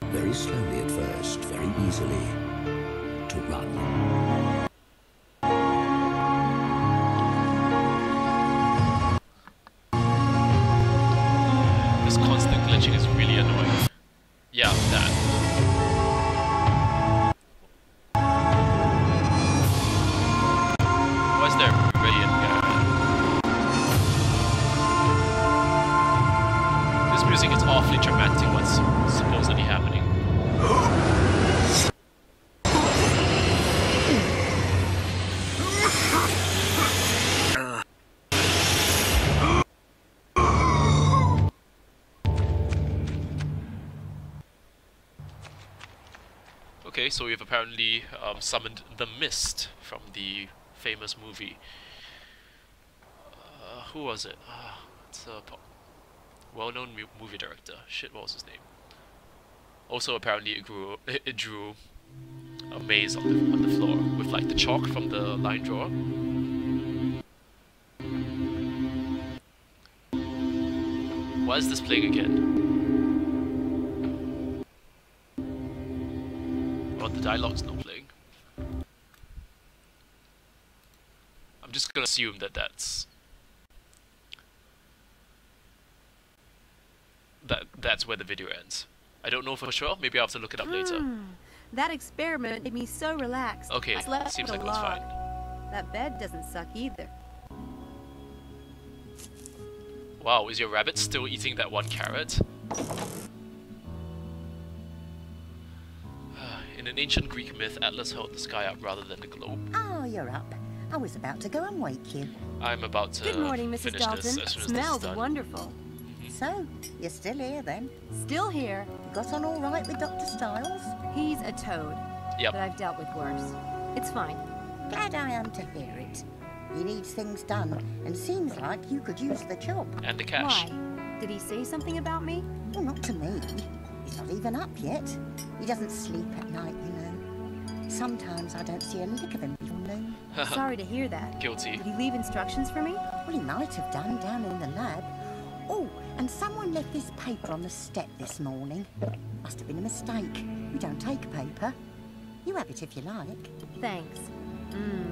very slowly at first, very easily, to run. This constant glitching is really annoying. Yeah, that. Why is there already a guy? This music is awfully dramatic what's supposedly happening. Okay, so we've apparently summoned the Mist from the famous movie. Who was it? It's a well-known movie director. Shit, what was his name? Also, apparently, it drew a maze on the floor with like the chalk from the line drawer. Why is this playing again? Oh, the dialogue's not playing. I'm just gonna assume that that's where the video ends. I don't know for sure. Maybe I'll have to look it up later. That experiment made me so relaxed. Okay, I slept seems a like it was lot. fine. That bed doesn't suck either. Wow, is your rabbit still eating that one carrot? In an ancient Greek myth, Atlas held the sky up rather than the globe. Oh, you're up. I was about to go and wake you. I'm about to Good morning, Mrs. finish Dalton. this as soon as Smells this is done. wonderful. So, you're still here then? Still here. You got on all right with Dr. Styles? He's a toad. Yep. But I've dealt with worse. It's fine. Glad I am to hear it. He needs things done, and seems like you could use the job. And the cash. Why? Did he say something about me? Well, not to me. He's not even up yet. He doesn't sleep at night, you know. Sometimes I don't see a lick of him before noon. Sorry to hear that. Guilty. Did he leave instructions for me? Well, he might have done down in the lab. Oh, and someone left this paper on the step this morning. Must have been a mistake. We don't take paper. You have it if you like. Thanks.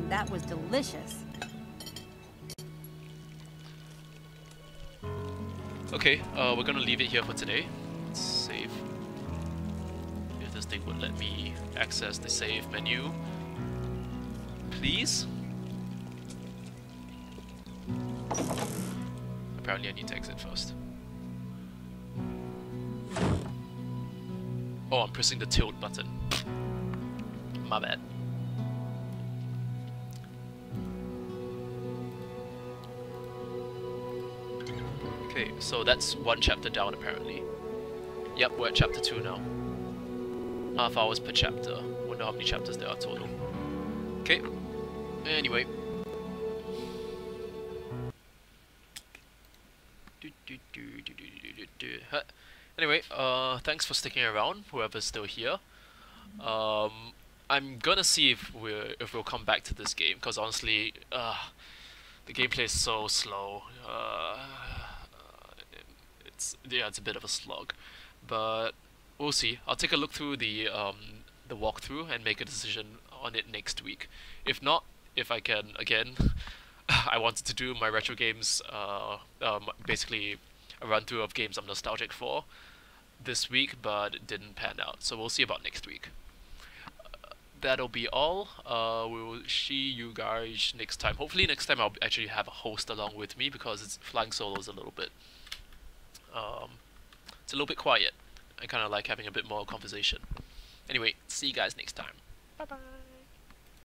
That was delicious. Okay, we're gonna leave it here for today. Let's save. If this thing would let me access the save menu. Please? Apparently I need to exit first. Oh, I'm pressing the tilt button. My bad. Okay, so that's one chapter down apparently. Yep, we're at chapter 2 now. Half hours per chapter. Wonder how many chapters there are total. Okay. Anyway. Anyway, thanks for sticking around, whoever's still here. I'm gonna see if we'll come back to this game, because honestly, the gameplay is so slow. It's a bit of a slog, but we'll see. I'll take a look through the walkthrough and make a decision on it next week. If not, if I can again, I wanted to do my retro games, basically a run through of games I'm nostalgic for this week, but it didn't pan out. So we'll see about next week. That'll be all. We will see you guys next time. Hopefully next time I'll actually have a host along with me, because it's flying solo is a little bit it's a little bit quiet. I kind of like having a bit more conversation. Anyway, see you guys next time. Bye bye.